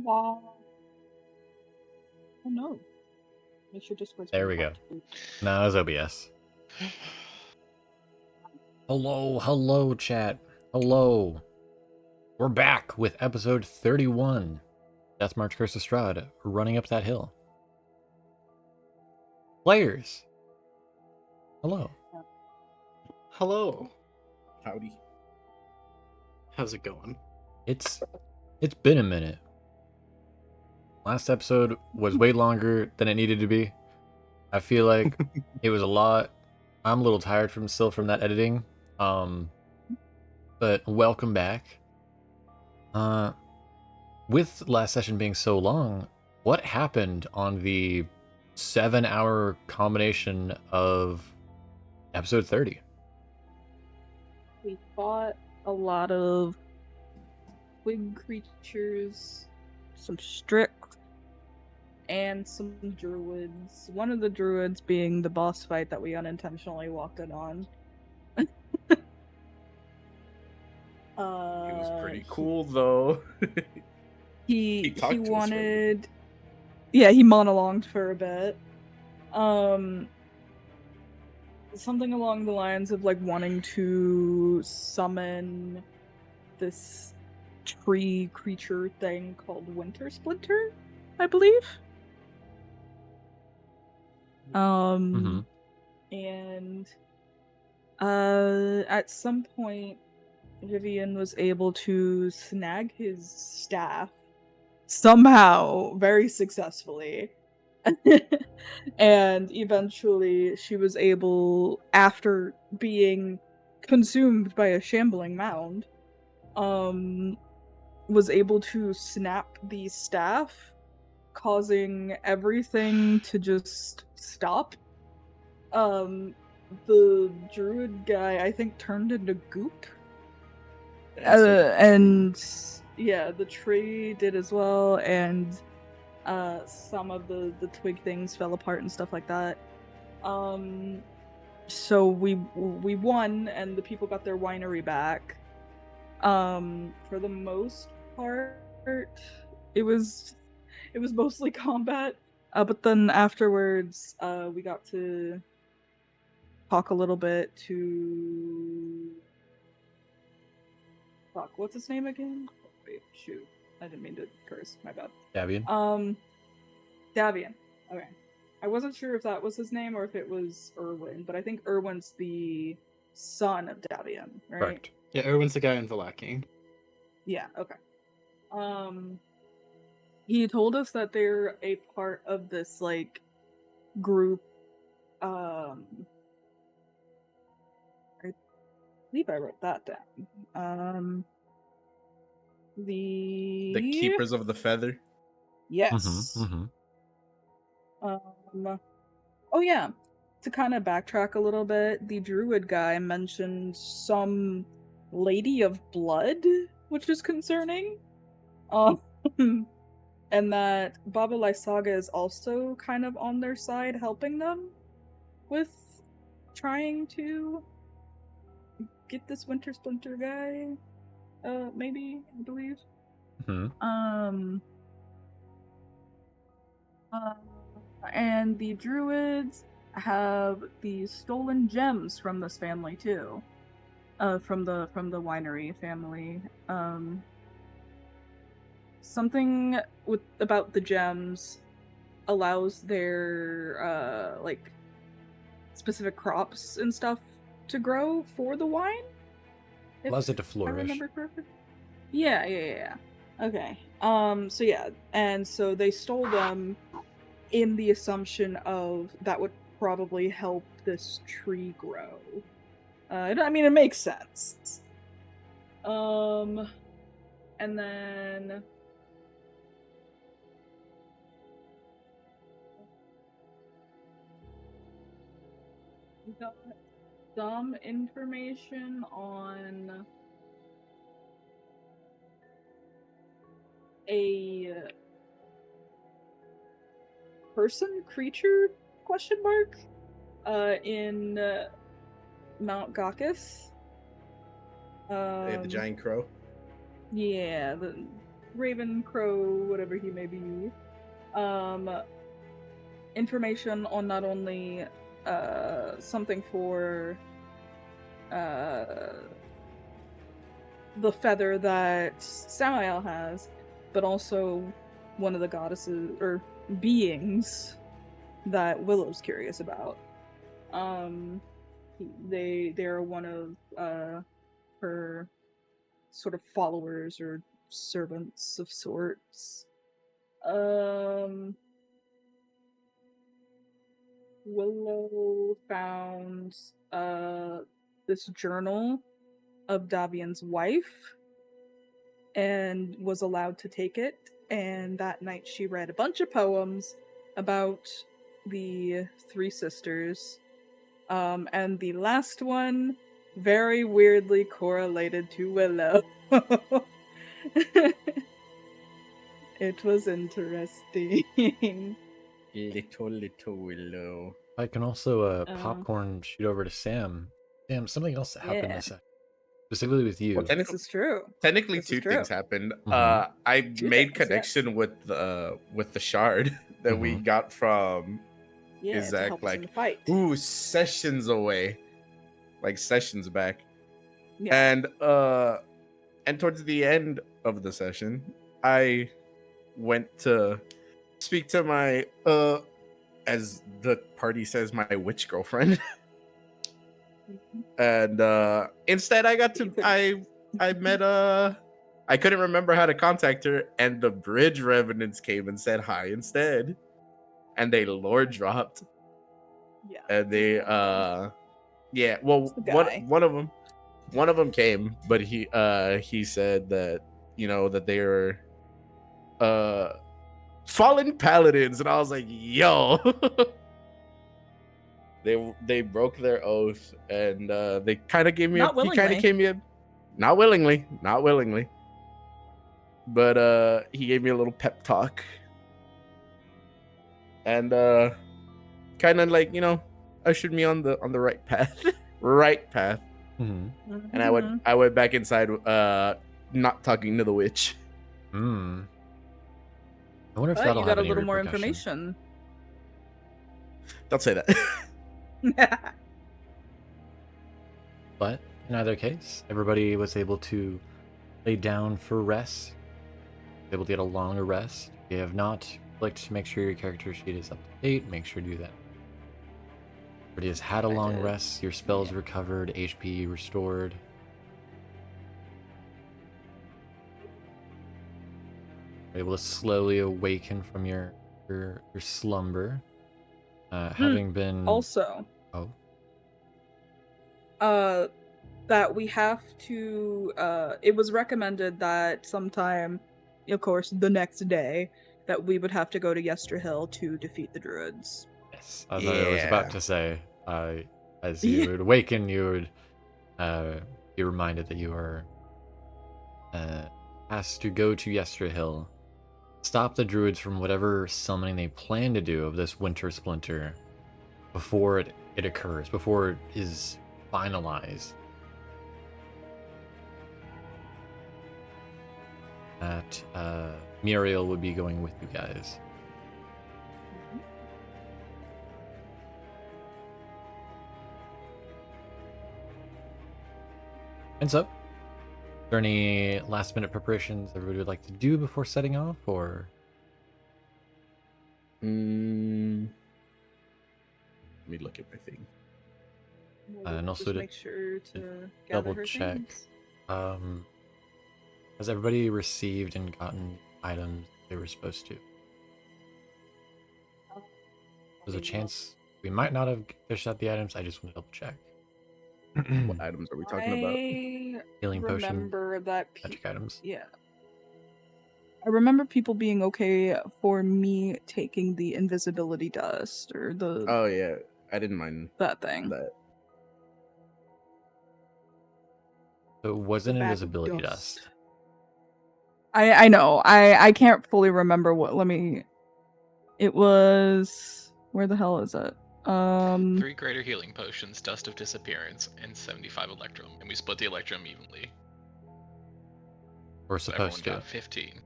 Wow. Oh no. Make sure Discord's There we go. No, it was OBS. Hello, chat. Hello. We're back with episode 31. Deathmarch, CurseofStrahd, running up that hill. Players. Hello. Hello. Howdy. How's it going? It's been a minute. Last episode was way longer than it needed to be. I feel like it was a lot. I'm a little tired from that editing. But welcome back. With last session being so long, what happened on the 7-hour combination of episode 30? We fought a lot of twig creatures, some Strix, and some druids. One of the druids being the boss fight that we unintentionally walked in on. It was pretty cool though. He talked to us wanted, yeah, he monologued for a bit. Something along the lines of like wanting to summon this tree creature thing called Winter Splinter, I believe. And at some point Vivienne was able to snag his staff somehow, very successfully. And eventually she was able, after being consumed by a shambling mound, was able to snap the staff, causing everything to just stop. The druid guy, I think, turned into goop. And yeah, the tree did as well, and some of the twig things fell apart and stuff like that. So we won, and the people got their winery back. For the most part, it was mostly combat. But then afterwards, we got to talk a little bit to... Fuck, what's his name again? Wait, shoot. I didn't mean to curse, my bad. Davian? Davian. Okay. I wasn't sure if that was his name or if it was Erwin, but I think Erwin's the son of Davian, right? Correct. Yeah, Erwin's the guy in Valaki. Yeah, okay. He told us that they're a part of this, like, group, I believe I wrote that down. The Keepers of the Feather? Yes. Oh yeah, to kind of backtrack a little bit, the druid guy mentioned some lady of blood, which is concerning. And that Baba Lysaga is also kind of on their side, helping them with trying to get this Winter Splinter guy. Maybe, I believe. And the druids have the stolen gems from this family too. From the winery family. Something about the gems allows their like specific crops and stuff to grow for the wine. Allows it to flourish. I remember correctly. Yeah. Okay. So yeah, and so they stole them in the assumption of that would probably help this tree grow. I mean, it makes sense. And then we got some information on a person, creature, question mark, in Mount Gakis. They had the giant crow? Yeah, Raven, Crow, whatever he may be, information on not only something for the feather that Samael has, but also one of the goddesses or beings that Willow's curious about. They're one of her sort of followers or servants of sorts. Willow found this journal of Davian's wife and was allowed to take it, and that night she read a bunch of poems about the three sisters, and the last one very weirdly correlated to Willow. It was interesting. Little Willow. I can also popcorn shoot over to Sam. Sam, something else that happened this session, specifically with you. Well, This is true. Technically, This is two true. things happened. Mhm. I Two made things, connection with the shard that we Mhm. got from Yeah, to Isaac, help us in like the fight. sessions away, like sessions back. Yeah. And towards the end of the session, I went to speak to my as the party says, my witch girlfriend. And instead I got to I met I couldn't remember how to contact her, and the bridge revenants came and said hi instead. And they lore dropped. Yeah. And they yeah, well the guy. one of them came, but he said that, you know, that they were fallen paladins, and I was like, yo. They broke their oath, and they kind of gave me Not he kind willingly. of gave me a not willingly, but he gave me a little pep talk, and kind of like, you know, ushered me on the right path. Right path. Mhm. And I went back inside, not talking to the witch. I wonder if But that'll you have got a any little more repercussion. information. Don't say that. But in either case, everybody was able to lay down for rest, able to get a longer rest. If you have not clicked to make sure your character sheet is up to date, make sure to do that. Everybody has had a long did. rest, your spells recovered, HP restored. You're able to slowly awaken from your slumber. Having been Also, that we have to it was recommended that sometime, of course, the next day, that we would have to go to Yesterhill to defeat the druids. yes, as I was about to say, as you would awaken, you would be reminded that you are asked to go to Yesterhill, stop the druids from whatever summoning they plan to do of this winter splinter before it occurs, before it is finalized. That Muriel would be going with you guys. And so, are there any last minute preparations everybody would like to do before setting off, or? Let me look at my thing. And also just to make sure to double gather her check, things. has everybody received and gotten items they were supposed to? There's a chance we might not have dished out the items. I just want to double check. What items are we talking about? Healing potion, remember that magic items. Yeah. I remember people being okay for me taking the invisibility dust or the Oh yeah, I didn't mind that thing. that. So it was The an bag of invisibility dust. dust. I know. I can't fully remember what. It was, where the hell is it? 3 greater healing potions, dust of disappearance, and 75 electrum, and we split the electrum evenly. We're So supposed everyone to. got 15.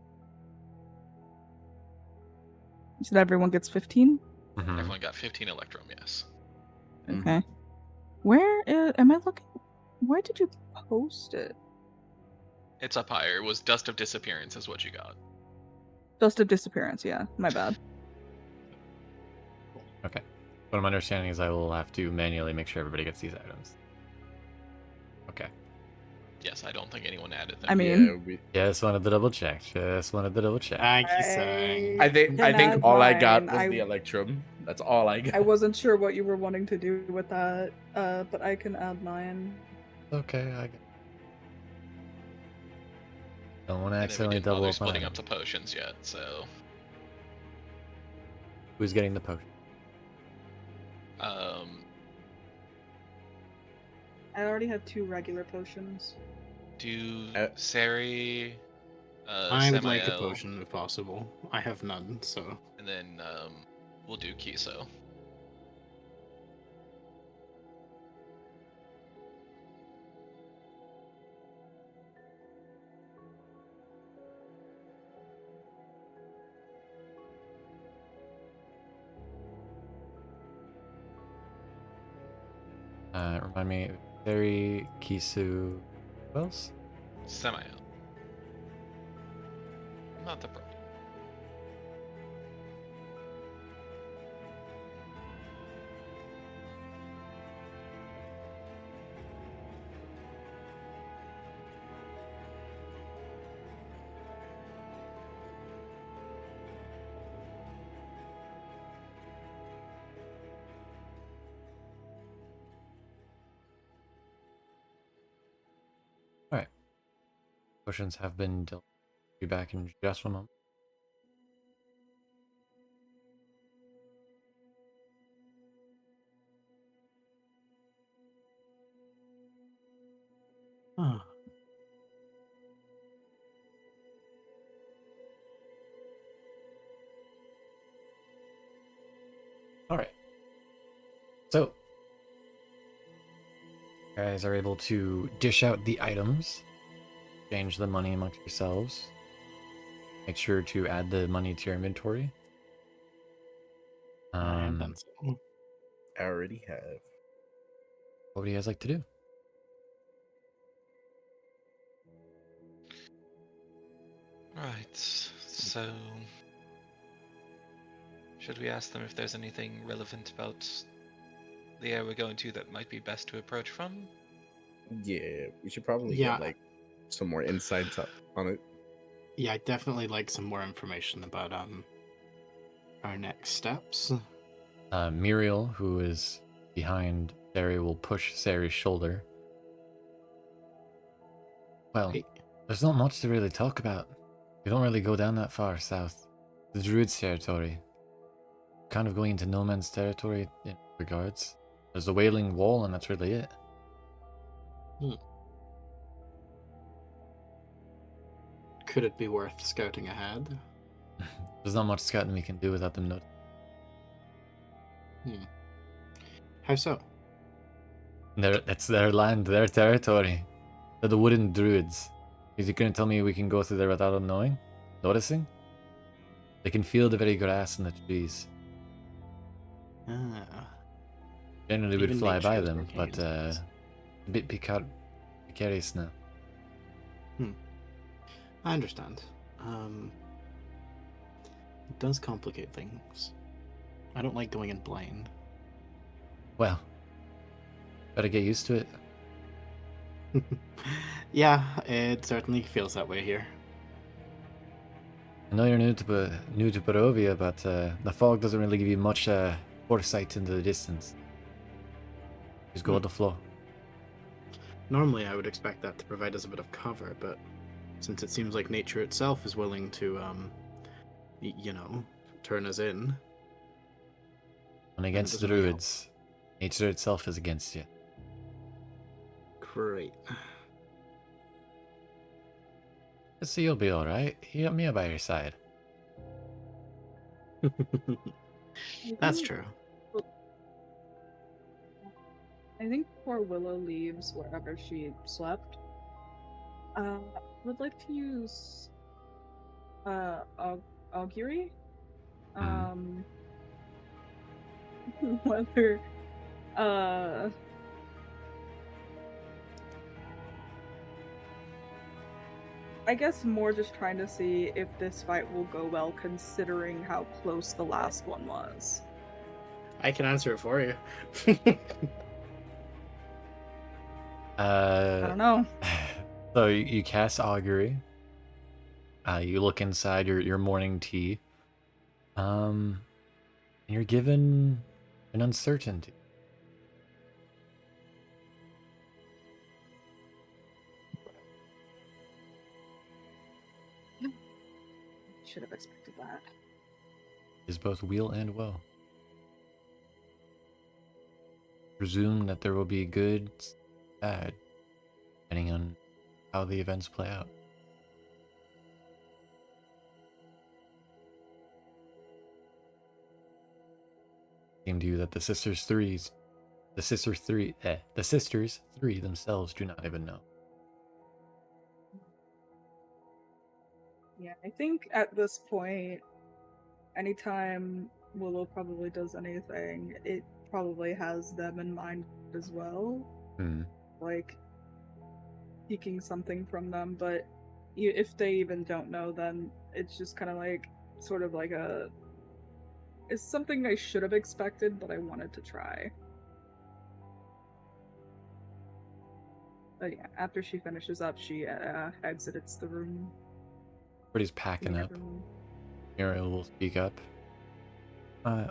You said everyone gets 15? Mhm. Everyone got 15 Electrum, yes. Okay. Where am I looking? Where did you post it? It's up higher. It was Dust of Disappearance is what you got. Dust of Disappearance, yeah. My bad. Okay. What I'm understanding is I will have to manually make sure everybody gets these items. Okay. Yes, I don't think anyone added them. I mean, Yeah, we, Just wanted to double check. Just wanted to double check. Thank you, sir. I think can add all I got mine. was the Electrum. That's all I got. I wasn't sure what you were wanting to do with that, but I can add mine. Okay, I got. Don't want to And then we accidentally didn't double bother up on splitting it. up to potions yet, so Who's getting the potion? I already have 2 regular potions. do Uh, Cere, I would like a Samael, potion if possible. I have none, so. and then we'll do Kiso. Remind me, Cere, Kisu, who else? Samael. Not the problem. Alright. Potions have been dealt. Be back in just 1 moment. Huh. Alright. So, you guys are able to dish out the items, exchange the money amongst yourselves. Make sure to add the money to your inventory. I have done so. I already have. What do you guys like to do? Right, so should we ask them if there's anything relevant about the area we're going to that might be best to approach from? Yeah, we should probably Yeah. get like some more insights up on it. Yeah, I'd definitely like some more information about our next steps. Muriel, who is behind Cere, will push Cere's shoulder. Well, Hey, there's not much to really talk about. We don't really go down that far south. The Druids' territory. Kind of going into no man's territory in regards. There's the Wailing Wall, and that's really it. could it be worth scouting ahead? There's not much scouting we can do without them noticing. How so? That's their land, their territory. They're the Wooden Druids. Is you gonna tell me we can go through there without them knowing? Noticing? They can feel the very grass in the trees. Ah, Generally would Even fly nature by is them, working but against us. a bit precarious now. I understand. It does complicate things. I don't like going in blind. Well, better get used to it. Yeah, it certainly feels that way here. I know you're new to Barovia, but the fog doesn't really give you much foresight into the distance. Just go with the flow. Normally, I would expect that to provide us a bit of cover, but since it seems like nature itself is willing to, turn us in. And against doesn't really help. druids, nature itself is against you. Great. So you'll be alright. You got me by your side. That's true. I think before Willow leaves wherever she slept, would like to use augury Mhm. Whether uh I guess more just trying to see if this fight will go well considering how close the last one was. I can answer it for you. I Uh, don't know. so you cast augury. You look inside your morning tea. And you're given an uncertainty. Should have expected that. Is both weal and woe. Presume that there will be good, bad, depending on how the events play out. Seem to you that the sisters three themselves do not even know. Yeah, I think at this point, anytime Willow probably does anything, it probably has them in mind as well. Hmm. Like, seeking something from them, but if they even don't know, then it's just kind of like, sort of like a. It's something I should have expected, but I wanted to try. But yeah, after she finishes up, she exits the room. Everybody's packing up. Room. Muriel will speak up.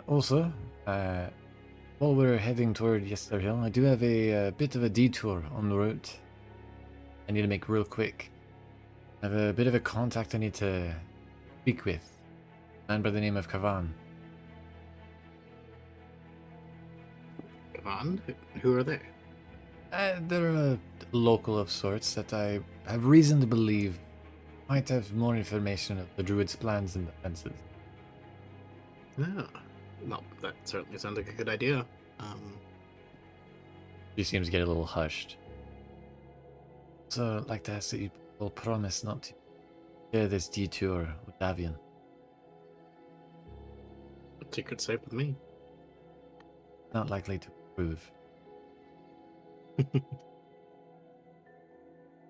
Also, while we're heading toward Yesterhill, I do have a bit of a detour on the route. I need to make real quick. I have a bit of a contact I need to speak with. A man by the name of Kavan. Kavan? Who are they? They're a local of sorts that I have reason to believe might have more information of the druid's plans and defenses. Yeah. Well, that certainly sounds like a good idea. She seems to get a little hushed. So I'd like to ask that you will promise not to share this detour with Davian. Secret's safe with me. Not likely to prove.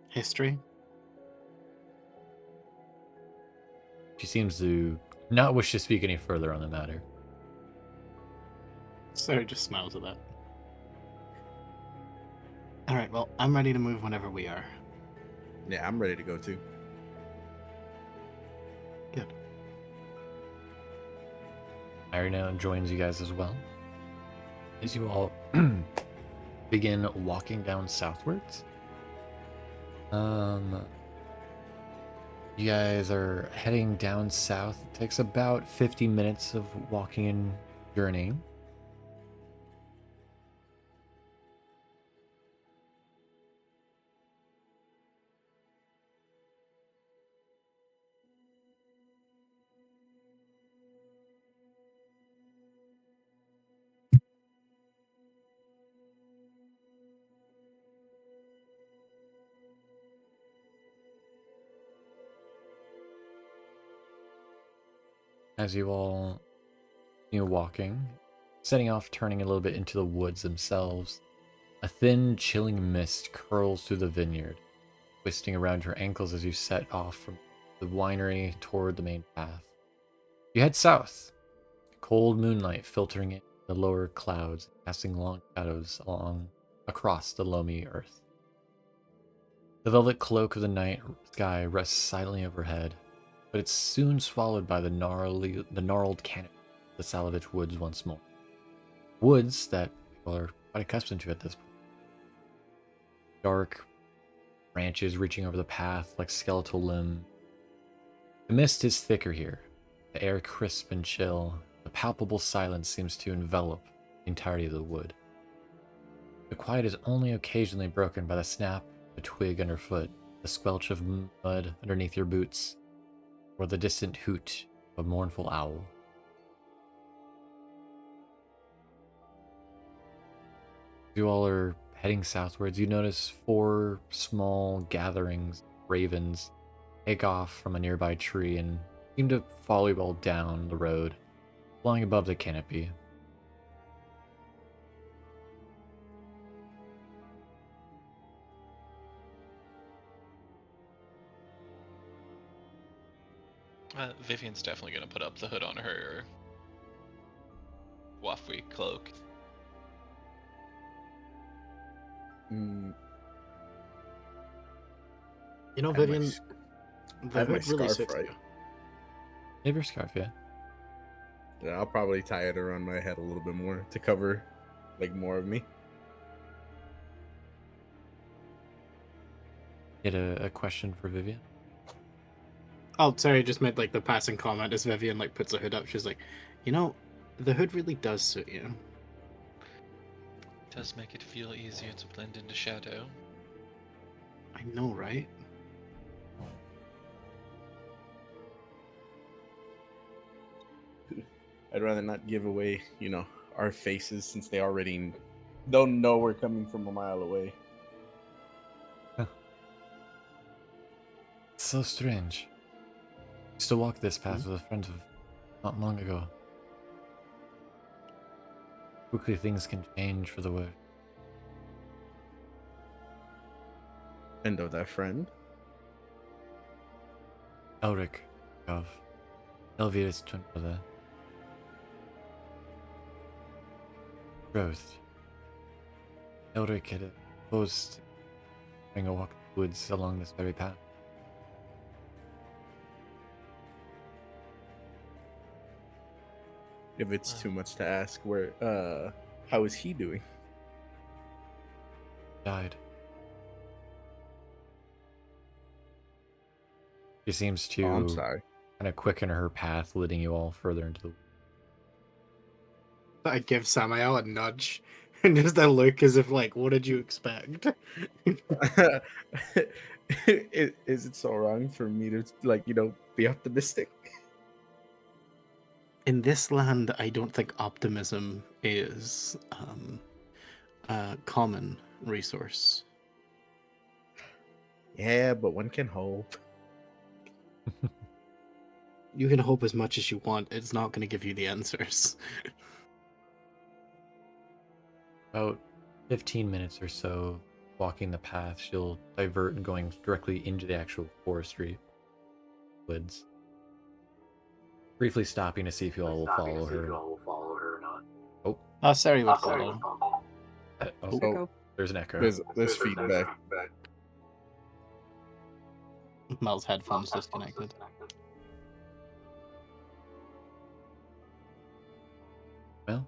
History? She seems to not wish to speak any further on the matter. Sarah just smiles at that. Alright, well, I'm ready to move whenever we are. Yeah, I'm ready to go too. Good. Irina joins you guys as well. As you all begin walking down southwards. You guys are heading down south. It takes about 50 minutes of walking and journeying. As you all continue walking, setting off, turning a little bit into the woods themselves, a thin, chilling mist curls through the vineyard, twisting around your ankles as you set off from the winery toward the main path. You head south, cold moonlight filtering in the lower clouds, casting long shadows across the loamy earth. The velvet cloak of the night sky rests silently overhead, but it's soon swallowed by the gnarled canopy of the Salovich woods once more. Woods that people are quite accustomed to at this point. Dark branches reaching over the path like skeletal limbs. The mist is thicker here, the air crisp and chill. The palpable silence seems to envelop the entirety of the wood. The quiet is only occasionally broken by the snap of a twig underfoot, the squelch of mud underneath your boots, or the distant hoot of a mournful owl. You all are heading southwards. You notice 4 small gatherings of ravens take off from a nearby tree and seem to follow you all down the road, flying above the canopy. Vivienne's definitely gonna put up the hood on her waffy cloak. Mm, You know, I have my Vivienne, s- I the have my hood really scarf, suits right? you. Maybe your scarf, yeah. Yeah, I'll probably tie it around my head a little bit more to cover like more of me. Get a question for Vivienne. Oh, sorry, I just made like the passing comment as Vivienne like puts the hood up. She's like, you know, the hood really does suit you. Does make it feel easier to blend into shadow. I know, right? I'd rather not give away, our faces since they already don't know we're coming from a mile away. It's so strange. I used to walk this path with a friend of not long ago. Quickly things can change for the worse. And of that friend. Elric of Elvira's twin brother. Growth. Elric had opposed having a walk in the woods along this very path. If it's too much to ask, how is he doing? Died. She seems to Oh, I'm sorry. kind of quicken her path, leading you all further into the. I give Samael a nudge and just a look as if like, what did you expect? Is it so wrong for me to be optimistic? In this land, I don't think optimism is a common resource. Yeah, but one can hope. You can hope as much as you want. It's not going to give you the answers. About 15 minutes or so walking the path, she'll divert and going directly into the actual forestry woods. Briefly stopping to see if you all will follow her. Oh, Cere would follow. oh, Echo. there's an echo. There's feedback. Mel's headphones disconnected. Well,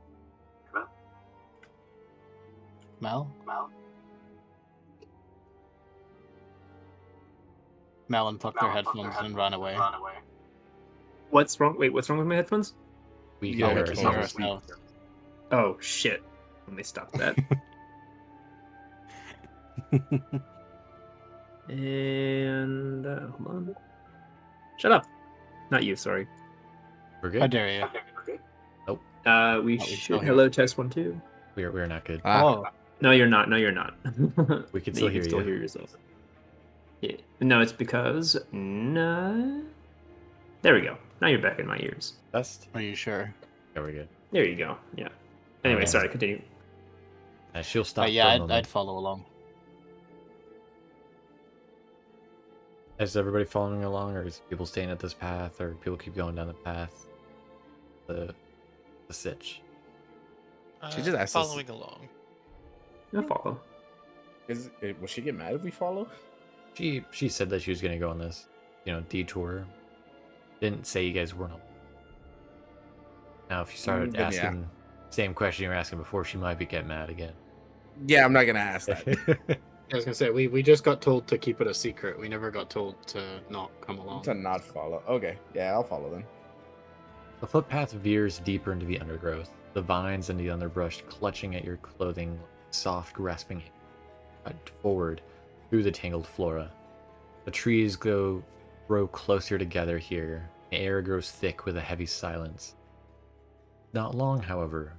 Mel? Mel unplugged her headphones and ran away. What's wrong? Wait, what's wrong with my headphones? we Yeah, can we hear can Hear hear ourselves. ourselves. Oh shit! Let me stop that. And hold on. Shut up. Not you. Sorry. We're How good? dare you? Nope, We Oh, we should. still hear. Hello, test 1 2. we're not good. Oh, No, you're not. No, you're not. We can No, still you hear can still you. hear yourself. Yeah. No, it's because no. There we go. Now you're back in my ears. Best? are you sure? Yeah, we're good. There you go. Yeah. Anyway, Alright. sorry. Continue. She'll stop Yeah, for a I'd moment. follow along. Is everybody following along, or is people staying at this path, or people keep going down the path? The sitch. She just asked us- Following along. I'll follow. Will she get mad if we follow? She said that she was gonna go on this, detour. Didn't say you guys weren't. Now, if you started Then yeah. asking same question you were asking before, she might be getting mad again. Yeah, I'm not gonna ask that. I was gonna say we just got told to keep it a secret. We never got told to not come along. To not follow. Okay, yeah, I'll follow then. The footpath veers deeper into the undergrowth, the vines and the underbrush clutching at your clothing, like soft, grasping hands cut forward through the tangled flora. The trees grow closer together here. The air grows thick with a heavy silence. Not long, however,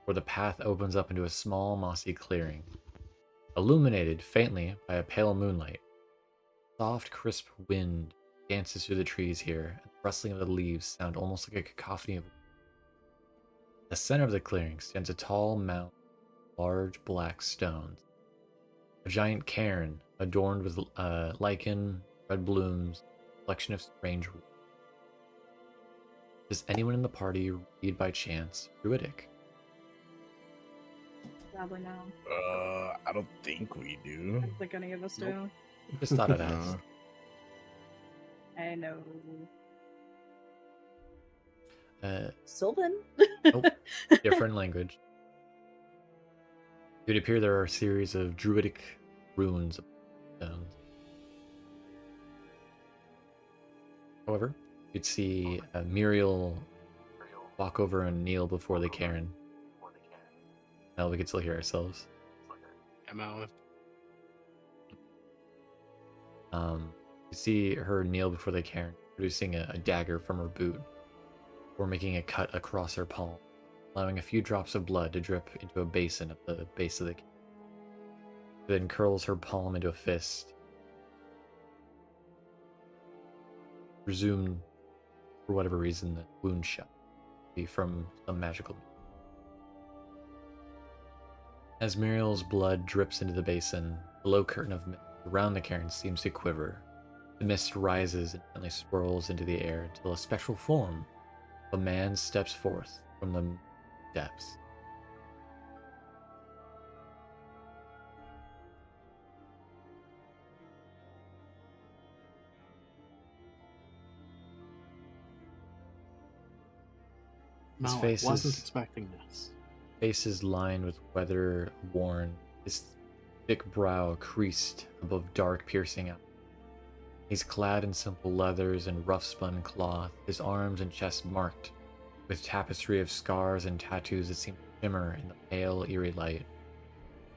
where the path opens up into a small, mossy clearing, illuminated faintly by a pale moonlight. Soft, crisp wind dances through the trees here, and the rustling of the leaves sound almost like a cacophony of. the center of the clearing stands a tall mound of large black stones. A giant cairn adorned with lichen, red blooms, a collection of strange runes. Does anyone in the party read by chance Druidic? Probably no. I don't think we I do. don't think any of us Nope. Just thought I'd ask. do. I know. Sylvan? Sylvan? Nope. Different language. It would appear there are a series of druidic runes of stones. However, you'd see Muriel walk over and kneel before the cairn. Now we can still hear ourselves. I'm out. You see her kneel before the cairn, producing a dagger from her boot, or making a cut across her palm, allowing a few drops of blood to drip into a basin at the base of the cairn. Then curls her palm into a fist. Presumed, for whatever reason, the wound shot be from some magical. As Muriel's blood drips into the basin, the low curtain of mist around the cairn seems to quiver. The mist rises and gently swirls into the air until a spectral form of a man steps forth from the depths. His No, I face wasn't is expecting this. face is lined with weather worn, his thick brow creased above dark piercing eyes. He's clad in simple leathers and rough spun cloth, his arms and chest marked with tapestry of scars and tattoos that seem to shimmer in the pale, eerie light.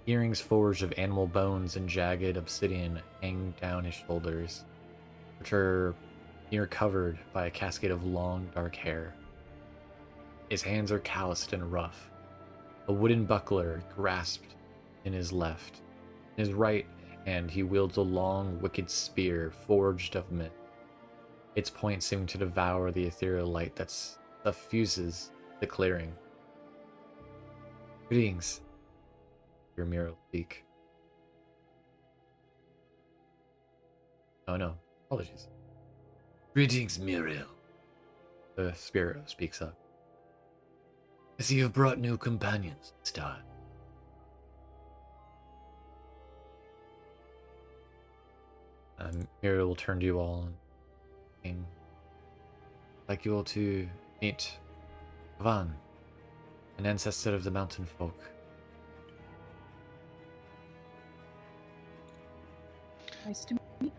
Earrings forged of animal bones and jagged obsidian hang down his shoulders, which are near covered by a cascade of long, dark hair. His hands are calloused and rough, a wooden buckler grasped in his left. In his right hand he wields a long, wicked spear forged of mist, its point seeming to devour the ethereal light that suffuses the clearing. Greetings, your mural speak. Oh no, apologies. Greetings, Muriel. The spirit speaks up. I see you've brought new companions this time. Muriel will turn to you all and I'd like you all to meet Van, an ancestor of the mountain folk. Nice to meet you.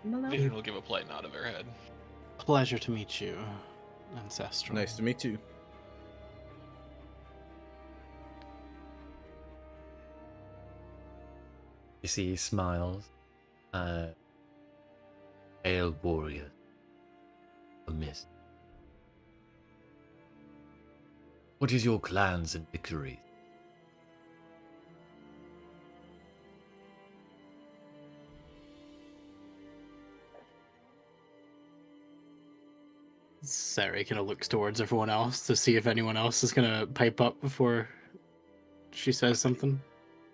Hello. Vivienne will give a polite nod of her head. Pleasure to meet you, Ancestral. Nice to meet you. You see, he smiles. Hail, warrior. A mist. What is your clans and victories? Cere kind of looks towards everyone else to see if anyone else is gonna pipe up before she says something.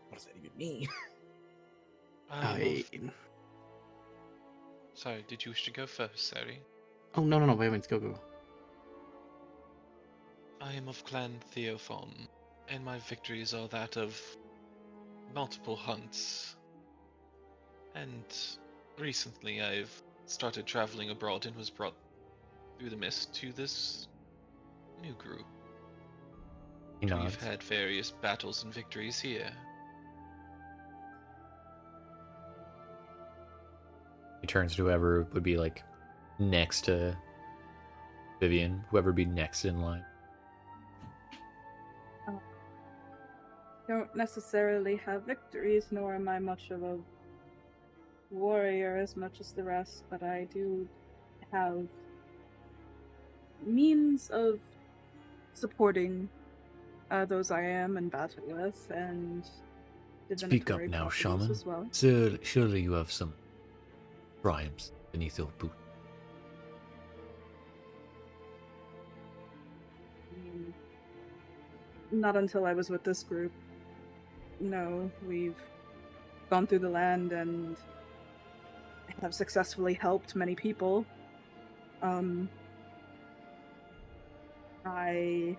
What does that even mean? Sorry, did you wish to go first, Cere? Oh no, wait, go. I am of Clan Theophon, and my victories are that of multiple hunts. And recently I've started traveling abroad and was brought through the mist to this new group. He nods. We've had various battles and victories here. He turns to whoever would be like next to Vivienne, whoever would be next in line. Don't necessarily have victories, nor am I much of a warrior as much as the rest, but I do have means of supporting those I am in battle with, and Speak up divinatory now, properties shaman. as well. Surely you have some triumphs beneath your boot. I mean, Not until I was with this group. No, we've gone through the land and have successfully helped many people. I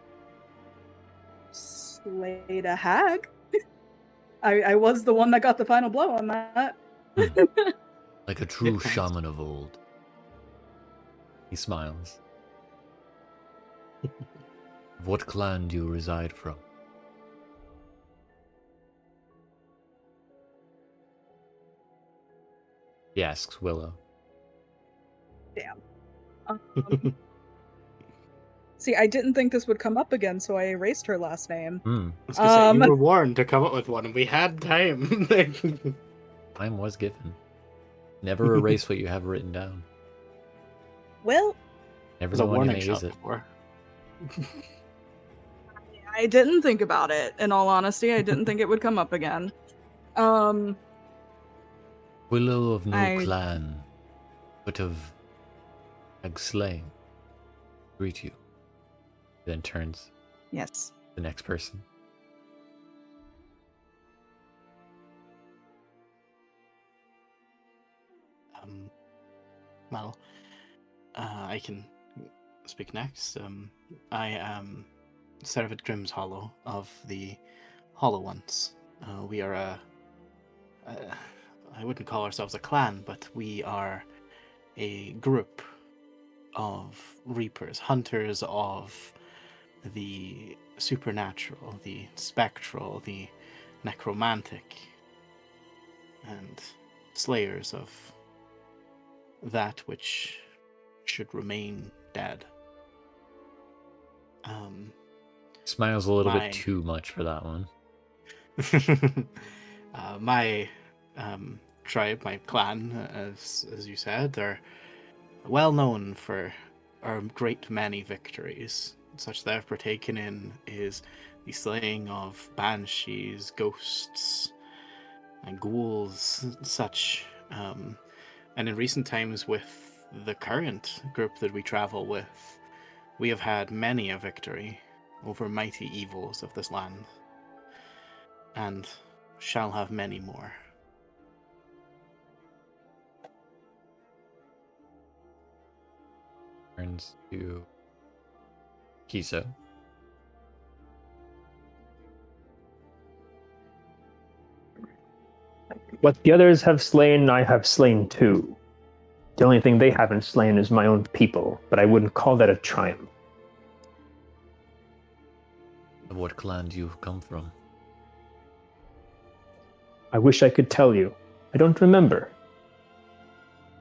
slayed a hag. I was the one that got the final blow on that. Like a true counts. shaman of old. He smiles. What clan do you reside from? He asks Willow. Damn. See, I didn't think this would come up again, so I erased her last name. Hmm. I was gonna say, you were warned to come up with one, and we had time. Time was given. Never erase what you have written down. Well, Never There's a know when you warning may shot use it. before. I didn't think about it. In all honesty, I didn't think it would come up again. Willow of no I- clan, but of hag slaying. Greet you. Then turns Yes. to the next person. Well, I can speak next. I am Servet Grimm's Hollow of the Hollow Ones. We are I wouldn't call ourselves a clan, but we are a group of reapers, hunters of the supernatural, the spectral, the necromantic, and slayers of that which should remain dead. Smiles a little My- bit too much for that one. My tribe, my clan, as you said, are well known for our great many victories. Such that I've partaken in is the slaying of banshees, ghosts, and ghouls, such. And in recent times, with the current group that we travel with, we have had many a victory over mighty evils of this land, and shall have many more. Turns to Kiso. What the others have slain, I have slain too. The only thing they haven't slain is my own people, but I wouldn't call that a triumph. Of what clan do you come from? I wish I could tell you. I don't remember.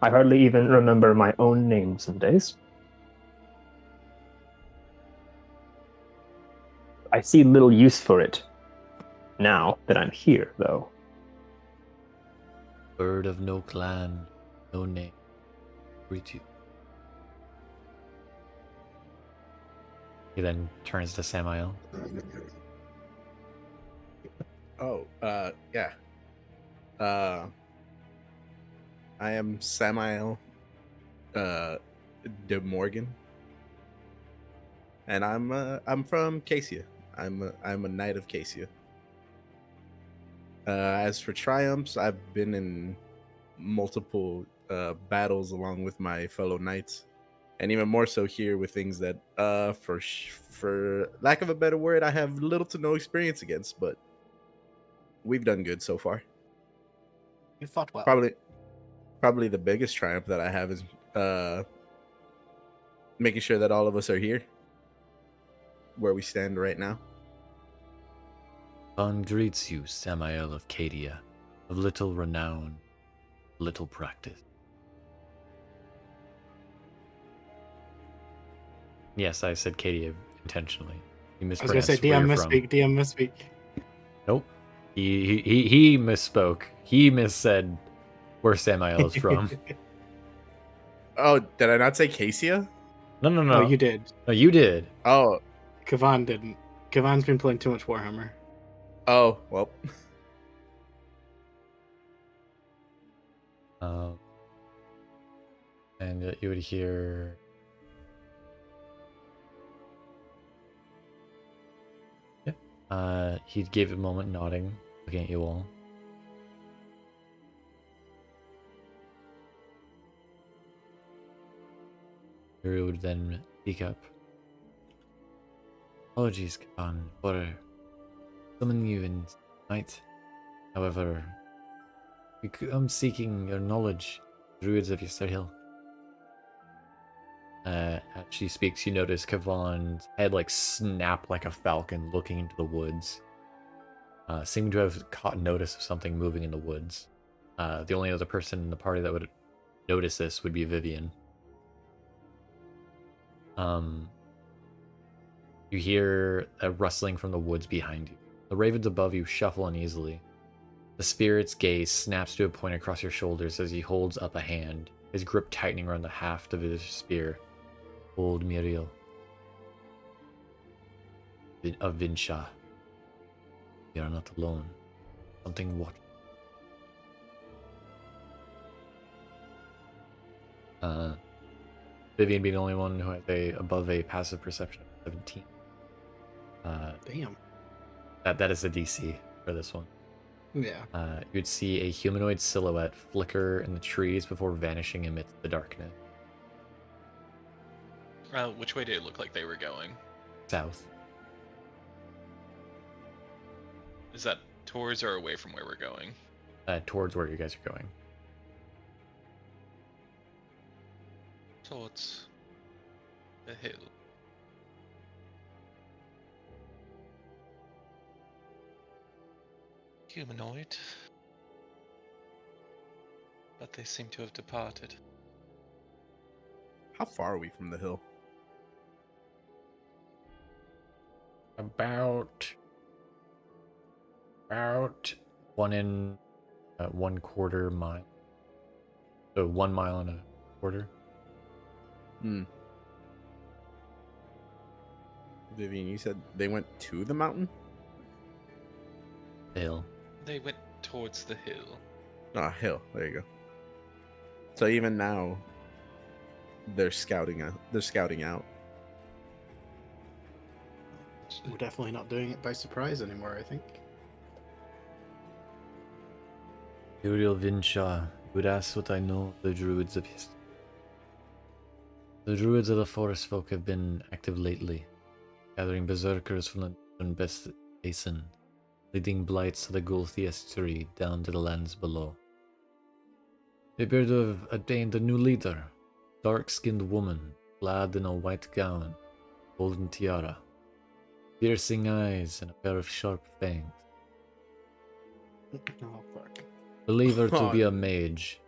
I hardly even remember my own name some days. I see little use for it now that I'm here, though. Bird of no clan, no name. Greet you. He then turns to Samael. Oh, yeah. I am Samael de Morgan, and I'm from Casia. I'm a knight of Casia. As for triumphs, I've been in multiple battles along with my fellow knights, and even more so here with things that, for lack of a better word, I have little to no experience against. But we've done good so far. You fought well. Probably the biggest triumph that I have is making sure that all of us are here where we stand right now. Khan greets you, Samael of Cadia, of little renown, little practice. Yes, I said Cadia intentionally. You I was gonna say mispronounced where DM you're from. misspeak. DM misspeak. Nope. He misspoke. He missaid where Samael is from. Oh, did I not say Casia? No. No, you did. No, you did. Oh, Kavan didn't. Kavan's been playing too much Warhammer. well. And you would hear. Yeah. He gave a moment nodding, looking at you all. Yuri would then speak up. Apologies, Khan, for summoning you in tonight. However, I'm seeking your knowledge, druids of Yesterhill. As she speaks, you notice Kavan's head snap like a falcon looking into the woods. Seeming to have caught notice of something moving in the woods. The only other person in the party that would notice this would be Vivienne. You hear a rustling from the woods behind you. The ravens above you shuffle uneasily. The spirit's gaze snaps to a point across your shoulders as he holds up a hand, his grip tightening around the haft of his spear. Old Muriel of Vinsha. You are not alone. Something what? Vivienne being the only one who has above a passive perception of 17. Damn. That is the DC for this one. Yeah. You'd see a humanoid silhouette flicker in the trees before vanishing amidst the darkness. Which way did it look like they were going? South. Is that towards or away from where we're going? Towards where you guys are going. Towards the hill. Humanoid. But they seem to have departed. How far are we from the hill? About 1.25 miles. So 1 mile and a quarter. Vivienne, you said they went to the mountain? The hill. They went towards the hill. Ah, hill. There you go. So even now, they're scouting out. We're definitely not doing it by surprise anymore, I think. Uriel Vinshaw, you would ask what I know of the druids of history. The druids of the forest folk have been active lately, gathering berserkers from the northern basin, leading blights of the Gulthiest tree down to the lands below. They appear to have attained a new leader, dark-skinned woman, clad in a white gown, golden tiara, piercing eyes, and a pair of sharp fangs. Oh, fuck. Believe her to be a mage,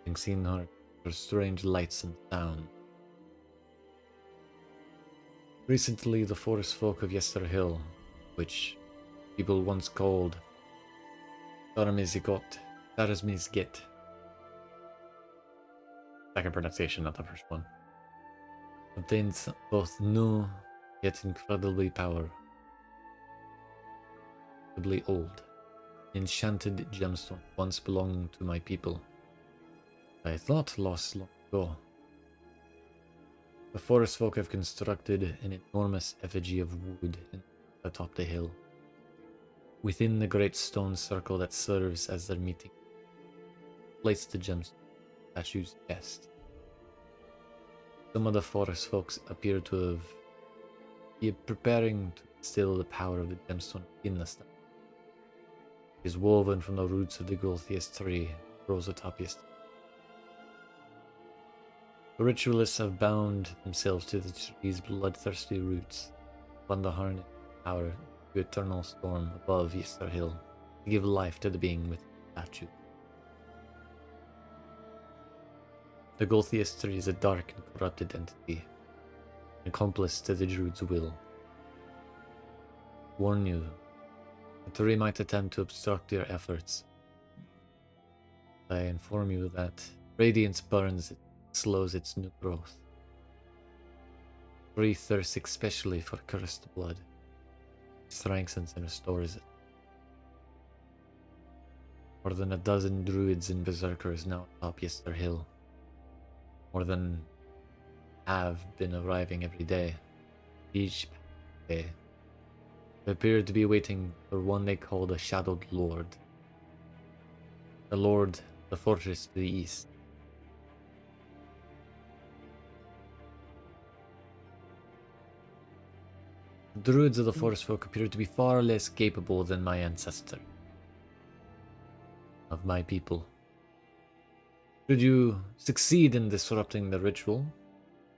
having seen her strange lights and sounds. Recently, the forest folk of Yesterhill, which people once called Saramizgot, second pronunciation, not the first one, obtained both new yet incredibly powerfully old, enchanted gemstone once belonged to my people. I thought lost long ago. The forest folk have constructed an enormous effigy of wood atop the hill, within the great stone circle that serves as their meeting. Place the gemstone statue's chest. Some of the forest folks appear to be preparing to instill the power of the gemstone in the statue. It is woven from the roots of the Gulthiest tree, grows atop Yesterhill. The ritualists have bound themselves to the tree's bloodthirsty roots, upon the harness power to eternal storm above Yesterhill, to give life to the being within the statue. The Gulthiest tree is a dark and corrupted entity, an accomplice to the druid's will. Warn you, the tree might attempt to obstruct your efforts. I inform you that radiance burns it, slows its new growth. Tree thirsts especially for cursed blood, strengthens and restores it. More than a dozen druids and berserkers now atop Yesterhill. More than have been arriving every day. Each day, They appear to be waiting for one they call the Shadowed Lord. The Lord, the fortress to the east. The druids of the forest folk appear to be far less capable than my ancestor. Of my people. Should you succeed in disrupting the ritual,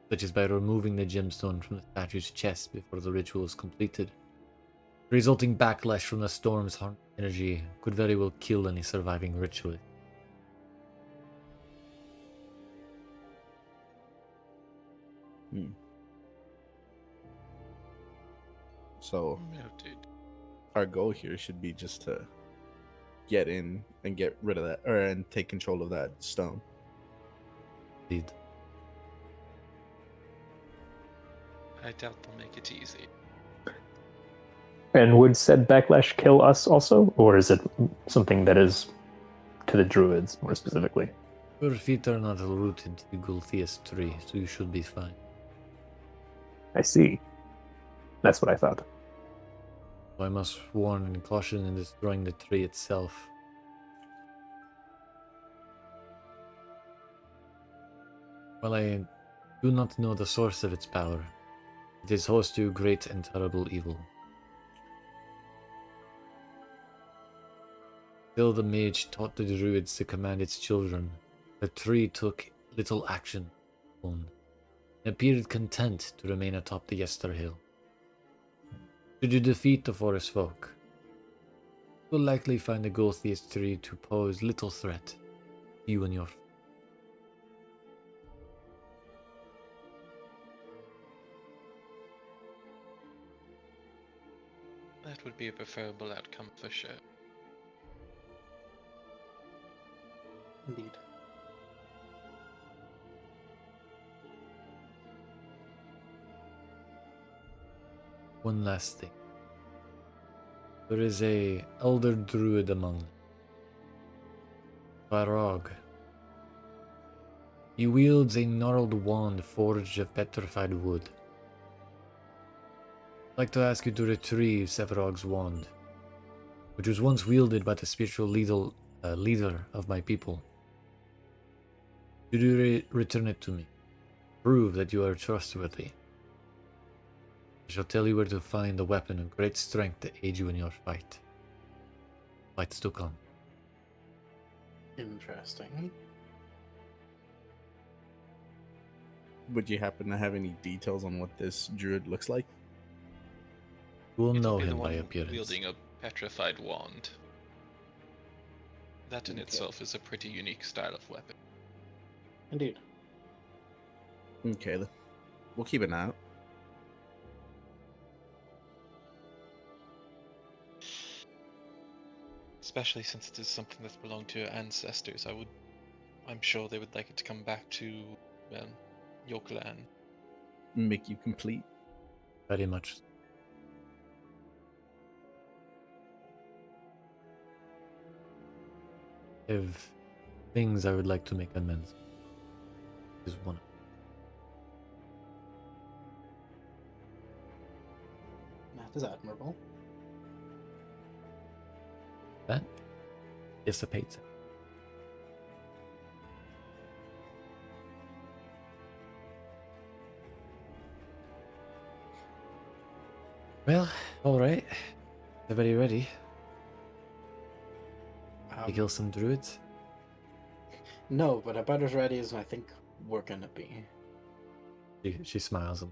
such as by removing the gemstone from the statue's chest before the ritual is completed, the resulting backlash from the storm's harmful energy could very well kill any surviving ritualist. So Noted. our goal here should be just to get in and get rid of that, and take control of that stone. Indeed. I doubt they'll make it easy. And would said backlash kill us also, or is it something that is to the druids more specifically? Your feet are not rooted to the Gulthias tree, so you should be fine. I see. That's what I thought. I must warn and caution in destroying the tree itself. While I do not know the source of its power, it is host to great and terrible evil. Still the mage taught the druids to command its children. The tree took little action and appeared content to remain atop the Yester Hill. Should you defeat the forest folk, you will likely find the Gulthias tree to pose little threat to you and your That would be a preferable outcome for sure. Indeed. One last thing. There is a elder druid among them. Varog. He wields a gnarled wand forged of petrified wood. I'd like to ask you to retrieve Sevarog's wand, which was once wielded by the spiritual leader of my people. Should you return it to me, prove that you are trustworthy. I shall tell you where to find a weapon of great strength to aid you in your fight. Fight's to come. Interesting. Would you happen to have any details on what this druid looks like? You will It'll know be the him by one appearance. wielding a petrified wand. That in Okay. itself is a pretty unique style of weapon. Indeed. Okay, we'll keep an eye out. Especially since it is something that's belonged to your ancestors, I'm sure they would like it to come back to, well, your clan. Make you complete. Very much. If things I would like to make amends is one of That is admirable. that. Dissipates. Well, alright. Everybody ready to kill some druids? No, but about as ready as I think we're gonna be. She smiles.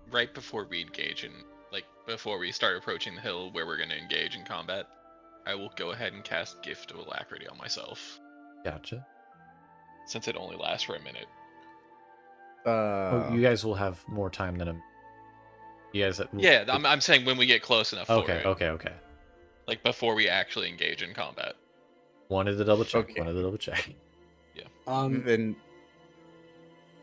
Right before we engage in, like, before we start approaching the hill where we're going to engage in combat, I will go ahead and cast Gift of Alacrity on myself, Gotcha. since it only lasts for a minute. Oh, you guys will have more time than him. You guys. Yeah, I'm saying when we get close enough for Okay, it. okay. Like, before we actually engage in combat. Wanted to double check. Okay. Wanted to double check. Then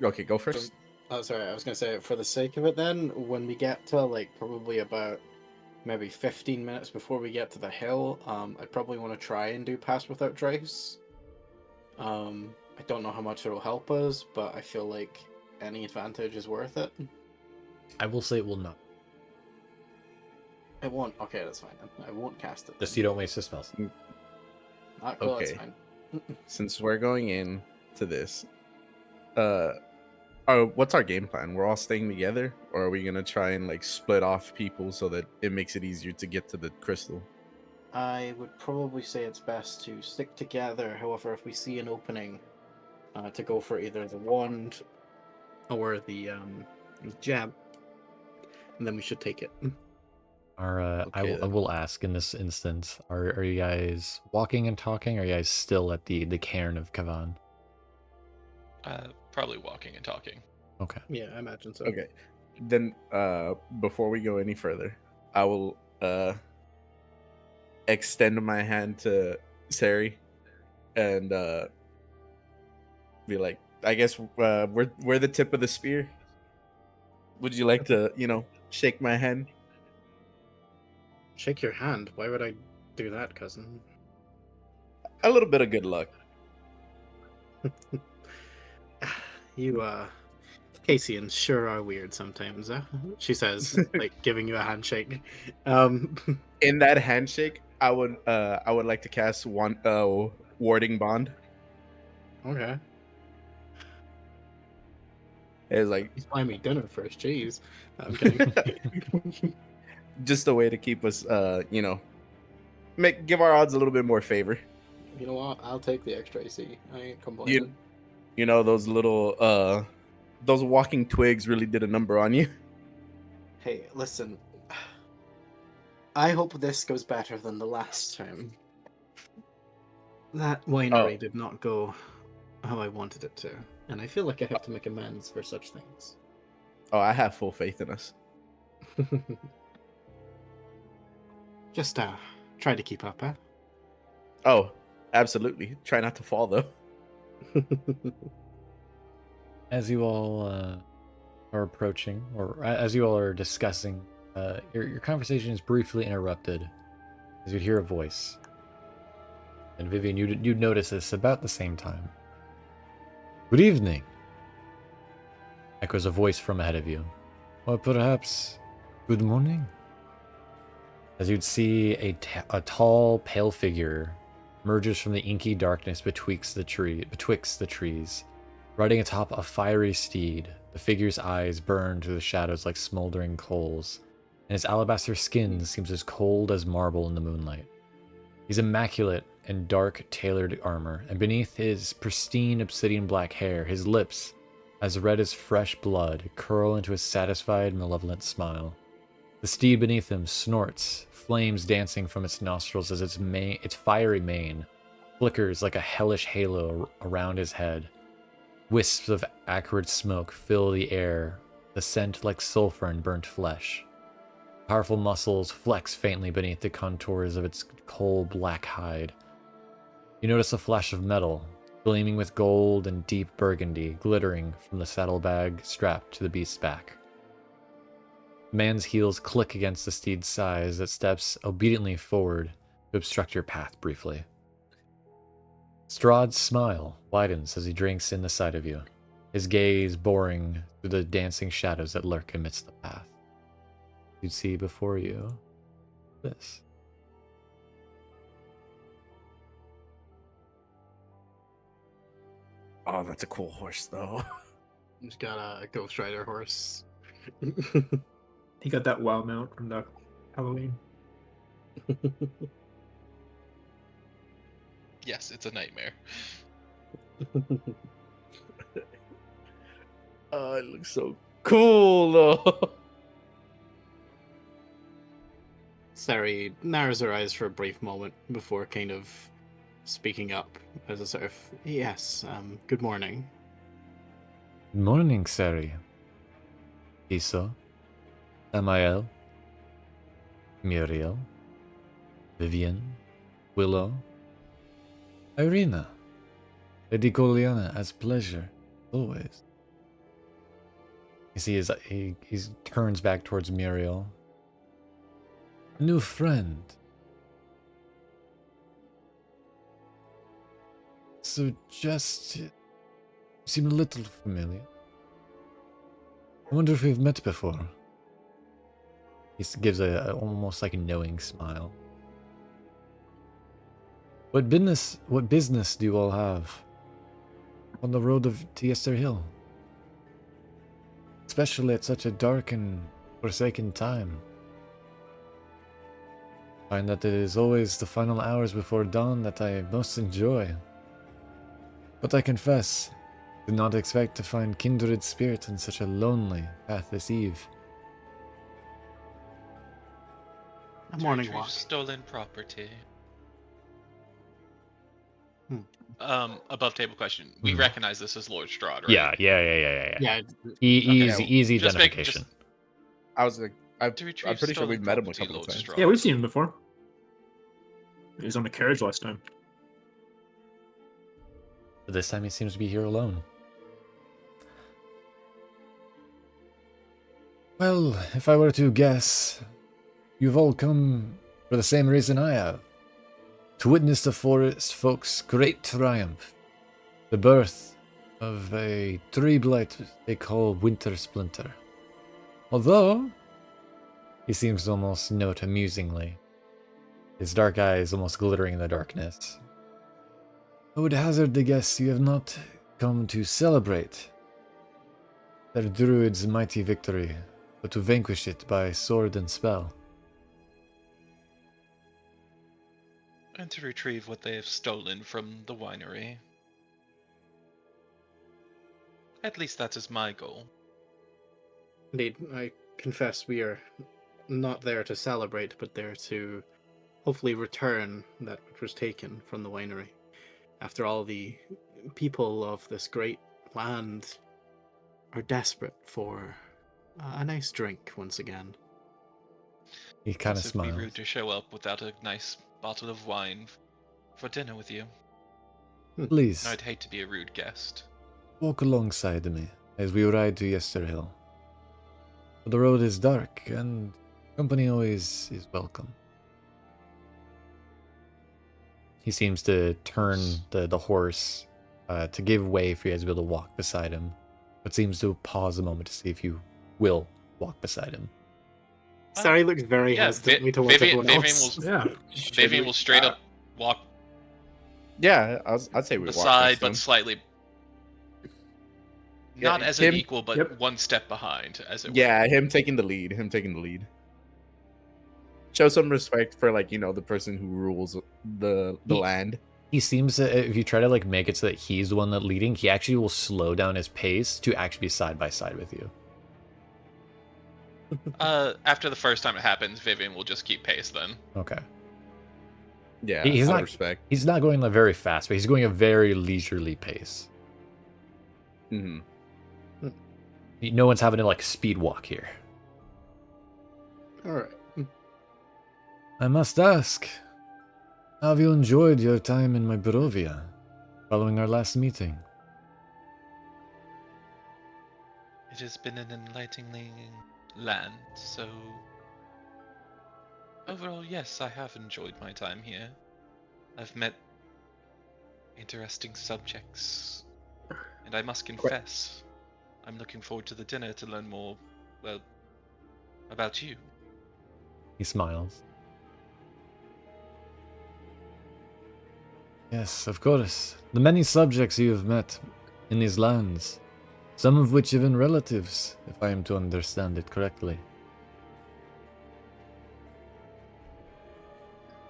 okay, go first. Oh, sorry, I was gonna say, for the sake of it then, when we get to, like, probably about maybe 15 minutes before we get to the hill, I'd probably want to try and do Pass Without Trace. I don't know how much it'll help us, but I feel like any advantage is worth it. I will say it will not. It won't. Okay, that's fine. I won't cast it. Just so you don't waste the spells. Not cool. That's Okay. fine. Since we're going in to this, what's our game plan? We're all staying together, or are we gonna try and like split off people so that it makes it easier to get to the crystal? I would probably say it's best to stick together. However, if we see an opening, to go for either the wand or the jab, and then we should take it. Okay, I will ask in this instance: Are you guys walking and talking? Or are you guys still at the cairn of Kavan? Probably walking and talking. Okay. Yeah, I imagine so. Okay. Then before we go any further, I will extend my hand to Cere and be like, I guess we're the tip of the spear. Would you like to, shake my hand? Shake your hand. Why would I do that, cousin? A little bit of good luck. You, Casians sure are weird sometimes, huh? She says, like, giving you a handshake. In that handshake, I would like to cast one warding bond. Okay. It's like He's buying me dinner first, jeez. I'm kidding. just a way to keep us, give our odds a little bit more favor. You know what? I'll take the extra AC. I ain't complaining. Those little those walking twigs really did a number on you. Hey, listen. I hope this goes better than the last time. That winery did not go how I wanted it to, and I feel like I have to make amends for such things. Oh, I have full faith in us. Just try to keep up, huh? Oh, absolutely. Try not to fall though. As you all are approaching, or as you all are discussing, your conversation is briefly interrupted as you hear a voice. And Vivienne, you'd notice this about the same time. Good evening, echoes a voice from ahead of you. Or perhaps good morning? As you'd see a tall, pale figure emerges from the inky darkness betwixt the trees. Riding atop a fiery steed, the figure's eyes burn through the shadows like smoldering coals, and his alabaster skin seems as cold as marble in the moonlight. He's immaculate in dark, tailored armor, and beneath his pristine obsidian black hair, his lips, as red as fresh blood, curl into a satisfied, malevolent smile. The steed beneath him snorts, flames dancing from its nostrils as its fiery mane flickers like a hellish halo around his head. Wisps of acrid smoke fill the air, the scent like sulfur and burnt flesh. Powerful muscles flex faintly beneath the contours of its coal-black hide. You notice a flash of metal, gleaming with gold and deep burgundy, glittering from the saddlebag strapped to the beast's back. The man's heels click against the steed's side as it steps obediently forward to obstruct your path briefly. Strahd's smile widens as he drinks in the sight of you, his gaze boring through the dancing shadows that lurk amidst the path. You see before you this. Oh, that's a cool horse though. He's got a Ghost Rider horse. He got that WoW mount from the Halloween. Yes, it's a nightmare. Oh, it looks so cool though. Cere narrows her eyes for a brief moment before kind of speaking up as a sort of, yes, good morning. Good morning, Cere. Kiso, Samael, Muriel, Vivienne, Willow, Irina, Lady Coliana, as pleasure, always. You see, he turns back towards Muriel. A new friend. So just seem a little familiar. I wonder if we've met before. gives a almost like a knowing smile. What business do you all have on the road to Yester Hill? Especially at such a dark and forsaken time. I find that it is always the final hours before dawn that I most enjoy. But I confess, did not expect to find kindred spirits on such a lonely, pathless eve. A morning Retrieve walk. stolen property. Hmm. Above table question. We Mhm. recognize this as Lord Strahd, right? Yeah. Yeah, Easy Okay. Just make- identification. I was like, I'm To retrieve pretty sure stolen we've met him a property, couple of Lord times. Strahd. Yeah, we've seen him before. He was on the carriage last time. But this time he seems to be here alone. Well, if I were to guess, you've all come for the same reason I have. To witness the forest folks' great triumph. The birth of a tree blight they call Winter Splinter. Although, he seems to almost note amusingly, his dark eyes almost glittering in the darkness. I would hazard the guess you have not come to celebrate their druid's mighty victory, but to vanquish it by sword and spell. And to retrieve what they have stolen from the winery. At least that is my goal. indeed. I confess we are not there to celebrate, but there to hopefully return that which was taken from the winery. After all, the people of this great land are desperate for a nice drink once again. He kind of It would be smiles. rude to show up without a nice bottle of wine for dinner with you. Please, I'd hate to be a rude guest. walk alongside me as we ride to Yester Hill. The road is dark, and company always is welcome. He seems to turn the horse to give way for you guys to be able to walk beside him, but seems to pause a moment to see if you will walk beside him. Sorry, looks very hesitantly towards everyone else. Yeah. Vivienne will straight up walk Yeah, I'd say we walk beside, next to but him. slightly. Yeah, Not as an him- equal, but Yep. one step behind, as it were. Yeah, him taking the lead. Show some respect for the person who rules the land. He seems to, if you try to make it so that he's the one that leading, he actually will slow down his pace to actually be side by side with you. After the first time it happens, Vivienne will just keep pace then. Okay. Yeah, He's out not- of respect. He's not going very fast, but he's going a very leisurely pace. Hmm. No one's having to speed walk here. All right. I must ask, how have you enjoyed your time in my Barovia following our last meeting? It has been an enlightening land, so overall, yes, I have enjoyed my time here. I've met interesting subjects, and I must confess, I'm looking forward to the dinner to learn more, well, about you. He smiles. Yes, of course. The many subjects you have met in these lands, some of which even relatives, if I am to understand it correctly.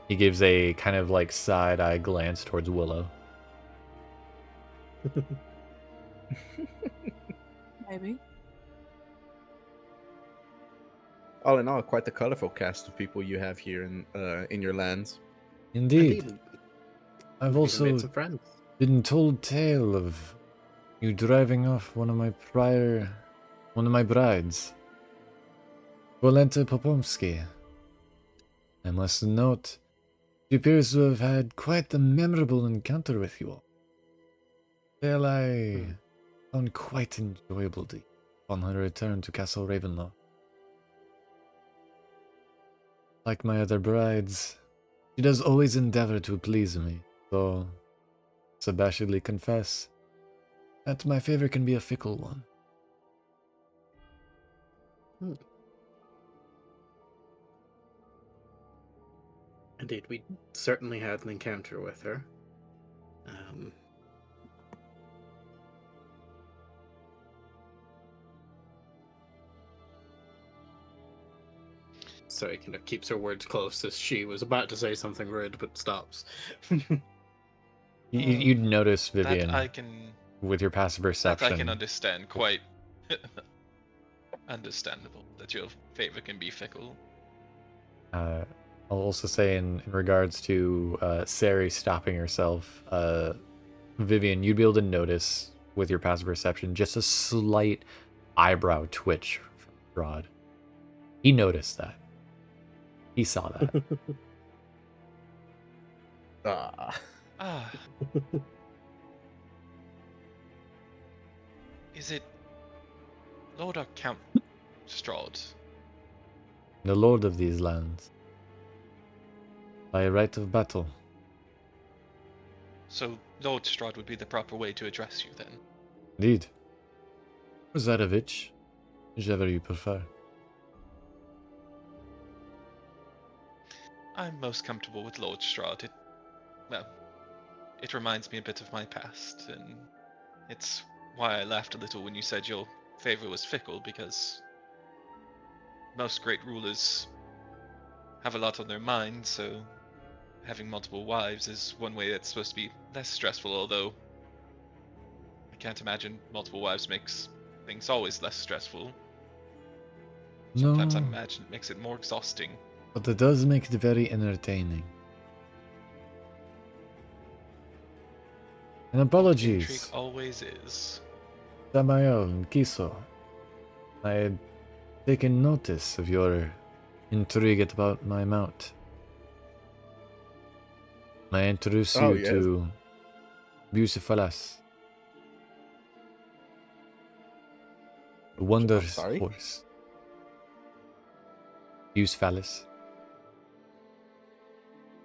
He gives a kind of side-eye glance towards Willow. Maybe. All in all, quite the colorful cast of people you have here in your lands. Indeed. I've Even also made some friends. been told tale of you driving off one of my brides, Volenta Popomsky. I must note, she appears to have had quite a memorable encounter with you all. Tale I found quite enjoyable upon her return to Castle Ravenloft. Like my other brides, she does always endeavor to please me, though abashedly confess that my favor can be a fickle one. Indeed, we certainly had an encounter with her. Sorry, kind of keeps her words close as she was about to say something rude, but stops. You'd notice, Vivienne, That I can with your passive perception. That I can understand quite understandable that your favor can be fickle. I'll also say in regards to Cere stopping herself, Vivienne, you'd be able to notice with your passive perception just a slight eyebrow twitch from Strahd. He noticed that. He saw that. Ah. Is it Lord or Count Strahd? The lord of these lands. By right of battle. So Lord Strahd would be the proper way to address you then. Indeed. Or Zarevich, whichever you prefer. I'm most comfortable with Lord Strahd. It reminds me a bit of my past, and it's why I laughed a little when you said your favor was fickle, because most great rulers have a lot on their mind, so having multiple wives is one way that's supposed to be less stressful, although I can't imagine multiple wives makes things always less stressful. Sometimes I No, imagine it makes it more exhausting. but it does make it very entertaining. And Intrigue apologies, always is. Samael and Kiso. I had taken notice of your intrigue about my mount. May I introduce you yes. to Bucephalus, the wondrous sorry? horse. Bucephalus.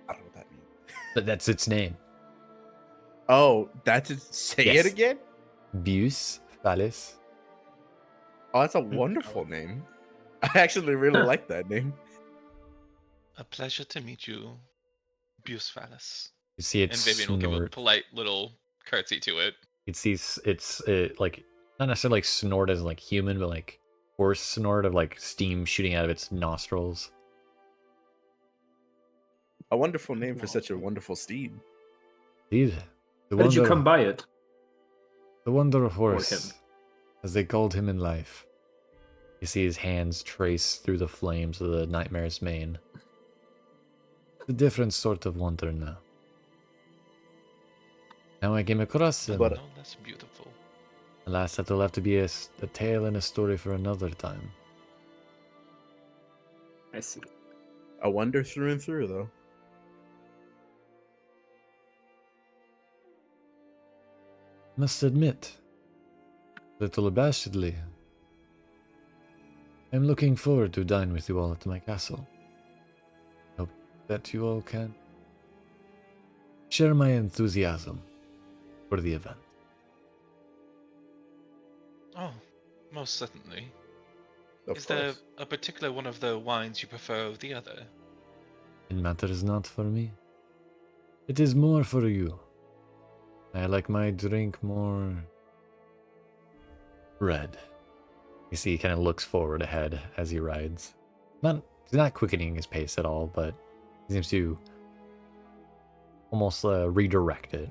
I don't know what that means. But that's its name. Oh, that's it. Say Yes. it again? Bucephalus. Oh, that's a wonderful name. I actually really like that name. A pleasure to meet you, Bucephalus. You see it And Vivienne will give a snort. polite little curtsy to it. You see it's like not necessarily like snort as like human, but like horse snort of like steam shooting out of its nostrils. A wonderful name for such a wonderful steed. Indeed. The How did you wonder, come by it? the wonder him? horse, as they called him in life. You see his hands trace through the flames of the nightmare's mane. It's a different sort of wonder now. Now I came across him. But- No less beautiful. Alas, that'll have to be a tale and a story for another time. I see. A wonder through and through, though. Must admit, little abashedly, I'm looking forward to dine with you all at my castle. Hope that you all can share my enthusiasm for the event. Oh, most certainly. Of Is there course. a particular one of the wines you prefer over the other? It matters not for me. It is more for you. I like my drink more red. You see, he kind of looks forward ahead as he rides. He's not quickening his pace at all, but he seems to almost redirect it.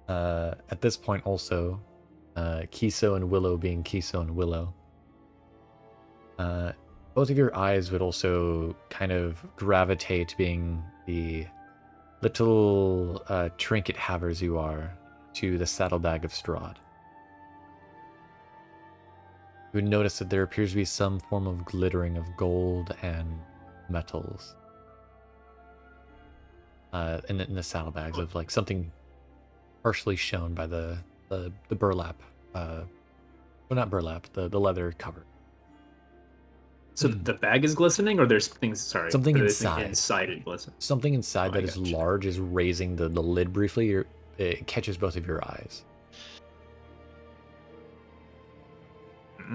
At this point, also, Kiso and Willow being Kiso and Willow, both of your eyes would also kind of gravitate to being the little trinket havers you are to the saddlebag of Strahd. You would notice that there appears to be some form of glittering of gold and metals in the saddlebags of like something partially shown by the burlap, well, not burlap, the leather cover. So the bag is glistening, or there's things. Sorry, Something there's inside. inside it glistens. Something inside I that is gotcha. large is raising the lid briefly. It catches both of your eyes.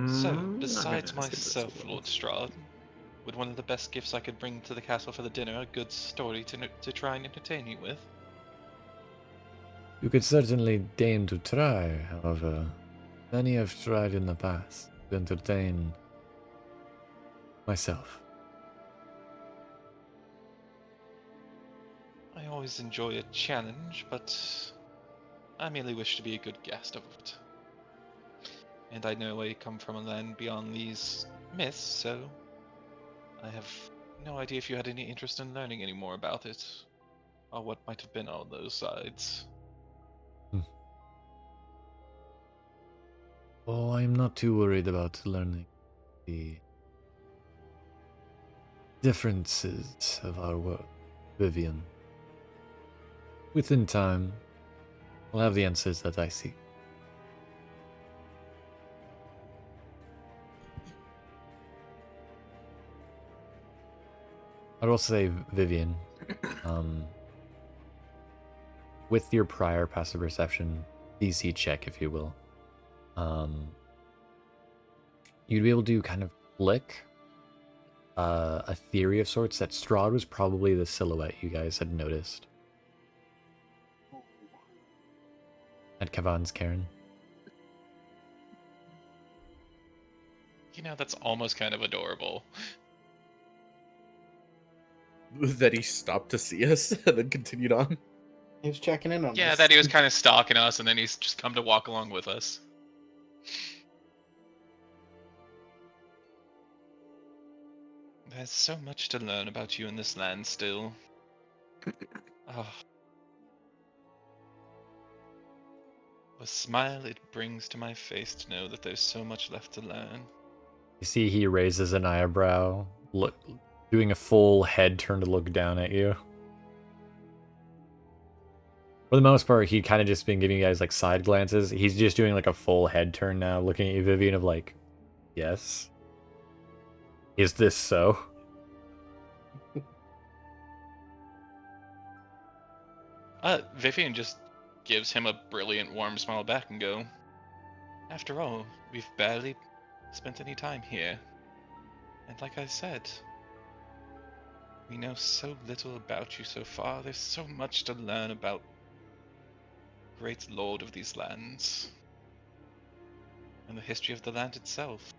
So, I'm besides gonna ask it this myself, as well. Lord Strahd, would one of the best gifts I could bring to the castle for the dinner a good story to try and entertain you with? You could certainly deign to try, however, many have tried in the past to entertain myself. I always enjoy a challenge, but I merely wish to be a good guest of it. And I know I come from a land beyond these myths, so I have no idea if you had any interest in learning any more about it, or what might have been on those sides. Oh, I'm not too worried about learning the differences of our world, Vivienne. Within time, I'll have the answers that I seek. I will say, Vivienne, with your prior passive perception DC check, if you will, you'd be able to kind of click a theory of sorts that Strahd was probably the silhouette you guys had noticed at Kavan's cairn. You know, that's almost kind of adorable. That he stopped to see us and then continued on. He was checking in on Yeah, us. that he was kind of stalking us, and then he's just come to walk along with us. There's so much to learn about you in this land still. Oh. The smile it brings to my face to know that there's so much left to learn. You see, he raises an eyebrow, doing a full head turn to look down at you. For the most part, he'd kind of just been giving you guys like side glances. He's just doing like a full head turn now, looking at you, Vivienne, of like, yes? Is this so? Vivienne just gives him a brilliant warm smile back and go, after all, we've barely spent any time here. And like I said, we know so little about you so far. There's so much to learn about great lord of these lands. And the history of the land itself.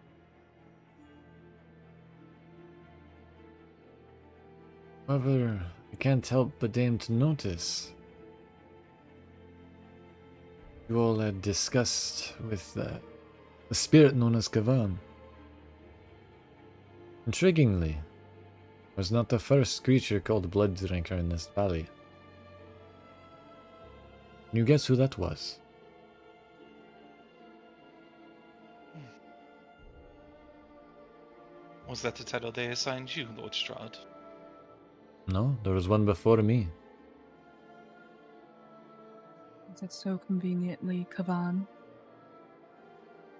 However, I can't help but deign to notice you all had discussed with the spirit known as Kavan. Intriguingly, was not the first creature called Blood Drinker in this valley. Can you guess who that was? Was that the title they assigned you, Lord Strahd? No, there was one before me. Is it so conveniently Kavan?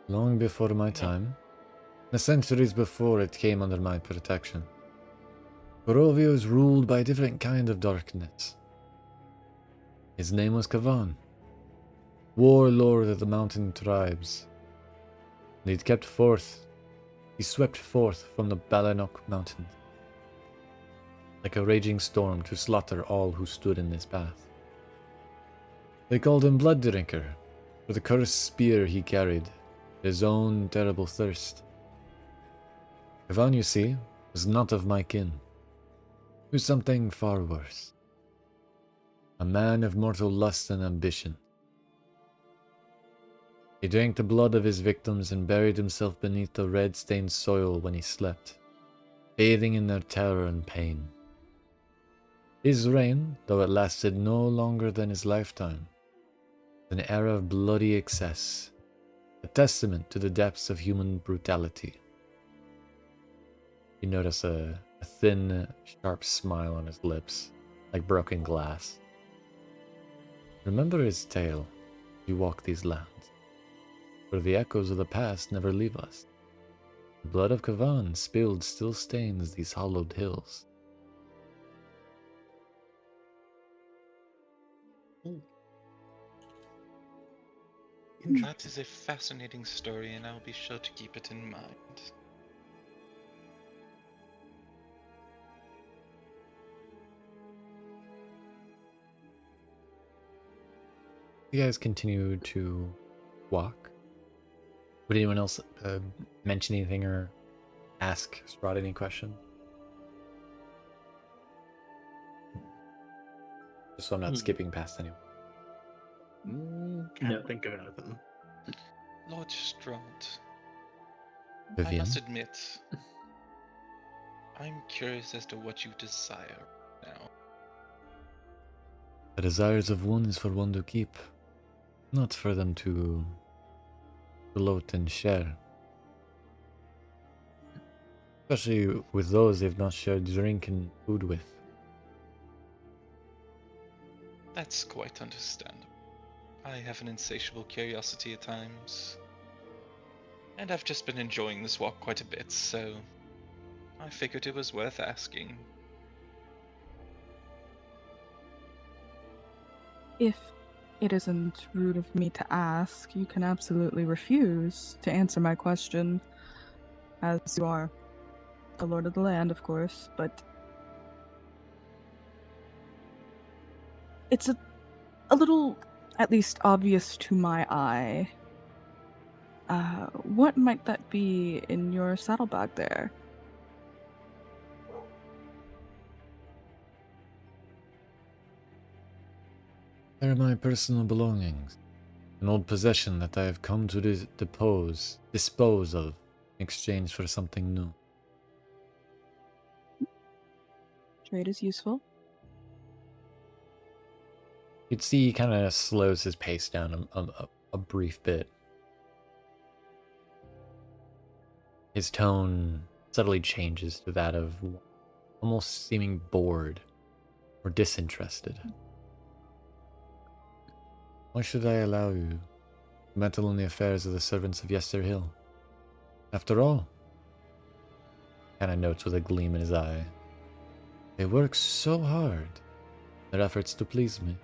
Long before my time. The centuries before it came under my protection. Barovia was ruled by a different kind of darkness. His name was Kavan, warlord of the mountain tribes. And he swept forth from the Balanok mountains, like a raging storm to slaughter all who stood in his path. They called him Blood Drinker, for the cursed spear he carried, his own terrible thirst. Kavan, you see, was not of my kin. He was something far worse. A man of mortal lust and ambition. He drank the blood of his victims and buried himself beneath the red-stained soil when he slept, bathing in their terror and pain. His reign, though it lasted no longer than his lifetime, was an era of bloody excess, a testament to the depths of human brutality. You notice a thin, sharp smile on his lips, like broken glass. Remember his tale as you walk these lands, for the echoes of the past never leave us. The blood of Kavan spilled still stains these hollowed hills. That is a fascinating story, and I will be sure to keep it in mind. You guys continue to walk. Would anyone else mention anything or ask Strahd any question? Just so I'm not skipping past anyone. Can't think of anything. Lord Strahd, I Vivienne? must admit, I'm curious as to what you desire now. The desires of one is for one to keep, not for them to gloat and share. Especially with those they've not shared drink and food with. That's quite understandable. I have an insatiable curiosity at times. And I've just been enjoying this walk quite a bit, so I figured it was worth asking. If it isn't rude of me to ask, you can absolutely refuse to answer my question, as you are the lord of the land, of course, but it's a little, at least obvious to my eye. What might that be in your saddlebag there? They're my personal belongings. An old possession that I have come to dispose of, in exchange for something new. Trade is useful. You'd see he kind of slows his pace down a brief bit. His tone subtly changes to that of almost seeming bored or disinterested. Why should I allow you to meddle in the affairs of the servants of Yester Hill? After all, kind of notes with a gleam in his eye, they work so hard in their efforts to please me.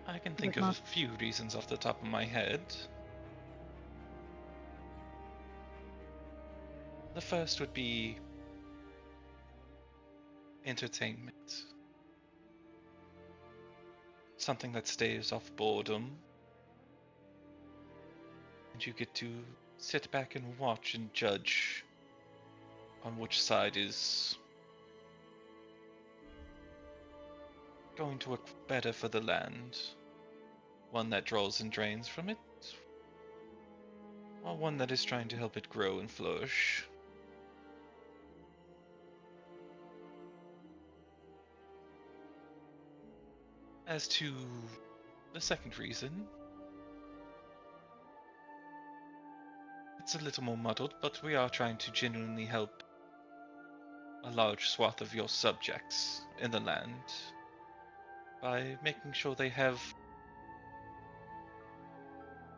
I can think of a few reasons off the top of my head. The first would be entertainment. Something that staves off boredom. And you get to sit back and watch and judge on which side is going to work better for the land. One that draws and drains from it, or one that is trying to help it grow and flourish. As to the second reason, it's a little more muddled, but we are trying to genuinely help a large swath of your subjects in the land by making sure they have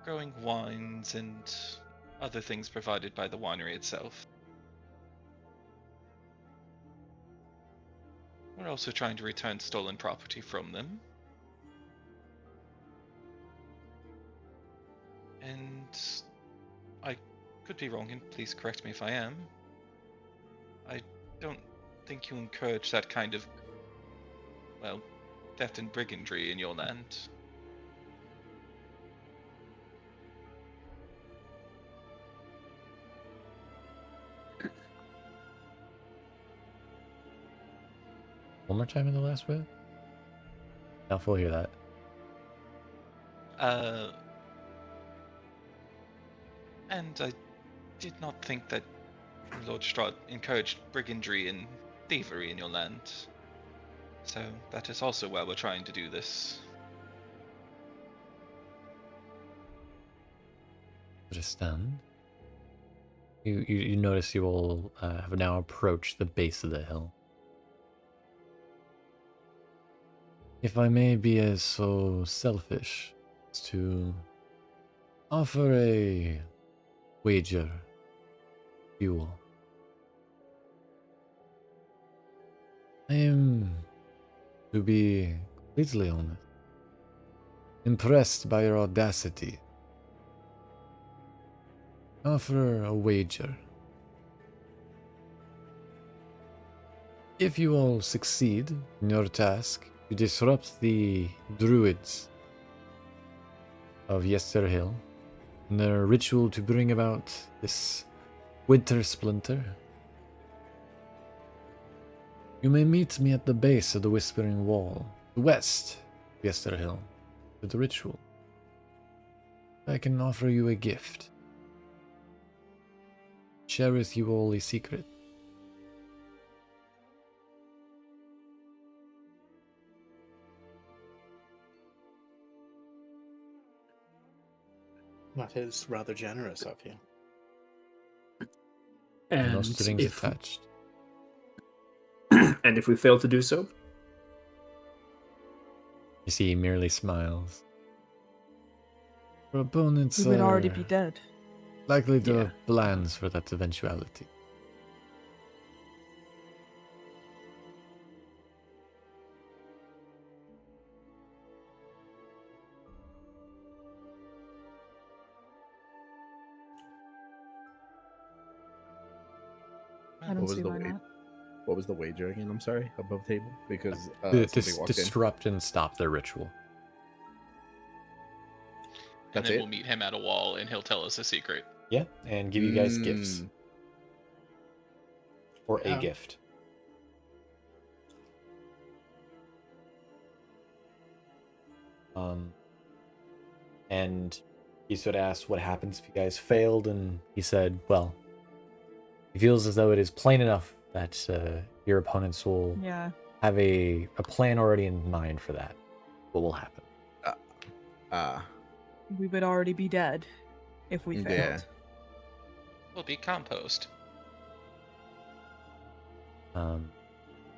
growing wines and other things provided by the winery itself. We're also trying to return stolen property from them. And I could be wrong, and please correct me if I am. I don't think you encourage that kind of, well, theft and brigandry in your land. One more time in the last bit? Now we'll hear that. And I did not think that Lord Strahd encouraged brigandry and thievery in your land. So that is also why we're trying to do this. Understand. You notice you all have now approached the base of the hill. If I may be as so selfish as to offer a wager, fuel. I am, to be completely honest, impressed by your audacity. Offer a wager. If you all succeed in your task to disrupt the druids of Yesterhill in their ritual to bring about this winter splinter, you may meet me at the base of the Whispering Wall, the west of Yesterhill, for the ritual. I can offer you a gift. Share with you all a secret. That is rather generous of you. And No strings if, attached. and if we fail to do so, You see, he merely smiles. Your opponents We would already are be dead. likely to Yeah. have plans for that eventuality. I Well, don't was see the why way- not. What was the wager again? I'm sorry, above table because To somebody walked in. disrupt and stop their ritual. and That's then it? we'll meet him at a wall, and he'll tell us a secret. Yeah, and give you guys gifts. Mm. Or Yeah. a gift. And he sort of asked what happens if you guys failed, and he said, well, he feels as though it is plain enough that your opponents will Yeah. have a plan already in mind for that. What will happen? We would already be dead if we failed. Yeah. We'll be compost.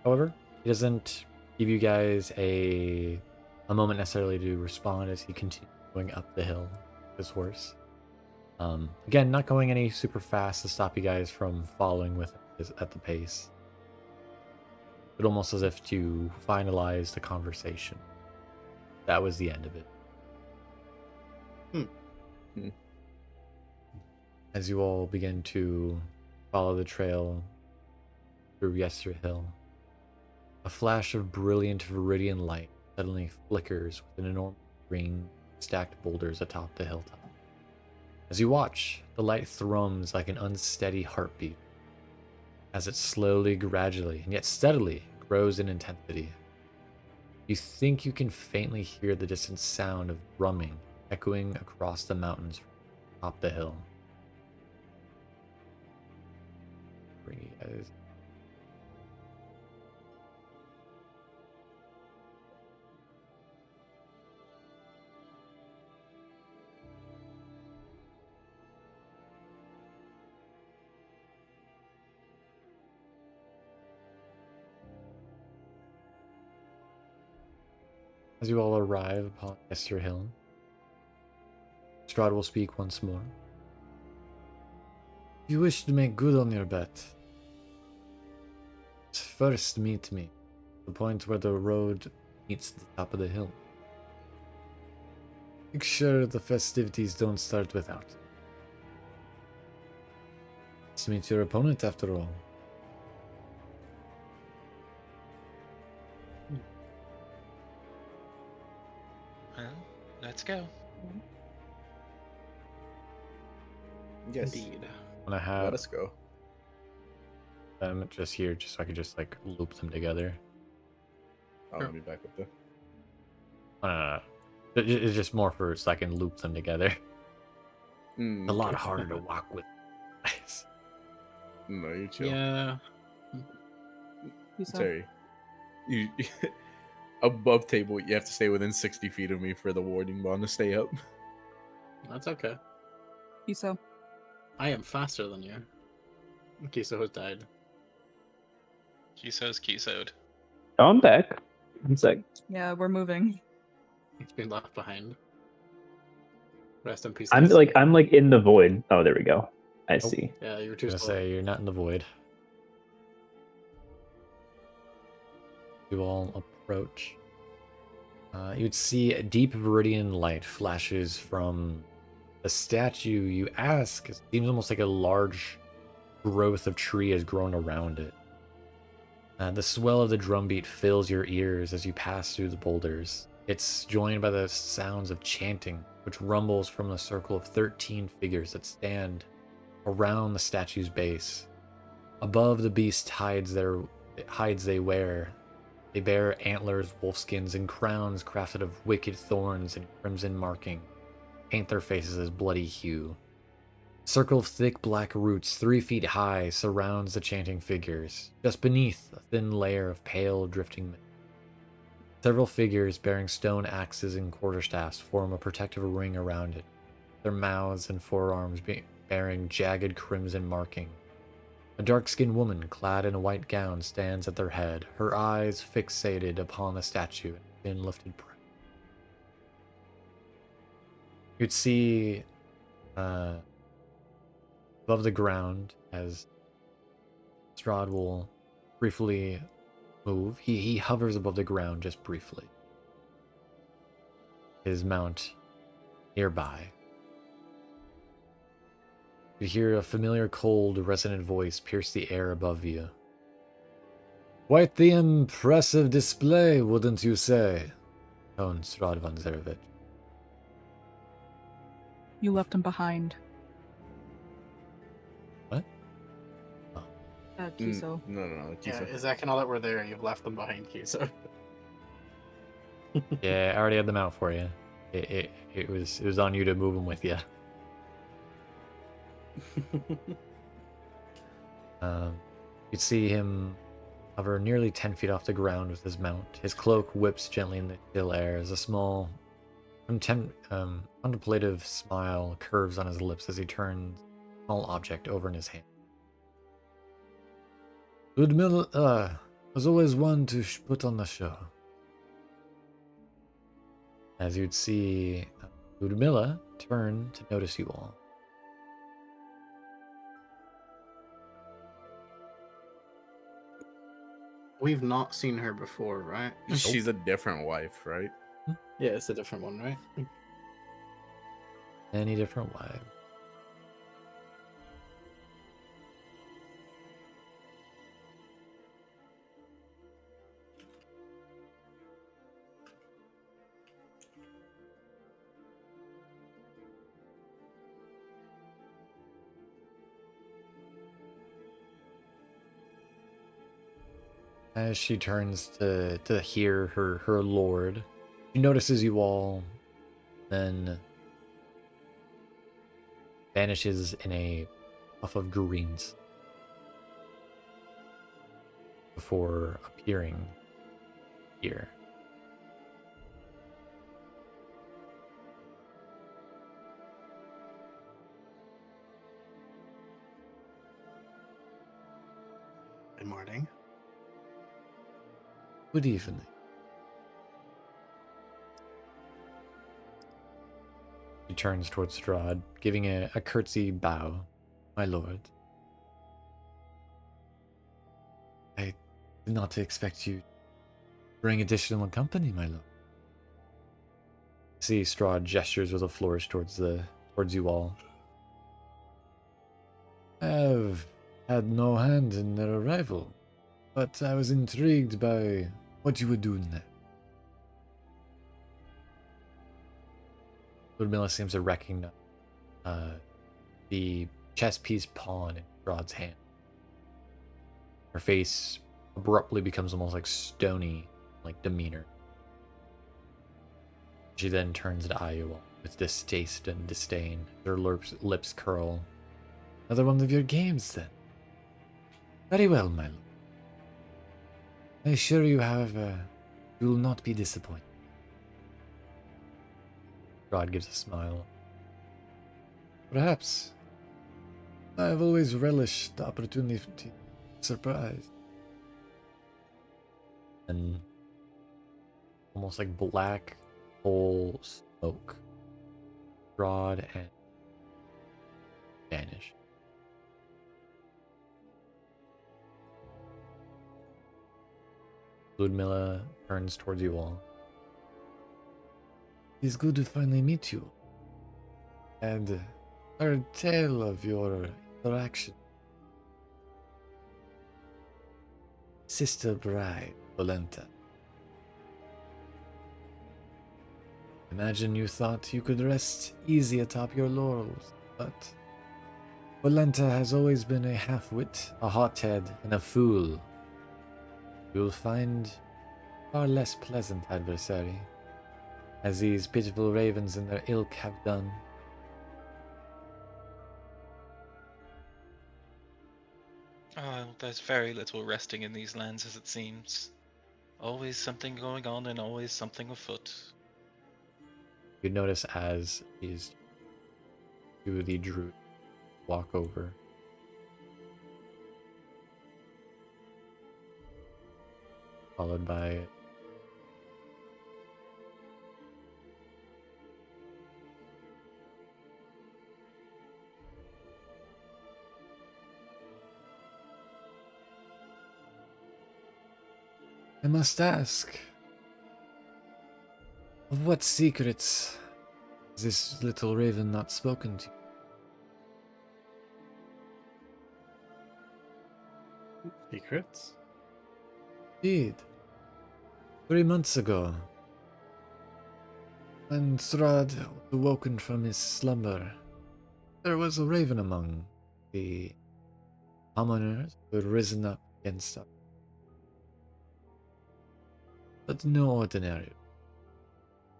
However, he doesn't give you guys a moment necessarily to respond as he continues going up the hill with his horse. Again, not going any super fast to stop you guys from following with his, at the pace, but almost as if to finalize the conversation. That was the end of it. As you all begin to follow the trail through Yester Hill, a flash of brilliant viridian light suddenly flickers with an enormous green stacked boulders atop the hilltop. As you watch, the light thrums like an unsteady heartbeat as it slowly, gradually, and yet steadily grows in intensity. You think you can faintly hear the distant sound of drumming echoing across the mountains from atop the hill. Bring you guys. As you all arrive upon Esther Hill, Strahd will speak once more. If you wish to make good on your bet, first meet me at the point where the road meets the top of the hill. Make sure the festivities don't start without. Let's meet your opponent after all. Well, let's go. Yes. Indeed. I'm gonna Let have us go. them just here, just so I could just like loop them together. I'll be back up there. No. It's just more for so I can loop them together. Mm, It's a lot okay. harder to walk with. Guys. No, you chill. Yeah. Sorry. You above table, you have to stay within 60 feet of me for the warding bond to stay up. That's okay. Kiso. I am faster than you. Kiso has died. Kiso's Kiso'd. Oh, I'm back. One sec. Yeah, we're moving. He's been left behind. Rest in peace. I'm Kiso. like in the void. Oh, there we go. I see. Yeah, you were I too was gonna slow. say you're not in the void. You all approach. You would see a deep viridian light flashes from the statue. You ask, it seems almost like a large growth of tree has grown around it. The swell of the drumbeat fills your ears as you pass through the boulders. It's joined by the sounds of chanting, which rumbles from the circle of 13 figures that stand around the statue's base. Above the beast hides they wear. They bear antlers, wolfskins, and crowns crafted of wicked thorns and crimson marking. Paint their faces as bloody hue. A circle of thick black roots 3 feet high surrounds the chanting figures. Just beneath, a thin layer of pale, drifting mist. Several figures bearing stone axes and quarterstaffs form a protective ring around it, their mouths and forearms bearing jagged crimson marking. A dark-skinned woman clad in a white gown stands at their head, her eyes fixated upon the statue and chin lifted proud. You'd see above the ground as Strahd will briefly move. He hovers above the ground just briefly. His mount nearby. You hear a familiar, cold, resonant voice pierce the air above you. Quite the impressive display, wouldn't you say? Toned Strahd von Zarevich. You left him behind. What? Kiso. No, Yeah, Kiso. Izek and all that were there, you've left them behind, Kiso. Yeah, I already had them out for you. It was on you to move them with you. You'd see him hover nearly 10 feet off the ground with his mount. His cloak whips gently in the still air as a small, contemplative smile curves on his lips as he turns a small object over in his hand. Ludmilla was always one to put on the show. As you'd see Ludmilla turn to notice you all. We've not seen her before, right? She's a different wife, right? Yeah, it's a different one, right? Any different wives. As she turns to hear her lord, she notices you all, then vanishes in a puff of greens before appearing here. Good morning. Good evening. He turns towards Strahd, giving a curtsy bow. My lord. I did not expect you to bring additional company, my lord. See, Strahd gestures with a flourish towards you all. I have had no hand in their arrival, but I was intrigued by what you were doing there. Ludmilla seems to recognize the chess piece pawn in Strahd's hand. Her face abruptly becomes almost like stony, like demeanor. She then turns to eye you all with distaste and disdain. Her lips curl. Another one of your games, then. Very well, my lord. I assure you, however, you will not be disappointed. Strahd gives a smile. Perhaps. I have always relished the opportunity to surprise. And almost like black coal smoke. Strahd and vanish. Ludmilla turns towards you all. It is good to finally meet you. And heard tale of your interaction. sister bride, Volenta. Imagine you thought you could rest easy atop your laurels, but Volenta has always been a half-wit, a hothead, and a fool. You'll find far less pleasant adversary, as these pitiful ravens and their ilk have done. Oh, there's very little resting in these lands, as it seems. Always something going on and always something afoot. You notice as these two the druid walk over. Followed by I must ask, of what secrets has this little raven not spoken to? Secrets? Indeed. 3 months ago, when Strahd was awoken from his slumber, there was a raven among the commoners who had risen up against us. But no ordinary.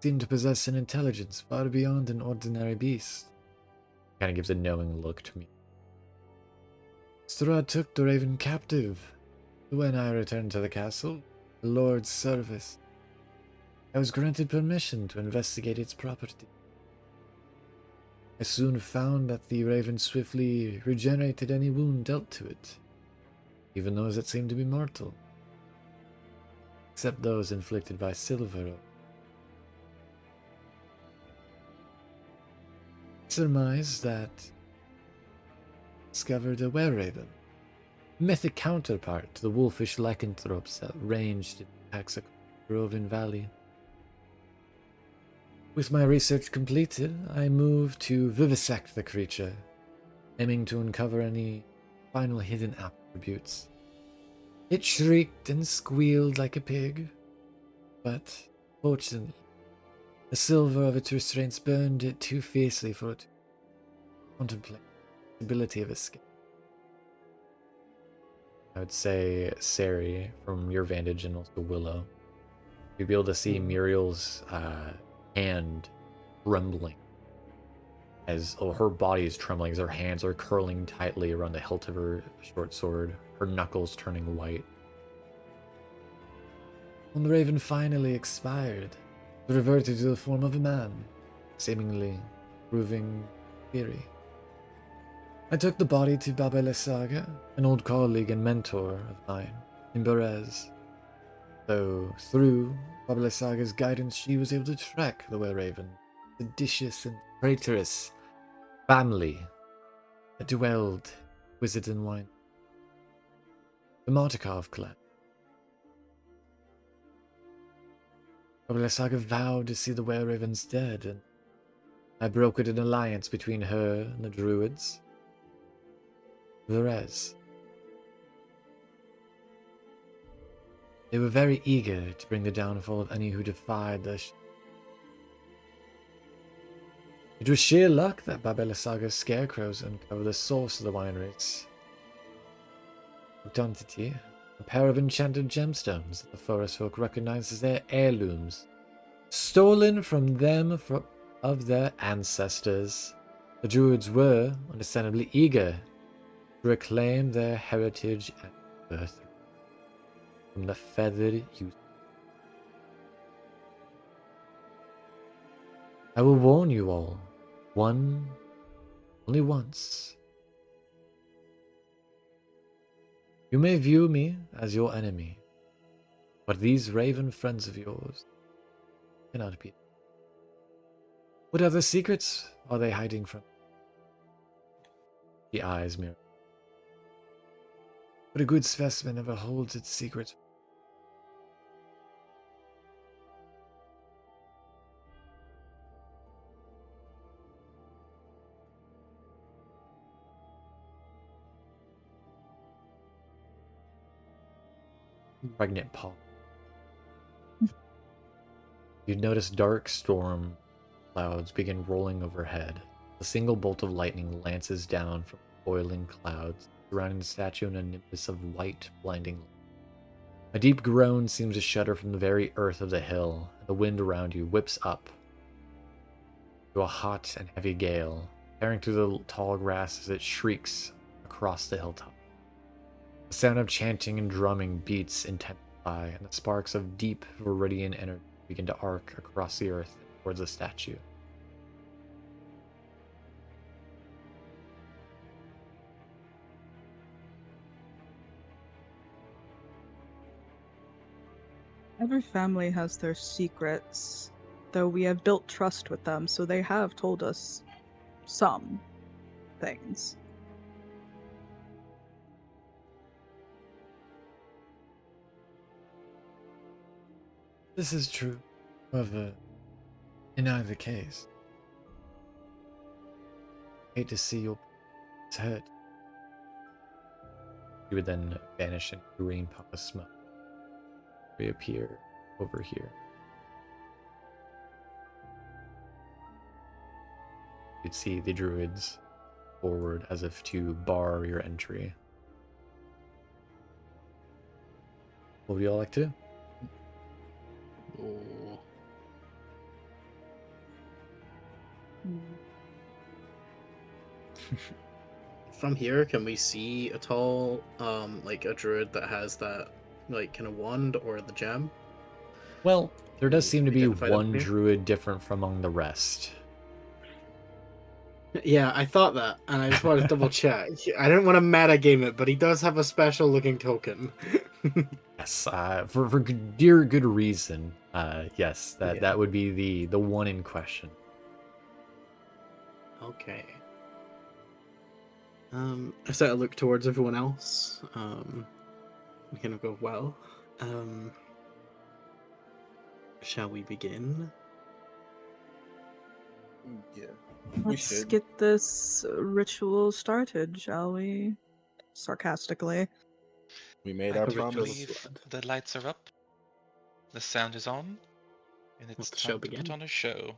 Seemed to possess an intelligence far beyond an ordinary beast. Kind of gives a knowing look to me. Strahd took the raven captive. When I returned to the castle, the Lord's service, I was granted permission to investigate its property. I soon found that the raven swiftly regenerated any wound dealt to it, even those that seemed to be mortal, except those inflicted by silver. Surmise that discovered a were-raven, mythic counterpart to the wolfish lycanthropes that ranged in packs across the Rovin Valley. With my research completed, I moved to vivisect the creature, aiming to uncover any final hidden attributes. It shrieked and squealed like a pig, but fortunately, the silver of its restraints burned it too fiercely for it to contemplate the possibility of escape. I would say, Cere, from your vantage, and also Willow, you'd be able to see Muriel's hand trembling as her body is trembling as her hands are curling tightly around the hilt of her short sword, her knuckles turning white. When the raven finally expired, it reverted to the form of a man, seemingly proving theory. I took the body to Baba Lesaga, an old colleague and mentor of mine, in Berez. Though through Baba Lesaga's guidance, she was able to track the were-raven, seditious and traitorous family that dwelled Wizard and Wine, the Martikov clan. Baba Lesaga vowed to see the were-ravens dead, and I brokered an alliance between her and the druids. Verez. They were very eager to bring the downfall of any who defied their It was sheer luck that Baba Lesaga's scarecrows uncovered the source of the wineries. Entity, a pair of enchanted gemstones that the forest folk recognized as their heirlooms, stolen from them of their ancestors. The druids were, understandably, eager to reclaim their heritage and birth from the feathered youth. I will warn you all, only once. You may view me as your enemy, but these raven friends of yours cannot be. What other secrets are they hiding from? The eyes mirror. But a good specimen never holds its secrets. pregnant pause. You notice dark storm clouds begin rolling overhead. A single bolt of lightning lances down from boiling clouds, surrounding the statue in a nimbus of white, blinding light. A deep groan seems to shudder from the very earth of the hill, and the wind around you whips up to a hot and heavy gale, tearing through the tall grass as it shrieks across the hilltop. The sound of chanting and drumming beats intensify, and the sparks of deep viridian energy begin to arc across the earth towards the statue. Every family has their secrets, though we have built trust with them, so they have told us some things. This is true. However, in either case, I hate to see your hurt. You would then vanish in green puff of smoke. Reappear over here. You'd see the druids forward as if to bar your entry. What would you all like to do? Oh. From here, can we see at all, like a druid that has that, like, kind of wand or the gem? Well, there does seem to be Identify them one here? druid different from among the rest. Yeah, I thought that, and I just wanted to double check. I didn't want to meta game it, but he does have a special looking token. Yes, for good reason. Yes, Yeah. that would be the one in question. Okay. I start to look towards everyone else. We kind of go, well, shall we begin? Yeah. Let's get this ritual started, shall we? Sarcastically. We made I our can I ritual promise. believe blood. the lights are up, the sound is on, and it's the show time to begin? put on a show.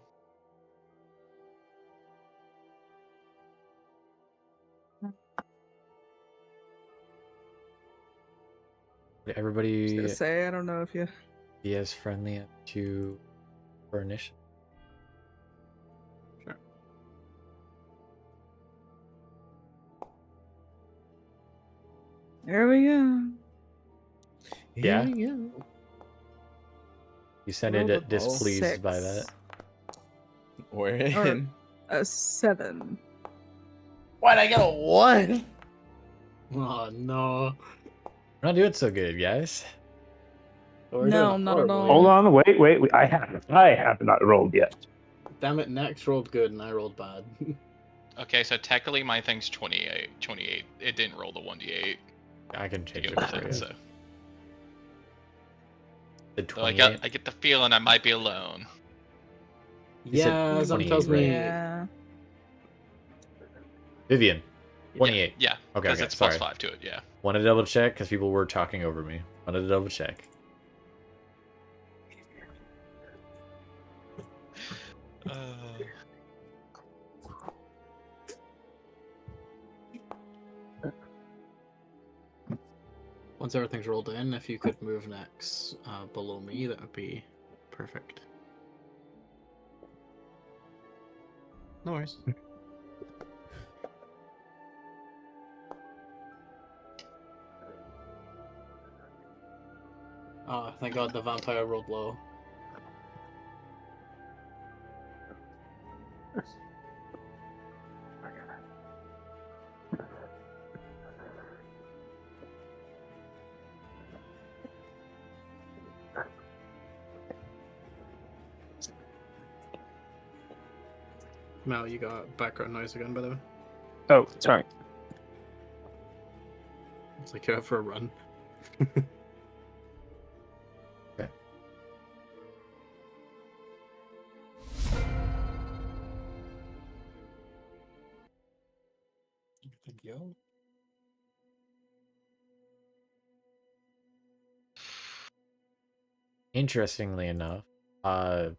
Would I was everybody gonna say, I don't know if you. be as friendly as to for initiative? Sure. There we go. Yeah? Yeah. You sounded Rolled a displeased by that. 6. We're Or in. a 7. Why'd I get a 1? Oh no. We're not doing so good, guys. We're No, doing not at horribly. all. Hold on, wait. I have not rolled yet. Damn it, Nex rolled good and I rolled bad. Okay, so technically my thing's 28. It didn't roll the 1d8 I can to change go it with for it, you. so. The So I 28. get the feeling I might be alone. You said Yeah, something 28, tells me. right? Yeah. Vivienne, Yeah. 28. Yeah, Okay, because okay, it's sorry. +5 to it, yeah. Wanted to double check because people were talking over me. Wanted to double check. Once everything's rolled in, if you could move Nex below me, that would be perfect. No worries. Oh, thank God the vampire rolled low. Mel, you got background noise again, by the way. Oh, sorry. It's like you're out for a run. Okay. Thank you. Interestingly enough, right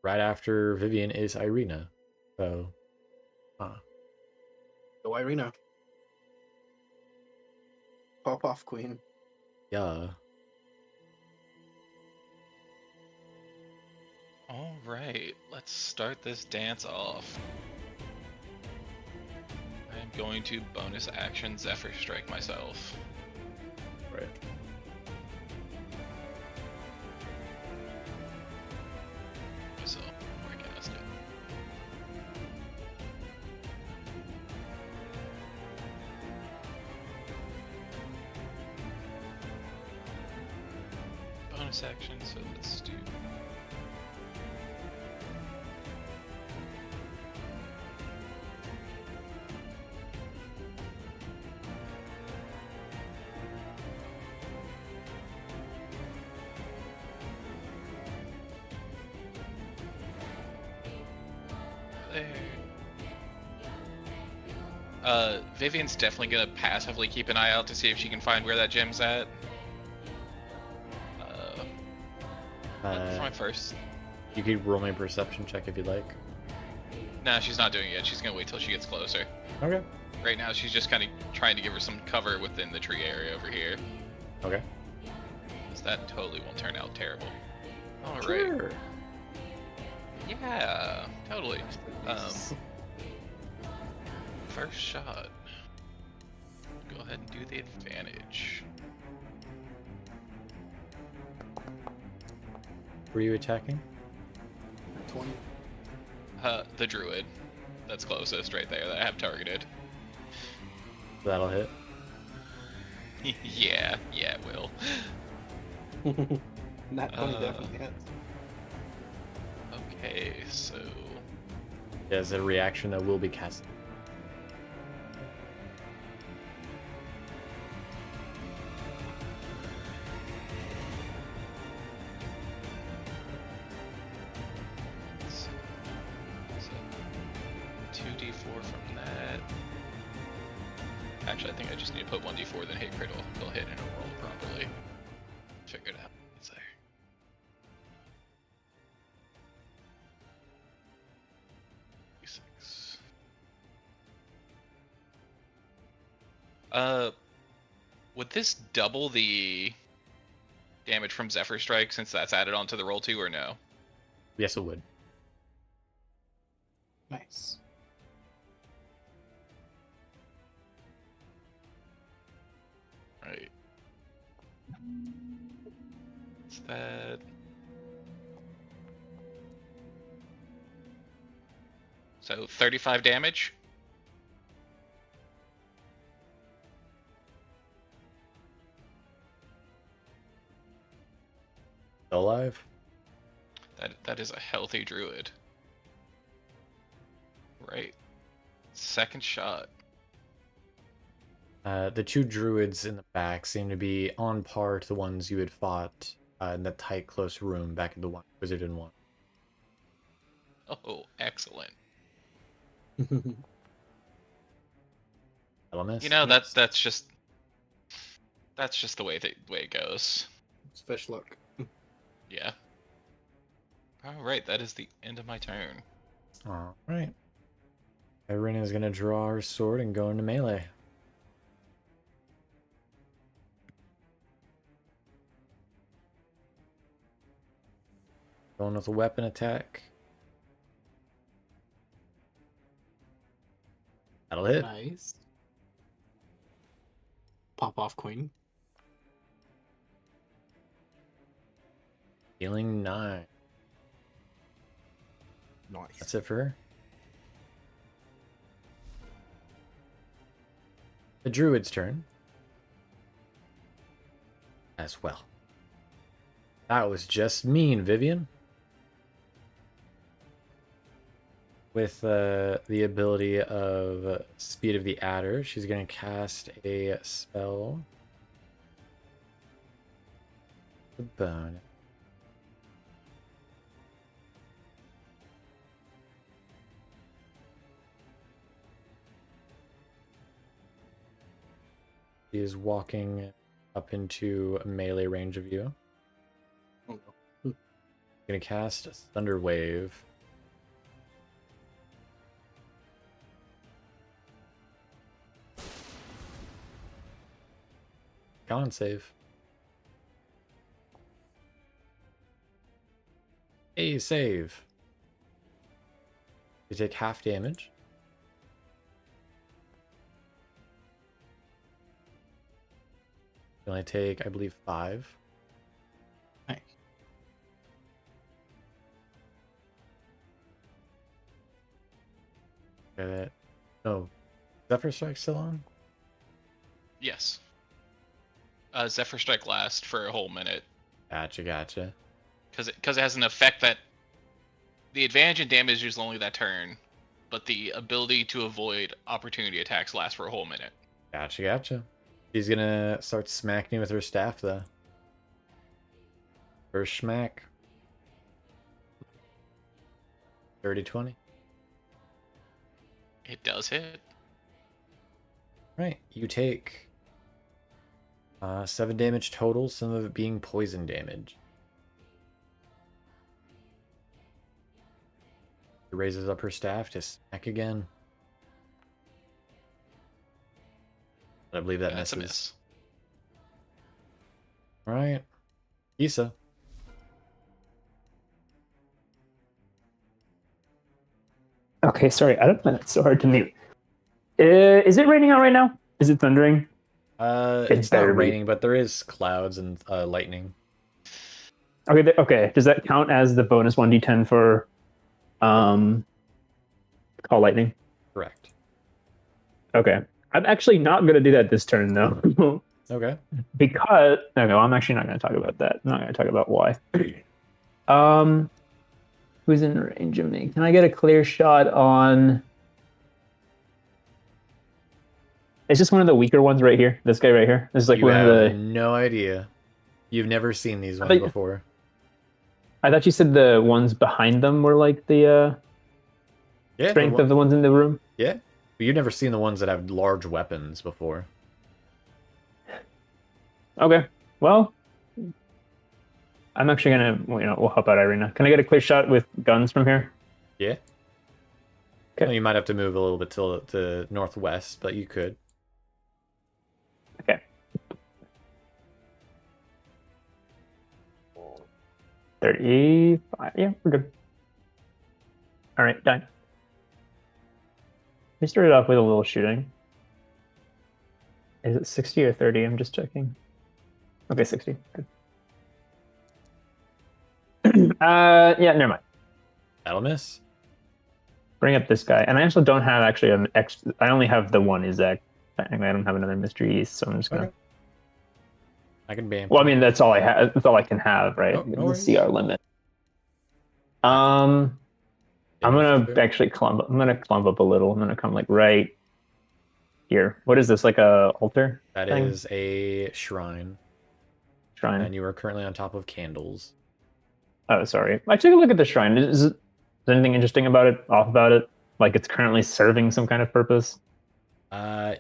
after Vivienne is Irina. So, Go Irina. Pop off, queen. yeah. All right, let's start this dance off. I'm going to bonus action Zephyr Strike myself. Right. So, I cast it. Bonus action, so let's do. There. Vivienne's definitely gonna passively keep an eye out to see if she can find where that gem's at. For my first. You could roll me a perception check if you'd like. Nah, she's not doing it yet. She's gonna wait till she gets closer. Okay. Right now, she's just kind of trying to give her some cover within the tree area over here. Okay. So that totally won't turn out terrible. All right. Sure. Yeah, totally. First shot. Go ahead and do the advantage. Were you attacking? 20. The druid. That's closest right there that I have targeted. That'll hit. yeah, it will. That 20 definitely hits. Okay, so As a reaction that will be cast. so 2d4 from that. Actually, I think I just need to put 1d4, then hit crit. It'll hit and it'll roll properly. Figured out. It's there. Would this double the damage from Zephyr Strike since that's added onto the roll too, or no? Yes, it would. Nice. Right. What's that? So 35 damage. Still alive? That is a healthy druid. Right. Second shot. The two druids in the back seem to be on par to the ones you had fought in the tight, close room back in the one Wizard in one. Oh, excellent. That'll miss. You know Nice. that's just the way it goes. It's fish luck. Yeah. All right, that is the end of my turn. All right. Irina is going to draw her sword and go into melee. Going with a weapon attack. That'll hit. Nice. Pop off, queen. Healing 9. Nice. That's it for her. The druid's turn. As well. That was just mean, Vivienne. With the ability of Speed of the Adder, she's going to cast a spell. The bone. She is walking up into melee range of you. Oh, no. Gonna cast Thunder Wave. Con save. A save. You take half damage. You only take, I believe, 5. Nice. Get it. Oh, Zephyr Strike still on? Yes. Zephyr Strike lasts for a whole minute. Gotcha. Because it has an effect that the advantage and damage is only that turn, but the ability to avoid opportunity attacks lasts for a whole minute. Gotcha. She's gonna start smacking you with her staff, though. First smack. 30-20. It does hit. Right, you take 7 damage total, some of it being poison damage. She raises up her staff to smack again. I believe that That's misses. a miss. Alright. Kiso. Okay, sorry. I don't know. It's so hard to mute. Is it raining out right now? Is it thundering? It's better not be. raining, but there is clouds and lightning. Okay, okay. Does that count as the bonus 1d10 for call lightning? Correct. Okay. I'm actually not going to do that this turn, though. Okay. Because no, I'm actually not going to talk about that. I'm not going to talk about why. Who's in range of me? Can I get a clear shot on? Is this one of the weaker ones right here? This guy right here. This is like You one have of the. no idea. You've never seen these ones thought- before. I thought you said the ones behind them were like the Yeah. strength of the ones in the room. Yeah. But you've never seen the ones that have large weapons before. Okay. Well, I'm actually gonna. We'll help out Irina. Can I get a clear shot with guns from here? Yeah. Okay. Well, you might have to move a little bit to northwest, but you could. Okay. 35. Yeah, we're good. All right, done. We started off with a little shooting. Is it 60 or 30? I'm just checking. Okay, 60. Good. Yeah, never mind. That'll miss. Bring up this guy. And I also don't have actually an X. I only have the one Izak thing. I don't have another Mystery East, so I'm just gonna. Okay. I can bam. Well, I mean, that's all I have. That's all I can have, right? Oh, no the worries. CR limit. I'm gonna Filter. actually clump. I'm gonna clump up a little. I'm gonna come like right here. What is this? Like a altar? That thing? is a shrine, Shrine. and you are currently on top of candles. Oh, sorry. I took a look at the shrine. Is there anything interesting about it? Off about it? Like it's currently serving some kind of purpose?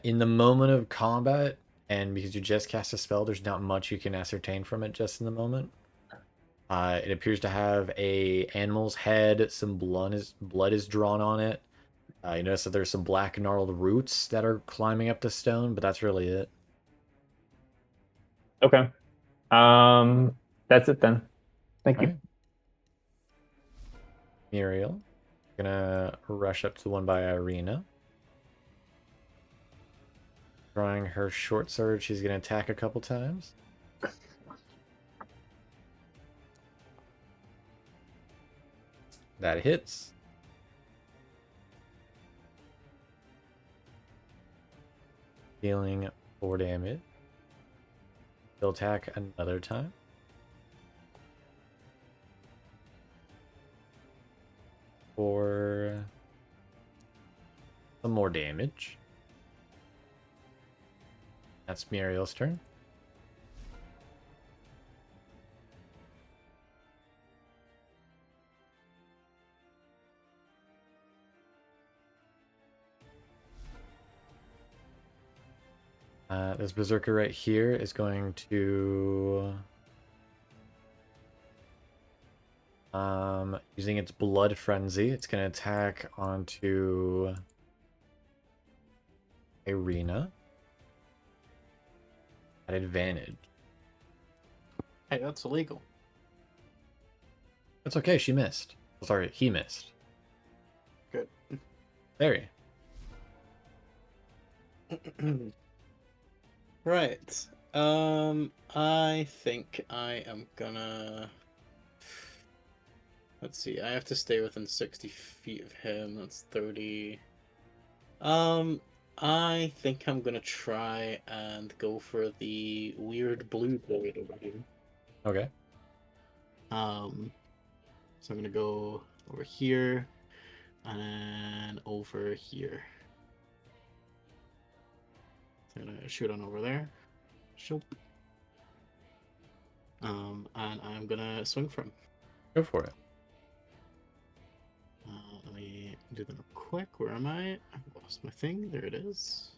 In the moment of combat, and because you just cast a spell, there's not much you can ascertain from it just in the moment. It appears to have a animal's head. Some blood is drawn on it. You notice that there's some black gnarled roots that are climbing up the stone, but that's really it. Okay. That's it then. Thank you. Alright. Muriel, gonna rush up to the one by Irina. Drawing her short sword, she's gonna attack a couple times. That hits. Dealing 4 damage. She'll attack another time. For some more damage. That's Muriel's turn. This berserker right here is going to using its blood frenzy, it's gonna attack onto Arena at advantage. Hey, that's illegal. That's okay, she missed. Sorry, he missed. Good. There. Right. I think I am gonna. Let's see. I have to stay within 60 feet of him. That's 30. I think I'm gonna try and go for the weird blue blade over here. Okay. So I'm gonna go over here and over here. So I'm gonna shoot on over there. Shoop. And I'm gonna swing for him. Go for it. Let me do that real quick. Where am I? I've lost my thing. There it is.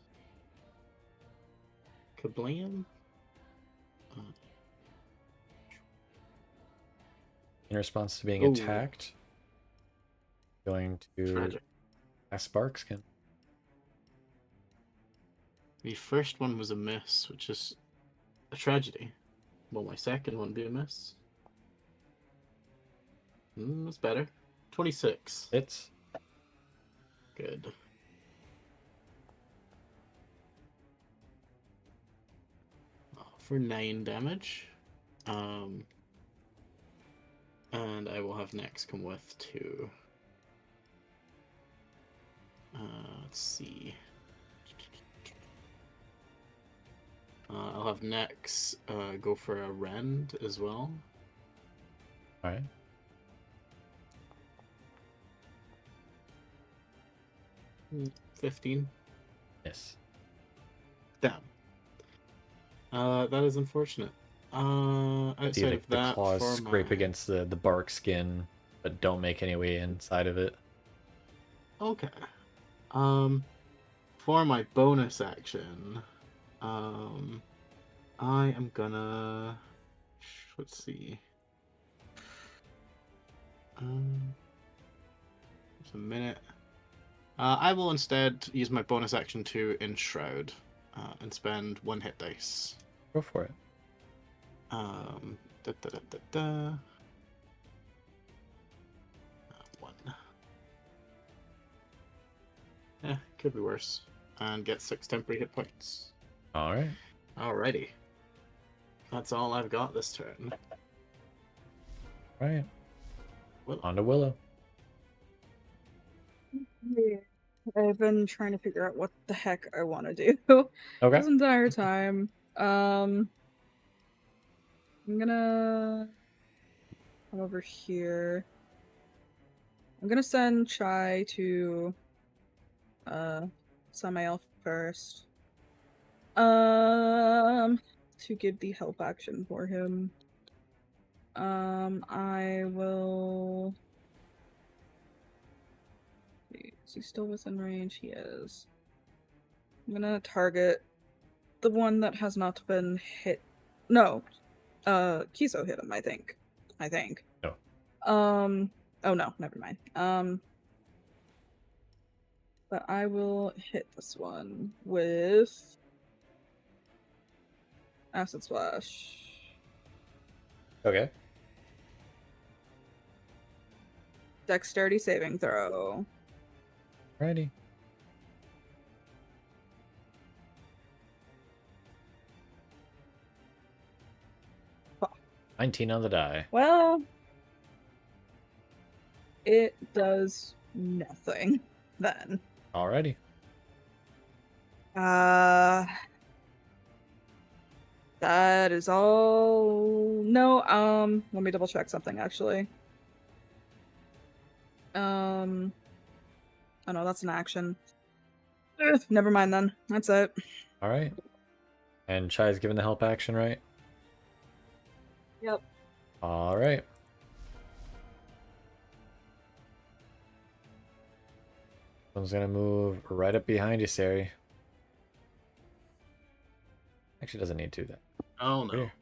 Kablam. In response to being Ooh. attacked, going to Tragic. cast Sparkskin. The first one was a miss, which is a tragedy. Will my second one be a miss? That's better. 26. Hits. Good. For 9 damage. And I will have next come with 2. Let's see. I'll have next go for a rend as well. Alright. Mm, 15. Yes. Damn. That is unfortunate. See, Outside like of the that, claws for scrape my... against the bark skin, but don't make any way inside of it. Okay. For my bonus action, I am gonna... Let's see. Just a minute. I will instead use my bonus action to Enshroud and spend 1 hit dice. Go for it. Da, da, da, da, da. 1. Yeah, could be worse. And get 6 temporary hit points. Alright. Alrighty. That's all I've got this turn. Right. Willow. On to Willow. Yeah. I've been trying to figure out what the heck I want to do Okay. this entire time. I'm gonna come over here. I'm gonna send Chai to Samael first. To give the help action for him. I will. Is he still within range? He is. I'm gonna target the one that has not been hit. No. Kiso hit him, I think. No. Oh no, never mind. But I will hit this one with Acid Splash. Okay. Dexterity saving throw. Righty. Huh. 19 on the die. Well, it does nothing then. Alrighty. That is all. No, let me double check something actually. Oh no, that's an action. Ugh, never mind then. That's it. Alright. And Chai's given the help action, right? Yep. Alright. Someone's gonna move right up behind you, Cere. Actually, doesn't need to. That. Oh no. Here.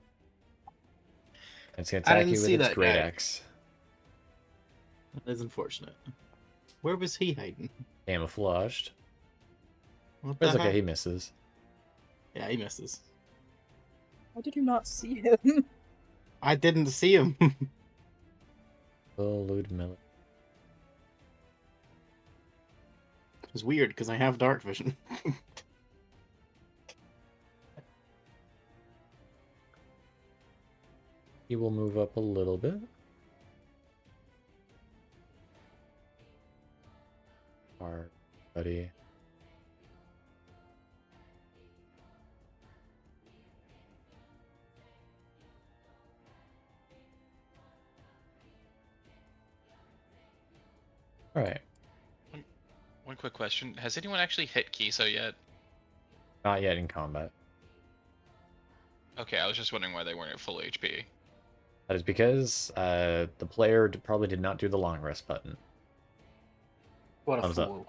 It's gonna I attack didn't you with see its that great guy. axe. That is unfortunate. Where was he hiding? Camouflaged. What But it's the okay, heck? he misses. Yeah, he misses. How did you not see him? I didn't see him. Oh, Ludmilla. It was weird because I have dark vision. He will move up a little bit. Hard, buddy. All right. One quick question: has anyone actually hit Kiso yet? Not yet in combat. Okay, I was just wondering why they weren't at full HP. That is because the player probably did not do the long rest button. What a Thumbs up. fool.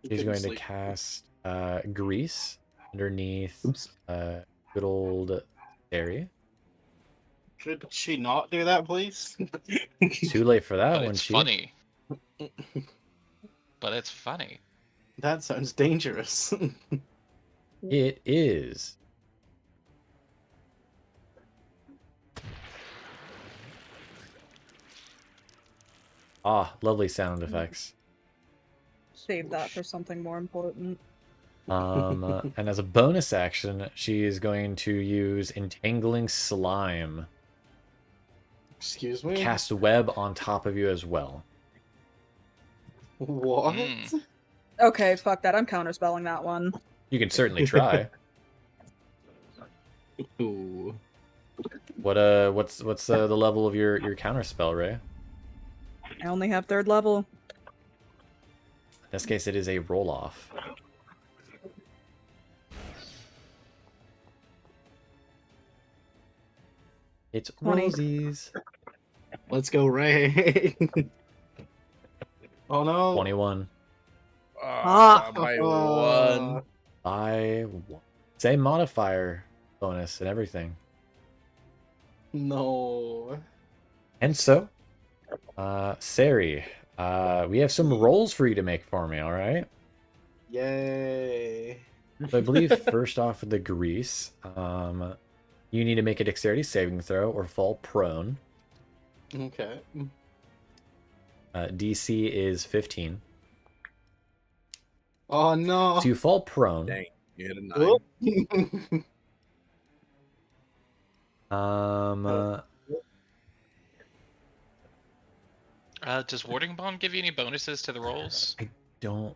He's going to cast Grease underneath Oops. good old Cere. Should she not do that, please? Too late for that But one, it's Chief. funny. But it's funny. That sounds dangerous. It is. Ah, lovely sound effects. Save that for something more important. And as a bonus action, she is going to use Entangling Slime. Excuse me? Cast Web on top of you as well. What? Okay, fuck that. I'm counterspelling that one. You can certainly try. Ooh. What's the level of your counterspell, Ray? I only have 3rd level. In this case, it is a roll-off. It's 20. Rosies. Let's go, Ray. Oh no. 21. By one. By one. Same modifier bonus and everything. No. And so, Cere, we have some rolls for you to make for me, alright? Yay. So I believe first off with the grease, you need to make a dexterity saving throw or fall prone. Okay. DC is 15. Oh no. So you fall prone. Dang, you hit a 9. Does Warding Bond give you any bonuses to the rolls? I don't.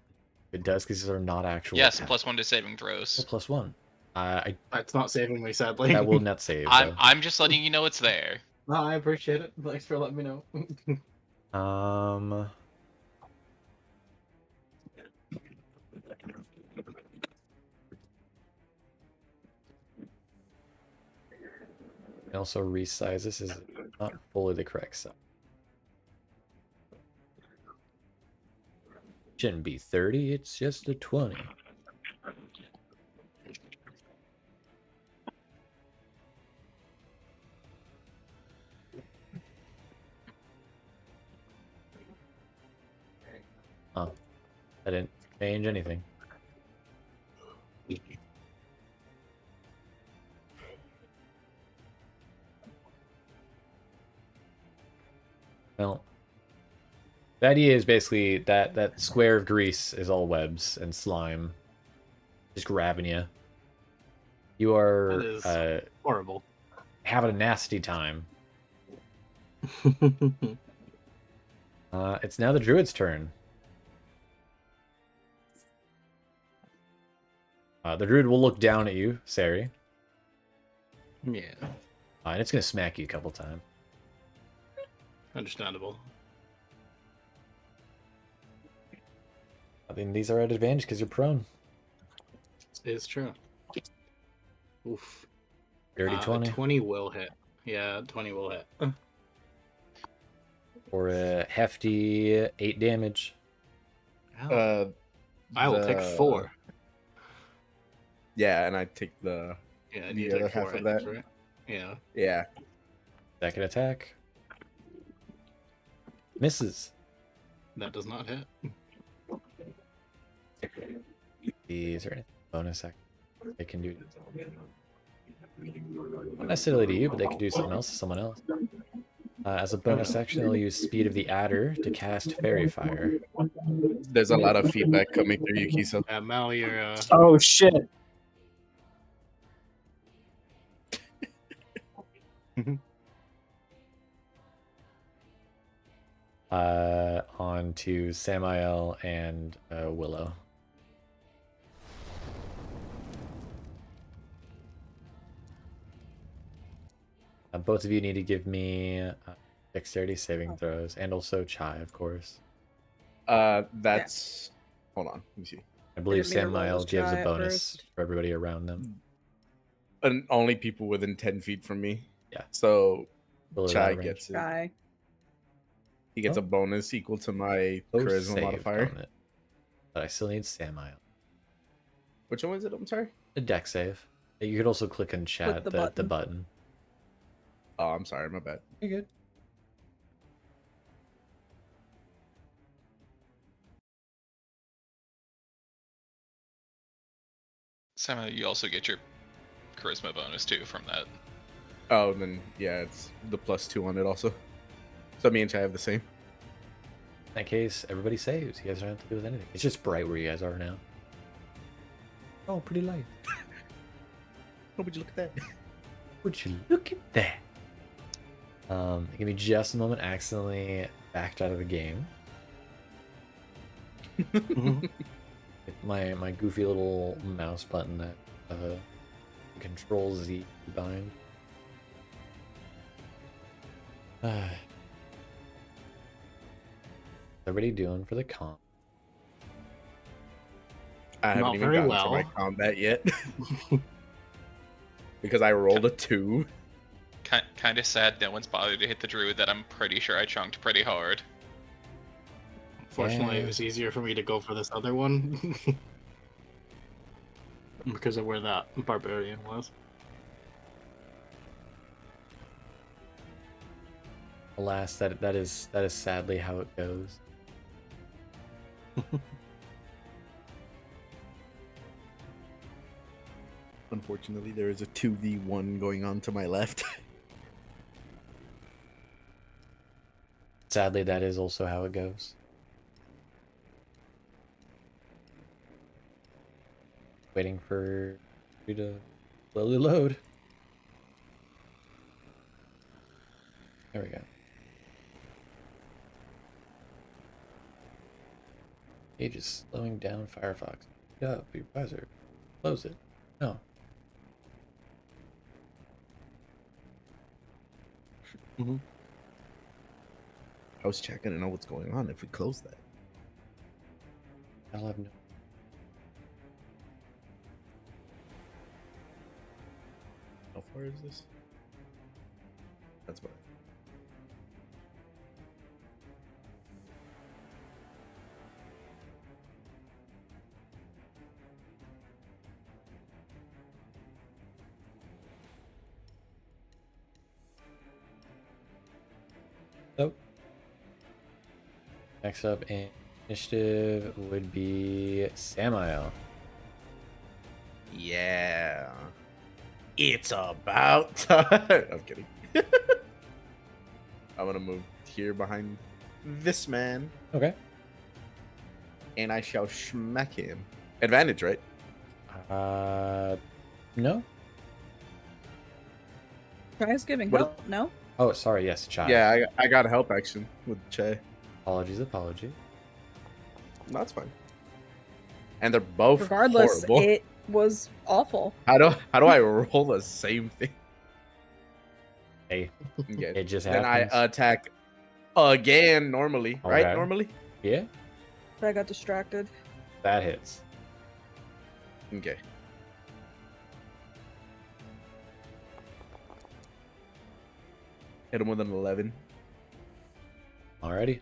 It does because these are not actual. Yes, attacks. +1 to saving throws. Oh, +1. That's not saving me, sadly. That will net save. I'm just letting you know it's there. No, I appreciate it. Thanks for letting me know. I also resize this is not fully the correct size. Shouldn't be 30, it's just a 20. Oh, I didn't change anything. Well, the idea is basically that square of grease is all webs and slime, just grabbing you. You are That is horrible. having a nasty time. It's now the druid's turn. The druid will look down at you, Cere, Yeah. and it's gonna smack you a couple times. Understandable. I mean, these are at advantage because you're prone. It's true. Oof. Dirty 20. 20 will hit. Yeah, 20 will hit. For a hefty 8 damage. Ow. I will take 4. Yeah, and I take the Yeah, and the you other take 4 half of hits, that. right? Yeah. Yeah. Second attack. Misses. That does not hit. Is there any bonus action they can do? Not necessarily to you, but they could do something else to someone else. As a bonus action, they'll use Speed of the Adder to cast Fairy Fire. There's a lot of feedback coming through you, Kiso. Mal, you're Oh shit! On to Samael and Willow. Both of you need to give me dexterity saving throws, and also Chai, of course. That's. Hold on. Let me see. I believe didn't mean to roll Samael this gives Chai a at bonus first. for everybody around them. And only people within 10 feet from me. Yeah. So Below Chai that range. gets it. Guy. He gets Oh. a bonus equal to my Close charisma save modifier. on it. But I still need Samael. Which one was it? I'm sorry. A dex save. You could also click in chat the the button. button. Oh, I'm sorry. My bad. You're good. Somehow you also get your charisma bonus too from that. Oh, then yeah, it's the +2 on it also. So me and Chai have the same. In that case, everybody saves. You guys don't have to do with anything. It's just bright where you guys are now. Oh, pretty light. Oh, would you look at that? Would you look at that? Give me just a moment. Accidentally backed out of the game. my goofy little mouse button that Control Z bind. Everybody doing for the comp? I haven't Not even very gotten to my well. combat yet. Because I rolled a 2. Kind of sad no one's bothered to hit the druid that I'm pretty sure I chunked pretty hard. Fortunately, Yeah. it was easier for me to go for this other one. Because of where that barbarian was. Alas, that is sadly how it goes. Unfortunately, there is a 2v1 going on to my left. Sadly, that is also how it goes. Waiting for you to slowly load. There we go. Page is slowing down Firefox. Pick up your browser. Close it. No. I was checking to know what's going on if we close that. I'll have no. How far is this? That's what. Nope. Next up in initiative would be Samael. Yeah. It's about time. I'm kidding. I'm gonna move here behind this man, Okay. and I shall smack him. Advantage, right? No. Tries giving What- help, no? Oh, sorry. Yes, child. Yeah, I got a help action with Che. Apologies. No, that's fine. And they're both Regardless, horrible. it was awful. How do I roll the same thing? Hey, Okay. it just Then happens. I attack again normally, right? Okay. Normally. Yeah, But I got distracted. that hits. Okay. Hit him with an 11. Alrighty.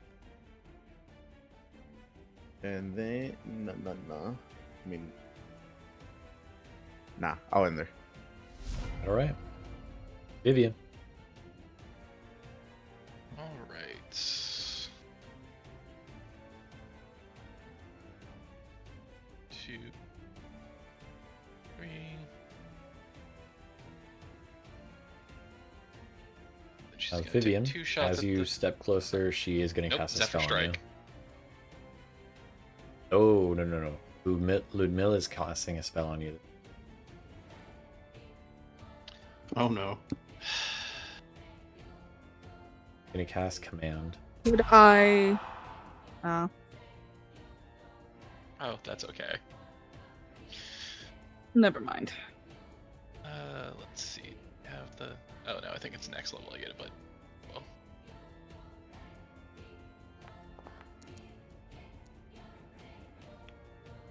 And then no. I mean, nah. I'll end there. All right. Vivienne. All right. 2, 3. She's gonna Vivienne, take 2 shots as at you the... step closer, she is going to Nope, cast a Zephyr spell on you. Strike. Oh, no. Ludmilla is casting a spell on you. Oh no. Going to cast Command. Would I? Oh. Oh, that's okay. Never mind. Let's see. Have the... Oh no, I think it's next level I get it, but... Well.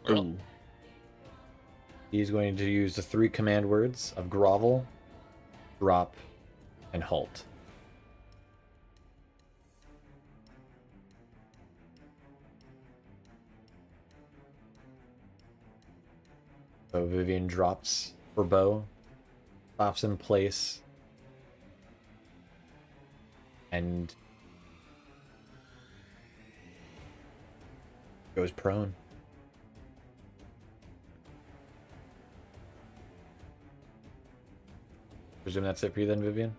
Well, Ooh. He's going to use the 3 command words of grovel, drop, and halt. So Vivienne drops her bow, stops in place, and goes prone. Presume that's it for you then, Vivienne?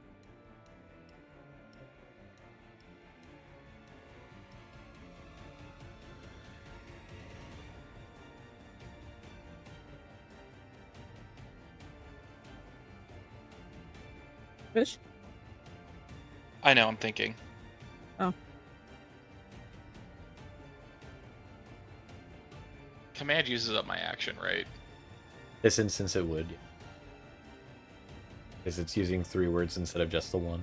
Fish? I know, I'm thinking. Oh. Command uses up my action, right? This instance it would. Because it's using 3 words instead of just the 1.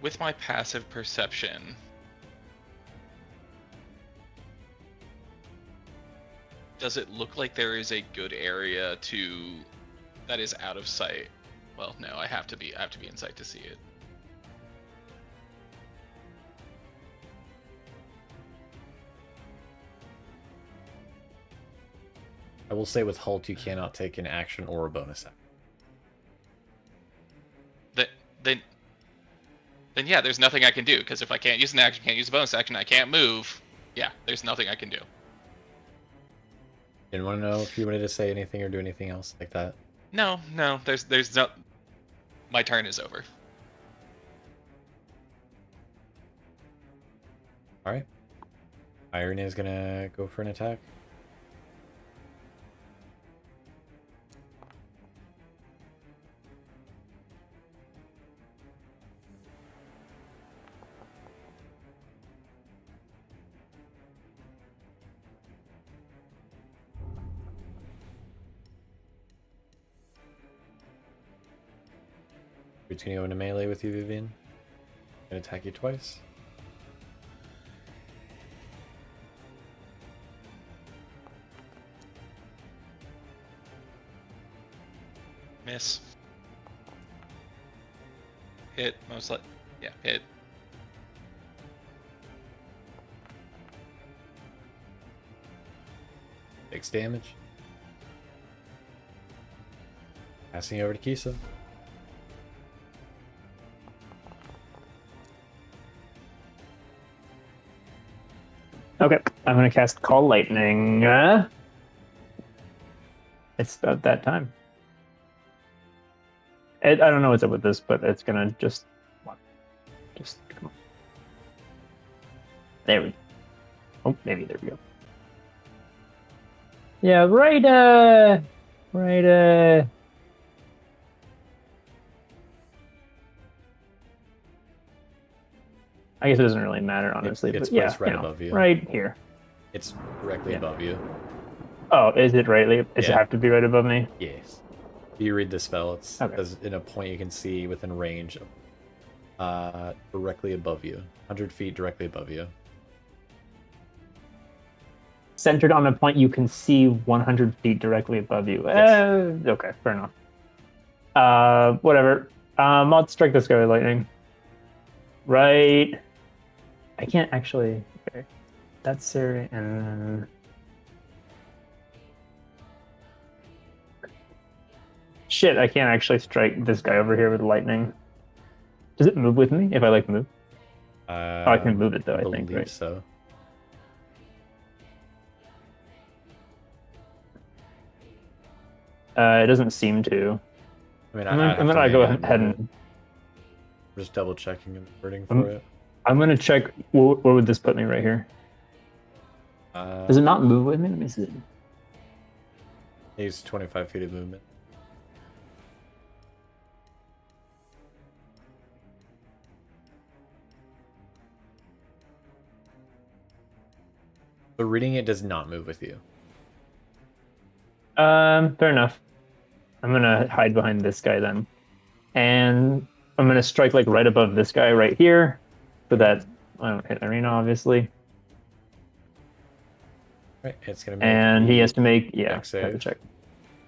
With my passive perception, does it look like there is a good area that is out of sight? Well, no, I have to be in sight to see it. I will say with halt you cannot take an action or a bonus action. Then yeah, there's nothing I can do, because if I can't use an action, can't use a bonus action, I can't move. Yeah, there's nothing I can do. Didn't want to know if you wanted to say anything or do anything else like that. No, there's no... My turn is over. Alright. Iron is gonna go for an attack. It's gonna go into melee with you, Vivienne. Gonna attack you twice. Miss. Hit, most likely. Yeah, hit. Takes damage. Passing over to Kiso. Okay, I'm gonna cast Call Lightning. It's about that time. I don't know what's up with this, but it's gonna just come on. There we go. Oh, maybe there we go. Yeah, right. I guess it doesn't really matter, honestly. It's but yeah, placed right above you. right here. It's directly above you. Oh, is it rightly? Does it Yeah. have to be right above me? Yes. If you read the spell, it Okay. says in a point you can see within range, directly above you, 100 feet directly above you. Centered on a point you can see 100 feet directly above you. Yes. Okay, fair enough. Whatever. I'll strike this guy with lightning. Right. I can't actually. Okay. That's Cere, and then. Shit, I can't actually strike this guy over here with lightning. Does it move with me if I like move? Oh, I can move it though, I think, believe right? so. It doesn't seem to. I mean, I'm I'd have to gonna go manually ahead move it. and. I'm just double checking and wording for it. I'm gonna check. Where would this put me right here? Does it not move with me? Let me see. He's 25 feet of movement. But reading it does not move with you. Fair enough. I'm gonna hide behind this guy then, and I'm gonna strike like right above this guy right here, so that I don't hit Arena, obviously. Right, it's gonna make. And he has to make dex have to save. check.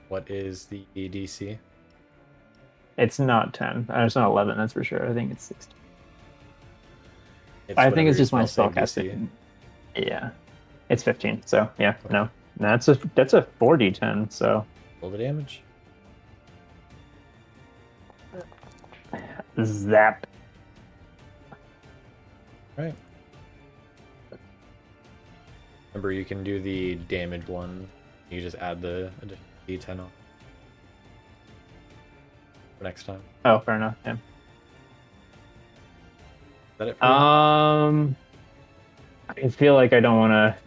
What is the DC? It's not 10. It's not 11. That's for sure. I think it's 16. It's I think whatever it's your just my spell save spellcasting. Yeah, it's 15. So yeah, Okay. no, that's a 4d10. So Roll the damage. zap. Right. Remember, you can do the damage one. You just add the additional d10 on for next time. Oh, fair enough. Yeah. Is that it for you? I feel like I don't want to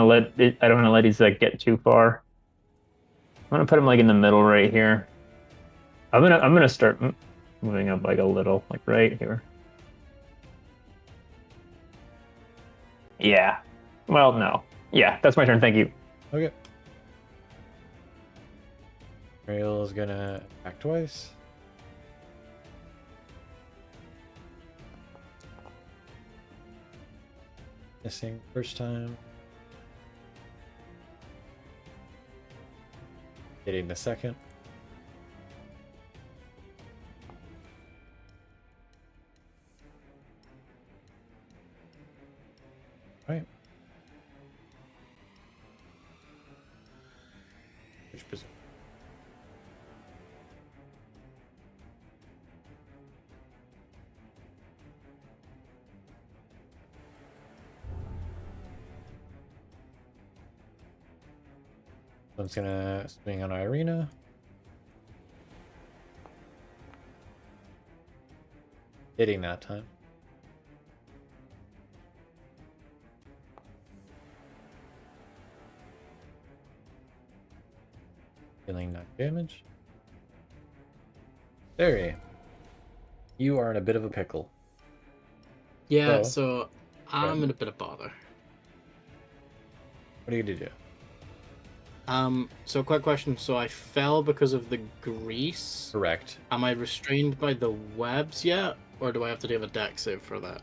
let these like get too far. I'm gonna put him like in the middle right here. I'm gonna start moving up like a little, like right here. Yeah. Well, no. Yeah, that's my turn. Thank you. Okay. Rail is gonna attack twice. Missing first time. Hitting the second. Right. Which position? One's gonna swing on Irina. Hitting that time. Dealing 9 damage. Cere, you are in a bit of a pickle. Yeah, So- so I'm in a bit of bother. What are you gonna do? So quick question. So I fell because of the grease. Correct. Am I restrained by the webs yet? Or do I have to do a dex save for that?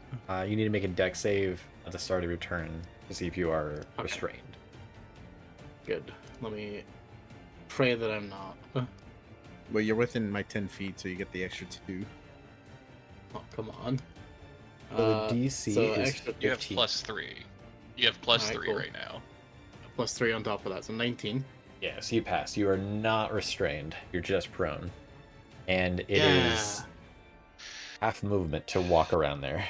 You need to make a dex save at the start of your turn to see if you are restrained. Good. Let me pray that I'm not. Well, you're within my 10 feet, so you get the extra 2. Oh, come on. So the DC so is extra You have 15. +3. You have +3 Alright, cool. right now. +3 on top of that, so 19. Yeah, so you pass. You are not restrained. You're just prone. And it Yeah. is half movement to walk around there.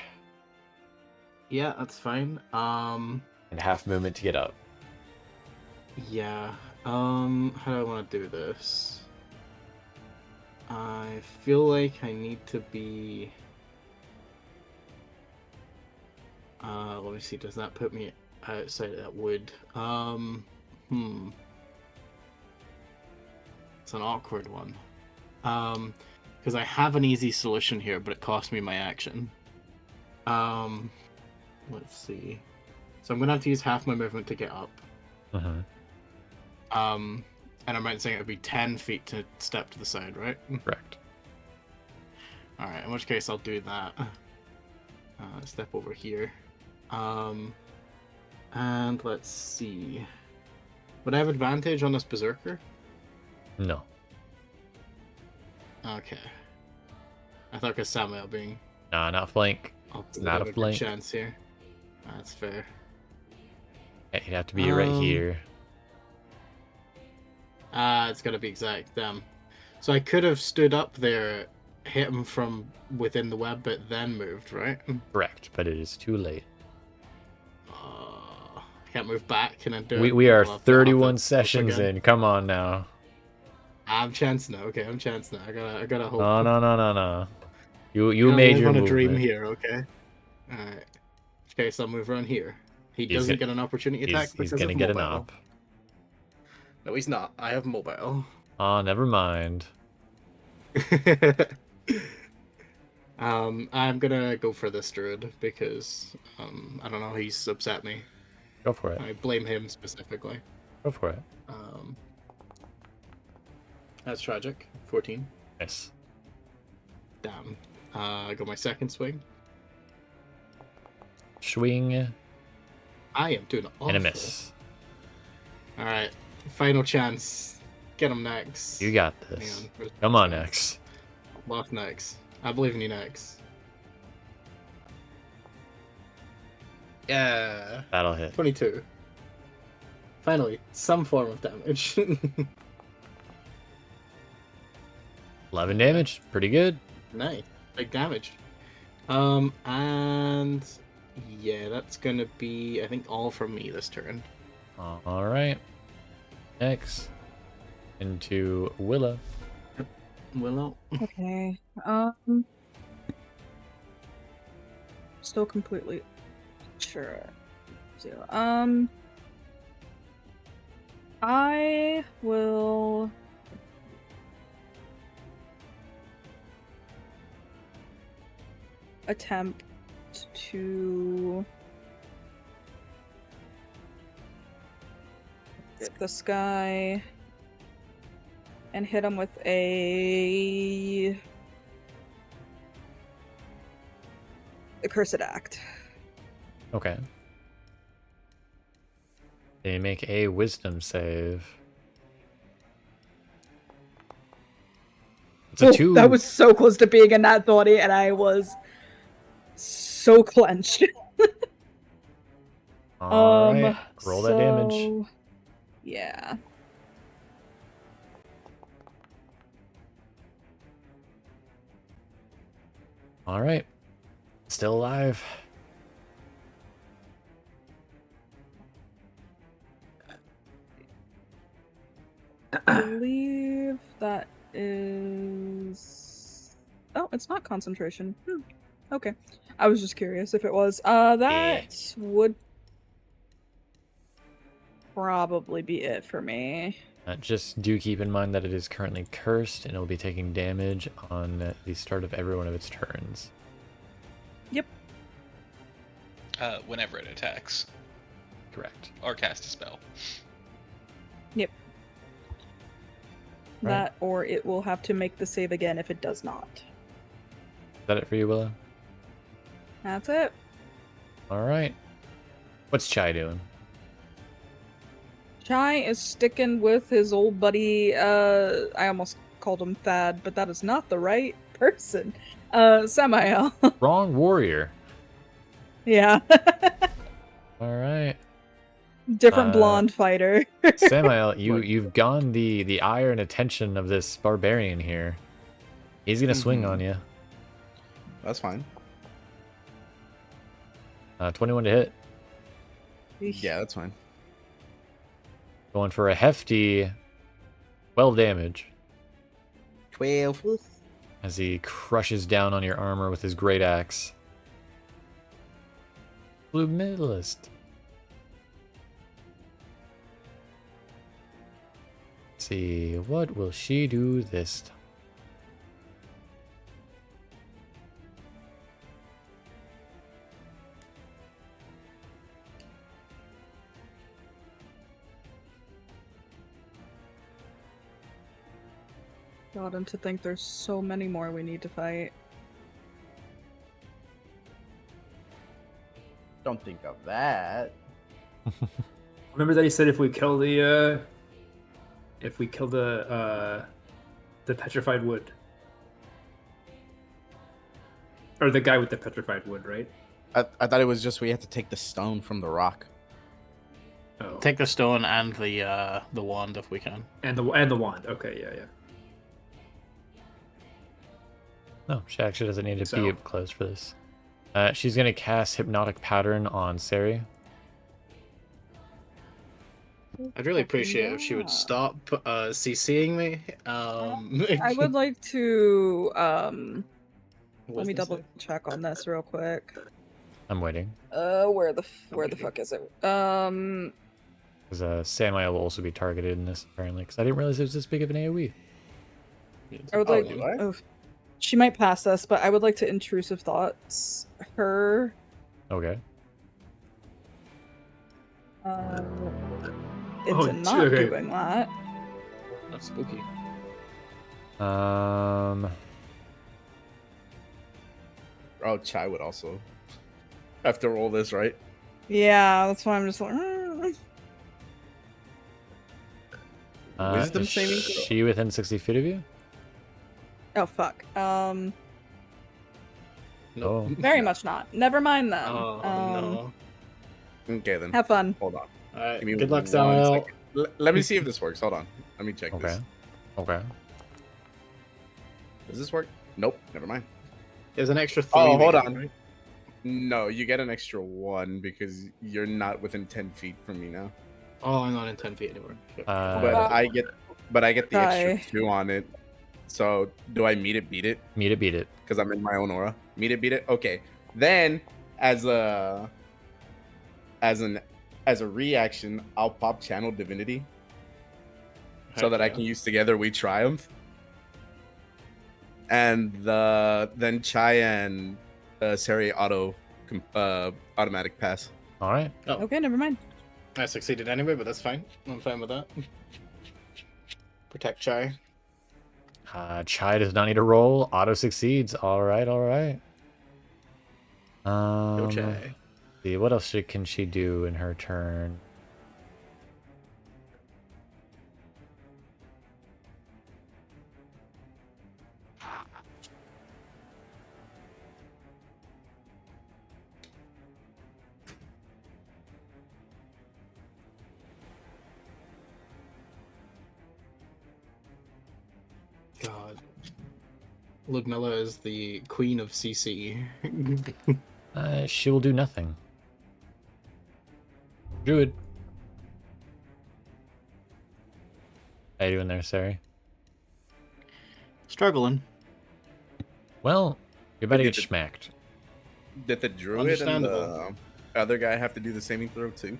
Yeah, that's fine. And half movement to get up. Yeah. How do I want to do this? I feel like I need to be. Let me see. Does that put me outside? That would. It's an awkward one. Because I have an easy solution here, but it cost me my action. Let's see. So I'm gonna have to use half my movement to get up. And I'm saying it would be 10 feet to step to the side, right? Correct. Alright, in which case I'll do that. Step over here. And let's see. Would I have advantage on this berserker? No. Okay. I thought because Samuel being... Nah, not flank. It's not a flank. chance here. That's fair. Yeah, he'd have to be right here. It's gotta be exact. Damn. So I could have stood up there, hit him from within the web, but then moved, right? Correct, but it is too late. I can't move back and then do it. We are I'll have to 31 go sessions again. in. Come on now. I'm chance now. Okay, I'm chance now. I gotta hope. No. You Gotta made live your on a movement. dream here, okay? Alright. Okay, so I'll move around here. He doesn't get an opportunity attack He's because gonna of get an mobile. op. No, he's not. I have mobile. Oh, never mind. I'm gonna go for this druid because I don't know, he's upset me. Go for it. I blame him specifically. Go for it. That's tragic. 14. Nice. Damn. I got my second swing. Swing I am doing awful. and a miss. Alright. Final chance. Get him next. You got this. Come on, X. Lost next. I believe in you next. Yeah. That'll hit. 22. Finally, some form of damage. 11 damage. Pretty good. Nice. Big damage. And yeah, that's gonna be, I think, all from me this turn. All right. Next, into Willa. Willow. Okay. Still completely sure. I will attempt to hit this guy and hit him with a Cursed Act. Okay. They make a wisdom save. It's a 2. That was so close to being a nat 20, and I was so clenched. All right. Roll that damage. Yeah. All right. Still alive. I believe that is... Oh, it's not concentration. Okay. I was just curious if it was. That would probably be it for me. Just do keep in mind that it is currently cursed and it will be taking damage on the start of every one of its turns. Yep. Whenever it attacks. Correct. Or cast a spell. Yep. Right. That, or it will have to make the save again if it does not. Is that it for you, Willow? That's it. All right. What's Chai doing? Chai is sticking with his old buddy, I almost called him Thad, but that is not the right person. Samael. Wrong warrior. Yeah. All right. Different blonde fighter. Samael, you've gone the ire and attention of this barbarian here. He's gonna swing on you. That's fine. 21 to hit. Yeah, that's fine. Going for a hefty 12 damage 12. as he crushes down on your armor with his great axe. Blue medalist. Let's see, what will she do this time? God, and to think there's so many more we need to fight. Don't think of that. Remember that he said if we kill the petrified wood, or the guy with the petrified wood, right? I thought it was just we had to take the stone from the rock. Oh, Take the stone and the wand if we can. and the wand. Okay, yeah. No, she actually doesn't need to So- be up close for this. She's gonna cast Hypnotic Pattern on Cere. I'd really appreciate it if she would Yeah. stop CCing me. I would like to let me Wisdom double save. check on this real quick. I'm waiting. Where the Okay. fuck is it? Because Samuel will also be targeted in this, apparently. Because I didn't realize it was this big of an AoE. I would Oh, like. do I? Oh, she might pass us, but I would like to intrusive thoughts her. Okay. Into not okay. doing that. That's spooky. Um. Oh, Chai would also have to roll this, right? Yeah, that's why I'm just like. "Mm." Wisdom is saving throw? she within 60 feet of you? Oh fuck. Oh. Very much not. Never mind then. Oh no. Okay, then. Have fun. Hold on. Alright, Give me good luck, one Samuel. second. Let me see if this works. Hold on. Let me check Okay. this. Okay. Does this work? Nope. Never mind. There's an extra 3. Oh, hold we on. get, right? No, you get an extra 1 because you're not within 10 feet from me now. Oh, I'm not in 10 feet anymore. Shit. But Wow. I get the extra Try. 2 on it. So do I meet it, beat it? Meet it, beat it. Because I'm in my own aura. Meet it, beat it. Okay. Then as a reaction, I'll pop Channel Divinity so that I Okay. can use Together We Triumph. And then Chai and Cere automatic pass. All right. Okay, never mind. I succeeded anyway, but that's fine. I'm fine with that. Protect Chai. Chai does not need to roll. Auto succeeds. All right. All right. Go Chai. See, what else can she do in her turn? God. Ludmilla is the queen of CC. She will do nothing. Druid. How you doing there, Cere? Struggling. Well, you're about to get Did smacked. the druid and the Understandable. other guy have to do the saving throw too?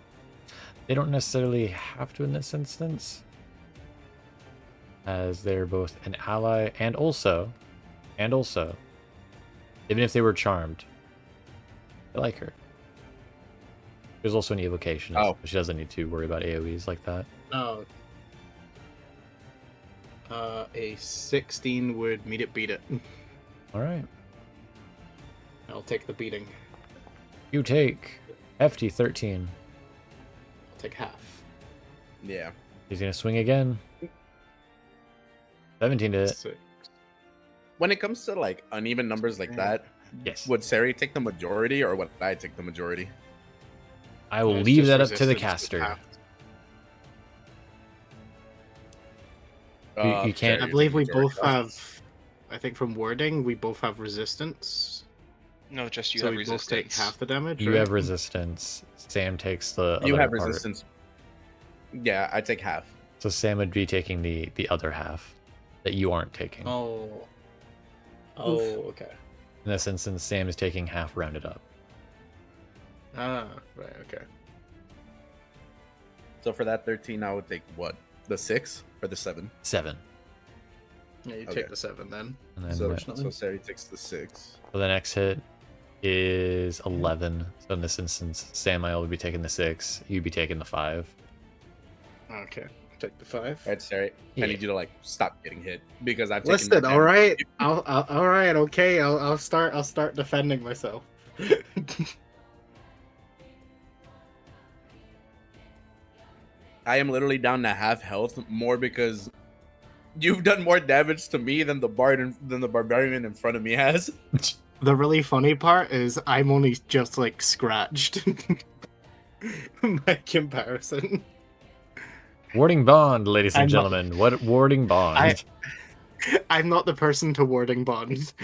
They don't necessarily have to in this instance, as they're both an ally and also, even if they were charmed, I like her. There's also an evocation, Oh. so she doesn't need to worry about AoEs like that. Oh. A 16 would meet it, beat it. All right, I'll take the beating. you take hefty 13. I'll take half. Yeah. He's gonna swing again. 17 to hit. Six. When it comes to like uneven numbers like that, Yes. would Cere take the majority or would I take the majority? I will It's leave just that up to the resistance caster. half. You can't- I Cere's believe we majority, both though. have. I think from wording, we both have resistance. No, just you so have we both take resistance. half the damage. You right? have resistance. Sam takes the You other have part. resistance. Yeah, I take half. So Sam would be taking the other half that you aren't taking. Oh. Oh, okay. In this instance, Sam is taking half rounded up. Ah, right, okay. So for that 13, I would take what? The 6 or the 7? 7. Yeah, you Okay. take the 7 then. And then So Cere takes the 6. for the next hit is 11. So in this instance, Samuel would be taking the 6. You'd be taking the 5. Okay. take the 5. Right, Cere. Yeah. I need you to like stop getting hit because I've taken. Listen, more all damage. right, all right, okay. I'll start defending myself. I am literally down to half health, more because you've done more damage to me than the barbarian in front of me has. The really funny part is I'm only just like scratched by comparison. Warding bond, ladies and I'm not- gentlemen. What warding bond? I'm not the person to warding bond.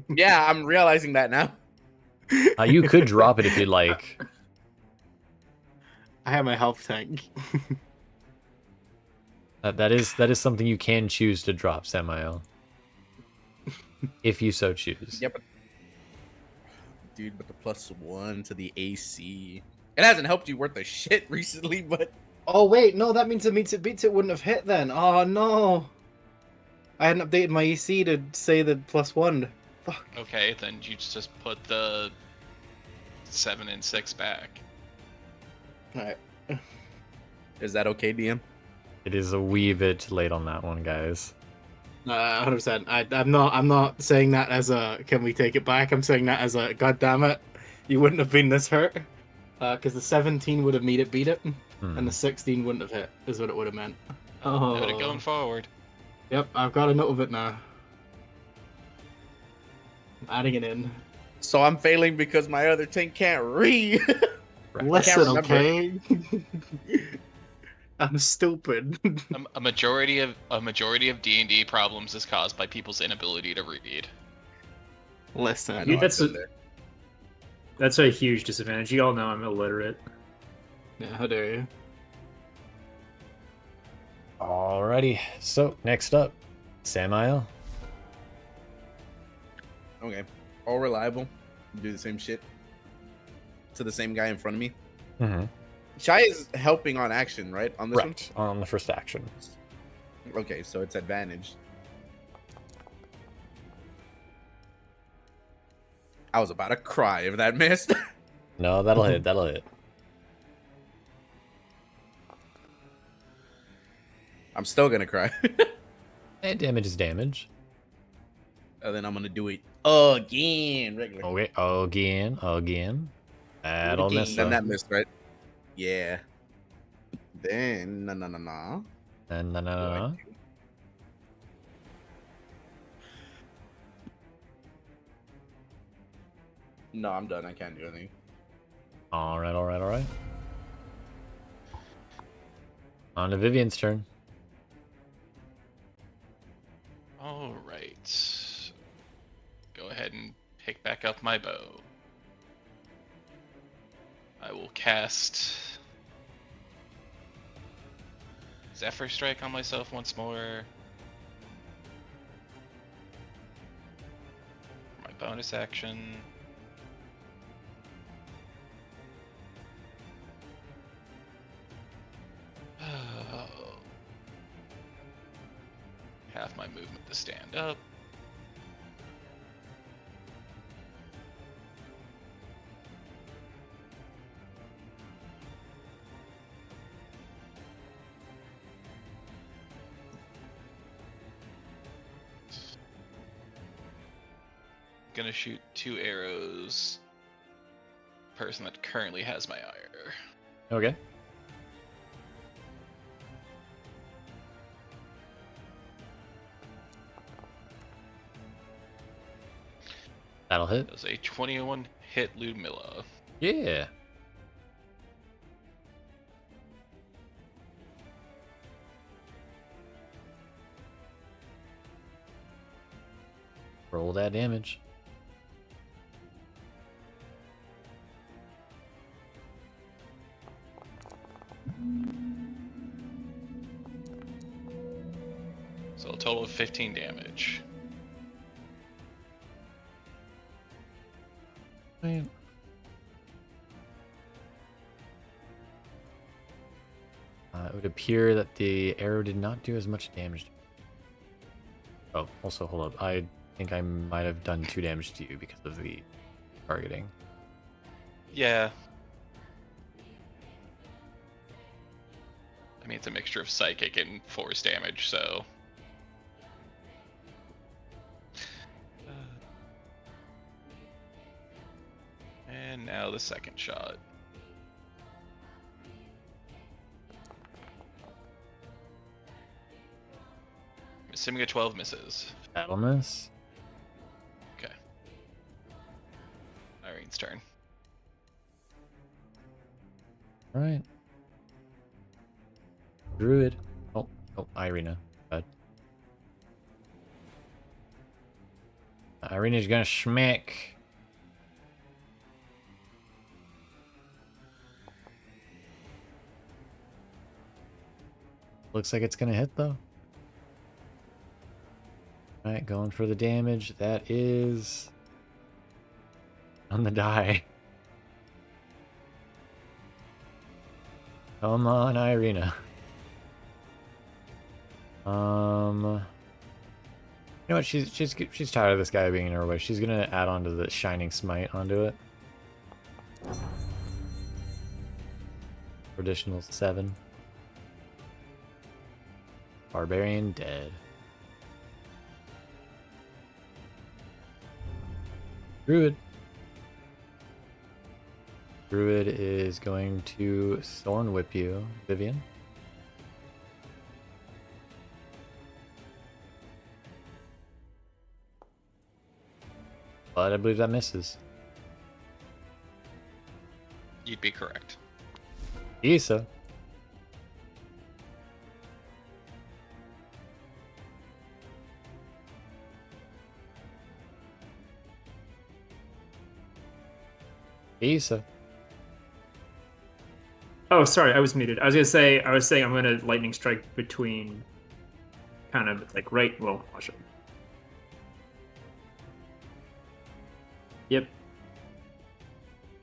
Yeah, I'm realizing that now. You could drop it if you'd like. I have my health tank. That is something you can choose to drop, Samael. If you so choose. Yep. Dude, but the +1 to the AC. It hasn't helped you worth a shit recently, but Oh wait, no, that means it beats it wouldn't have hit then. Oh no. I hadn't updated my EC to say the +1. Fuck. Okay, then you just put the 7 and 6 back. Alright. is that okay, DM? It is a wee bit late on that one, guys. 100%. I'm not saying that as a can we take it back. I'm saying that as a god damn it, you wouldn't have been this hurt. Because the 17 would have made it beat it, and the 16 wouldn't have hit. Is what it would have meant. Oh. Note it going forward. Yep, I've got a note of it now. I'm adding it in. So I'm failing because my other tank can't read. Listen, remember. okay. I'm stupid. A majority of D&D problems is caused by people's inability to read. Listen. I know, That's I've been there. That's a huge disadvantage. You all know I'm illiterate. Yeah, how dare you? Alrighty. So next up, Samael. Okay. All reliable. Do the same shit to the same guy in front of me. Mm-hmm. Shai is helping on action, right? On this Right. On the first action. one? Okay, so it's advantage. I was about to cry if that missed. No, that'll hit. That'll hit. I'm still gonna cry. And damage is damage. And then I'm gonna do it again, regular. Okay. Again. That'll again. miss. Then though. that missed, right? Yeah. Then no. No. No, I'm done. I can't do anything. Alright. On to Vivienne's turn. Alright. Go ahead and pick back up my bow. I will cast Zephyr Strike on myself once more. For my bonus action. Half my movement to stand up. Gonna shoot 2 arrows. Person that currently has my ire. Okay. That'll hit. That was a 21 hit Ludmilla. Yeah. Roll that damage. So a total of 15 damage. Man. It would appear that the arrow did not do as much damage. Oh, also, hold up. I think I might have done 2 damage to you because of the targeting. Yeah. I mean, it's a mixture of psychic and force damage, so. And now the second shot. Assuming a 12 misses. That'll miss. Okay. Irene's turn. All right. Druid. Oh, Irina. Bad. Irina's gonna schmack. Looks like it's gonna hit though. Alright, going for the damage. That is on the die. Come on, Irina. You know what? She's tired of this guy being in her way. She's gonna add on to the Shining Smite onto it. Additional 7. Barbarian dead. Druid. Druid is going to Thorn Whip you, Vivienne. But I believe that misses. You'd be correct. Kiso. Kiso. Oh, sorry, I was muted. I was saying I'm gonna lightning strike between, kind of like right. Well, I'll show you. Yep.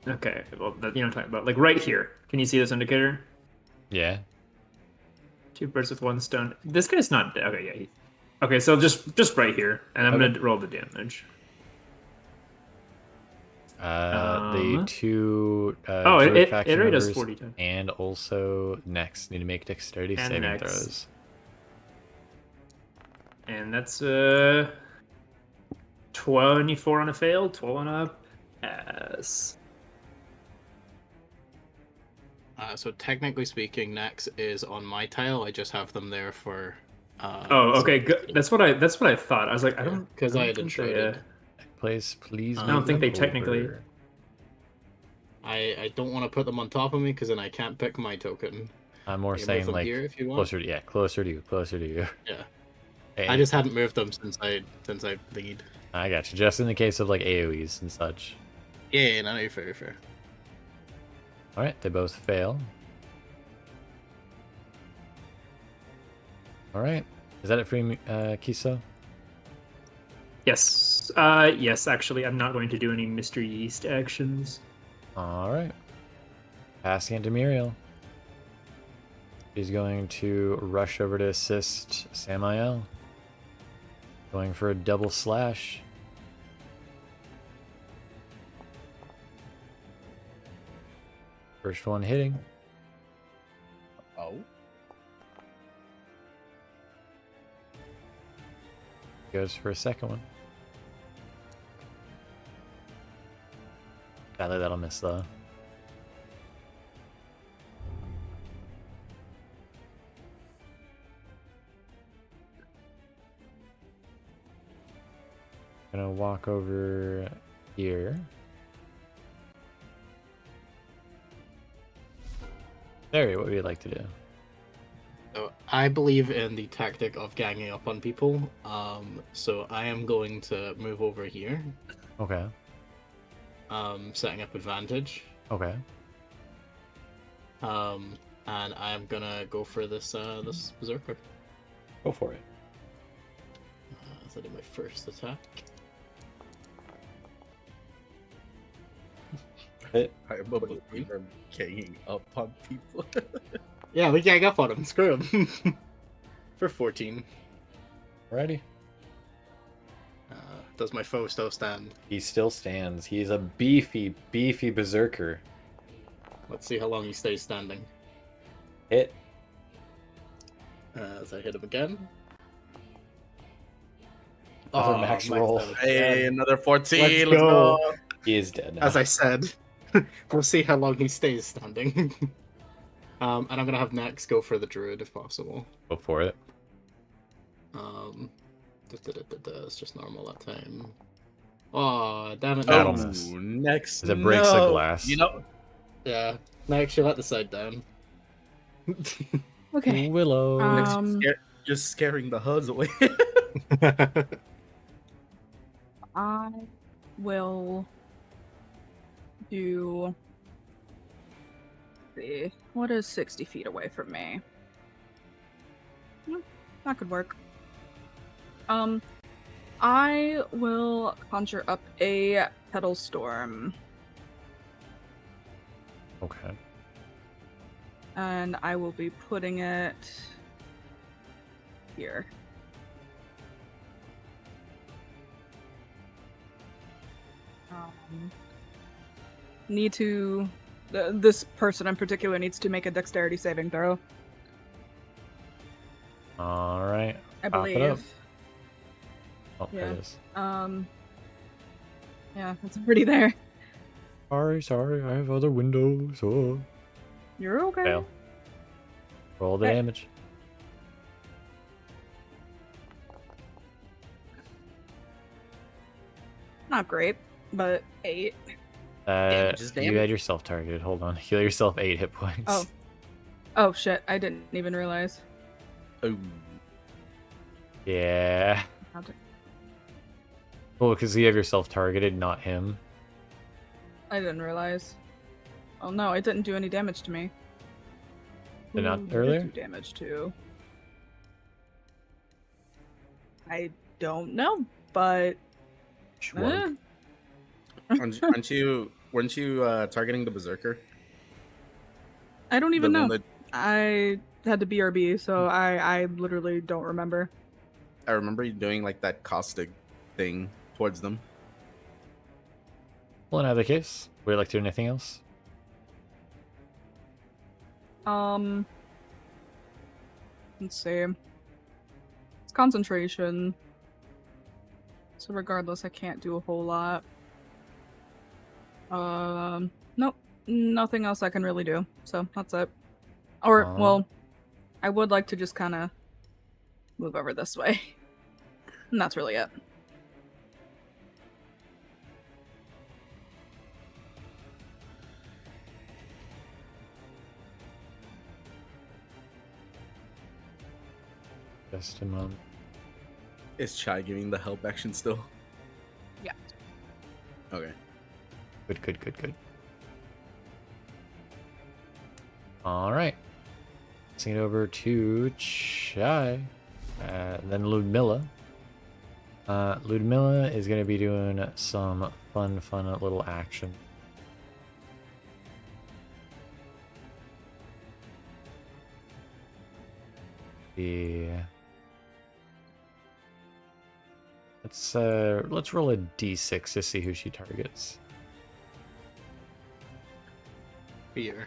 Okay. Well, you know what I'm talking about. Like right here. Can you see this indicator? Yeah. 2 birds with 1 stone. This guy's not dead. Okay, yeah. Okay, so just right here, and I'm gonna roll the damage. The 2 it faction already does members 40 times. and also next need to make dexterity saving next. throws. And that's 24 on a fail, 12 on a pass. So technically speaking, next is on my tile. I just have them there for. Okay, good. That's what I thought. I was like, I don't because I had think intruded. Please, I don't think they move technically- over. I don't want to put them on top of me because then I can't pick my token. I'm more You can saying move them like here if you want. closer to you. Yeah. Hey, I just hadn't moved them since I lead. I got you. Just in the case of like AoEs and such. Yeah, no, you're fair. All right, they both fail. All right, is that it for you, Kiso? Yes. Yes, actually, I'm not going to do any Mystery Yeast actions. All right. Passing it to Muriel. She's going to rush over to assist Samael. Going for a double slash. First one hitting. Oh. Goes for a second one. Sadly, that'll miss though. Gonna walk over here. Cere, what would you like to do? So I believe in the tactic of ganging up on people. So I am going to move over here. Okay. Setting up advantage. Okay. And I am gonna go for this this berserker. Go for it. So I do my first attack. Hit. I'm a believer in ganging up on people. Yeah, we gang up on him. Screw him. For 14. Alrighty. Does my foe still stand? He still stands. He is a beefy berserker. Let's see how long he stays standing. Hit. As I hit him again. Another max roll. out Hey, again. another 14. Let's Let's go. go. He is dead now. As I said, we'll see how long he stays standing. And I'm gonna have Nex go for the druid if possible. Go for it. It's just normal that time. Oh, damn it! That'll Nex. miss. Next. As it breaks the no. glass. You know, Yeah, Nex, you let the side down. Okay. Willow. you're scaring the HUDs away. I will do. Let's see, what is 60 feet away from me? That could work. I will conjure up a petal storm, Okay. and I will be putting it here. Need to. This person in particular needs to make a dexterity saving throw, All right. I Pop it up. believe. Oh, there Yeah. it is. Yeah, it's pretty there. Sorry. I have other windows. Oh. You're okay. Fail. Roll the Hey. damage. Not great, but 8. Damage is You damage. had yourself targeted. Hold on. Heal yourself 8 hit points. Oh. Oh shit, I didn't even realize. Oh. Yeah. How to- Well, because you have yourself targeted, not him. I didn't realize. Oh no, it didn't do any damage to me. Did not Who did it earlier? do damage to? I don't know, but Schwarg. Weren't you targeting the berserker? I don't even The know. one that- I had to BRB, so I literally don't remember. I remember you doing like that caustic thing towards them. Well, in either case, would you like to do anything else? Let's see. It's concentration. So regardless, I can't do a whole lot. Nope. Nothing else I can really do. So that's it. Or, well, I would like to just kind of move over this way. And that's really it. Just a moment. Is Chai giving the help action still? Yeah. Okay. Good. All right. Sing it over to Chai. Then Ludmilla. Ludmilla is going to be doing some fun little action. Let's roll a d6 to see who she targets. Fear.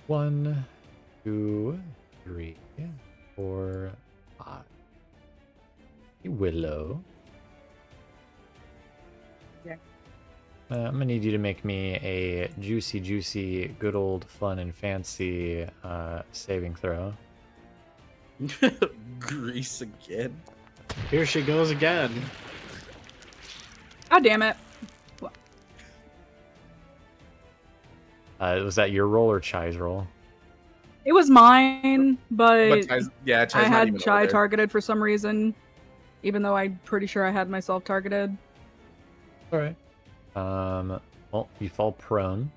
1, 2, 3, 4, 5. Willow. Yeah. I'm gonna need you to make me a juicy, good old fun and fancy saving throw. Grease again. Here she goes again. God damn it. Was that your roll or Chai's roll? It was mine, but Chai's I not had even Chai over there. targeted for some reason. Even though I'm pretty sure I had myself targeted. All right. Well, you fall prone.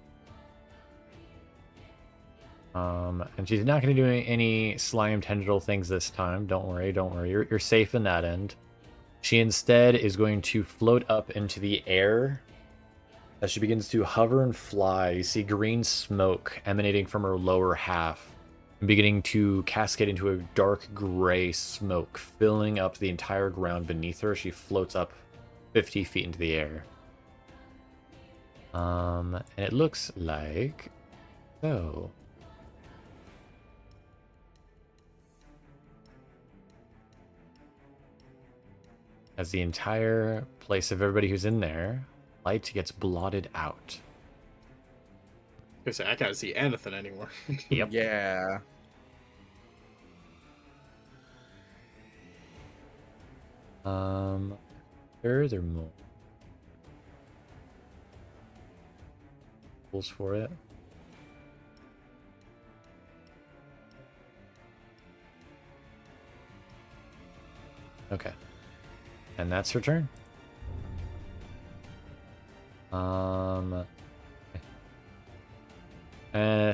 And she's not going to do any slime tendril things this time. Don't worry. You're safe in that end. She instead is going to float up into the air. As she begins to hover and fly, you see green smoke emanating from her lower half, and beginning to cascade into a dark gray smoke, filling up the entire ground beneath her. She floats up 50 feet into the air. And it looks like so. As the entire place of everybody who's in there, light gets blotted out. I can't see anything anymore. Yep. Yeah. Furthermore, rules for it. Okay. And that's her turn.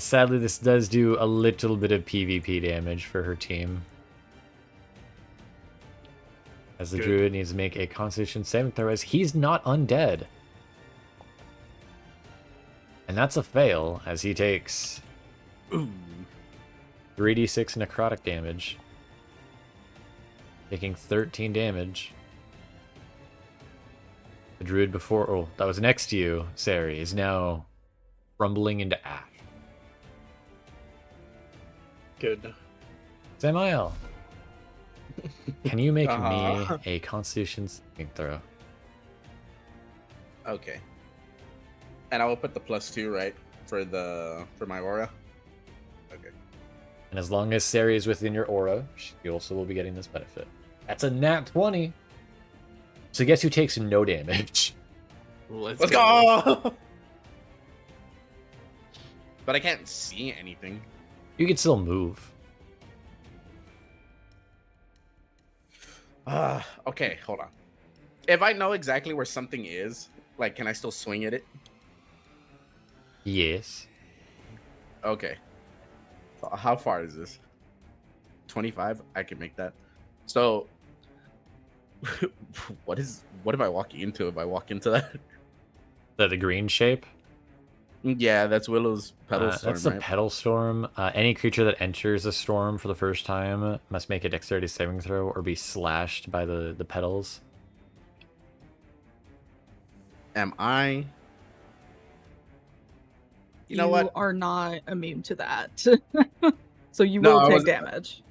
Sadly, this does do a little bit of PvP damage for her team. As the druid needs to make a Constitution saving throw, as he's not undead. And that's a fail, as he takes 3d6 necrotic damage. Taking 13 damage. The druid before, oh, that was next to you, Cere, is now rumbling into ash. Good. Samael, can you make me a Constitution saving throw? Okay. And I will put the +2, right, for my aura. Okay. And as long as Cere is within your aura, she also will be getting this benefit. That's a nat 20. So guess who takes no damage? Let's go! But I can't see anything. You can still move. Okay, hold on. If I know exactly where something is, like, can I still swing at it? Yes. Okay. So how far is this? 25? I can make that. So, what am I walking into if I walk into that? The green shape? Yeah, that's Willow's Petal Storm, That's the right? Petal Storm. Any creature that enters a storm for the first time must make a dexterity saving throw or be slashed by the petals. Am I? You know what? are not immune to that. So you No, will I take wasn't- damage.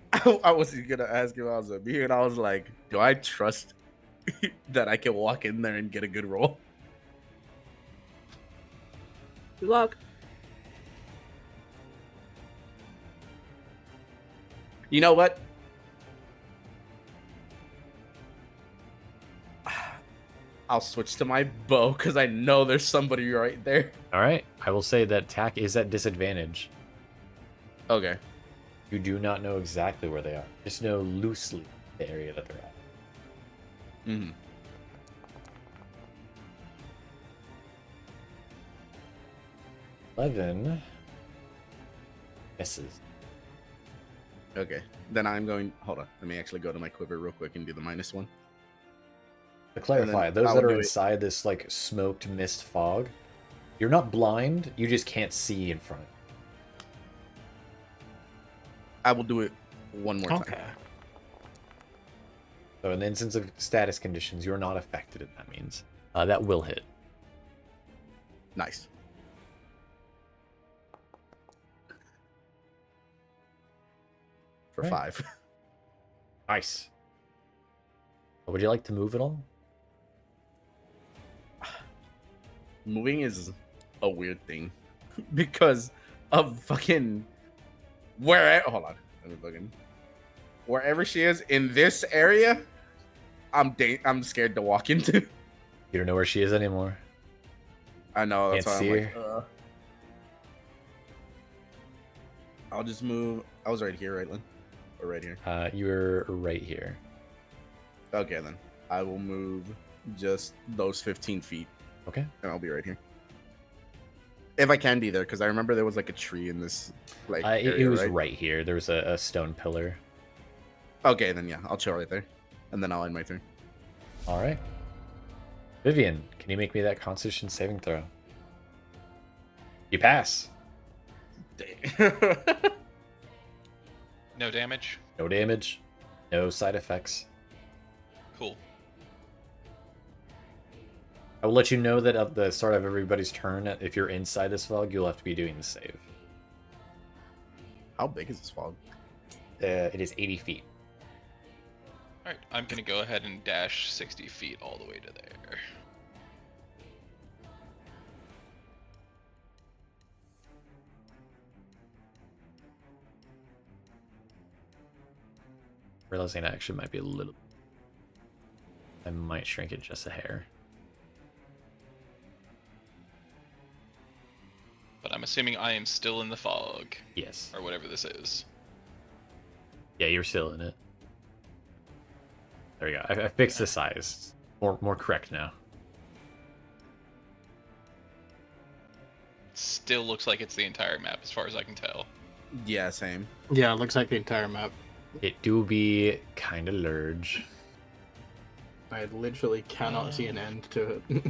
I was gonna ask if I was immune. I was like, do I trust that I can walk in there and get a good roll? Good luck. You know what? I'll switch to my bow because I know there's somebody right there. All right. I will say that attack is at disadvantage. Okay. You do not know exactly where they are. Just know loosely the area that they're at. Mm-hmm. Eleven misses. Okay. Then I'm going. Hold on. Let me actually go to my quiver real quick and do the -1. To clarify, And then those I'll that are do it. inside this like smoked mist fog, you're not blind. You just can't see in front of you. I will do it one more time. Okay. So in the instance of status conditions, you're not affected, and that means that will hit. Nice. For Right. 5. Nice. Would you like to move at all? Moving is a weird thing because of fucking hold on. Let me fucking wherever she is in this area. I'm scared to walk into. You don't know where she is anymore. I know. That's Can't why see I'm like, her. I'll just move. I was right here, right, Lynn? Or right here? You're right here. Okay, then I will move just those 15 feet, Okay. and I'll be right here. If I can be there, because I remember there was like a tree in this like It area, was right? right here. There was a stone pillar. Okay, then yeah, I'll chill right there, and then I'll end my turn. All right. Vivienne, can you make me that Constitution saving throw? You pass. No damage. No damage. No side effects. Cool. I will let you know that at the start of everybody's turn, if you're inside this fog, you'll have to be doing the save. How big is this fog? It is 80 feet. Alright, I'm gonna go ahead and dash 60 feet all the way to there. Realizing it actually might be a little... I might shrink it just a hair. But I'm assuming I am still in the fog. Yes. Or whatever this is. Yeah, you're still in it. There we go. I fixed the size. More correct now. Still looks like it's the entire map as far as I can tell. Yeah, same. Yeah, it looks like the entire map. It do be kind of large. I literally cannot see an end to it.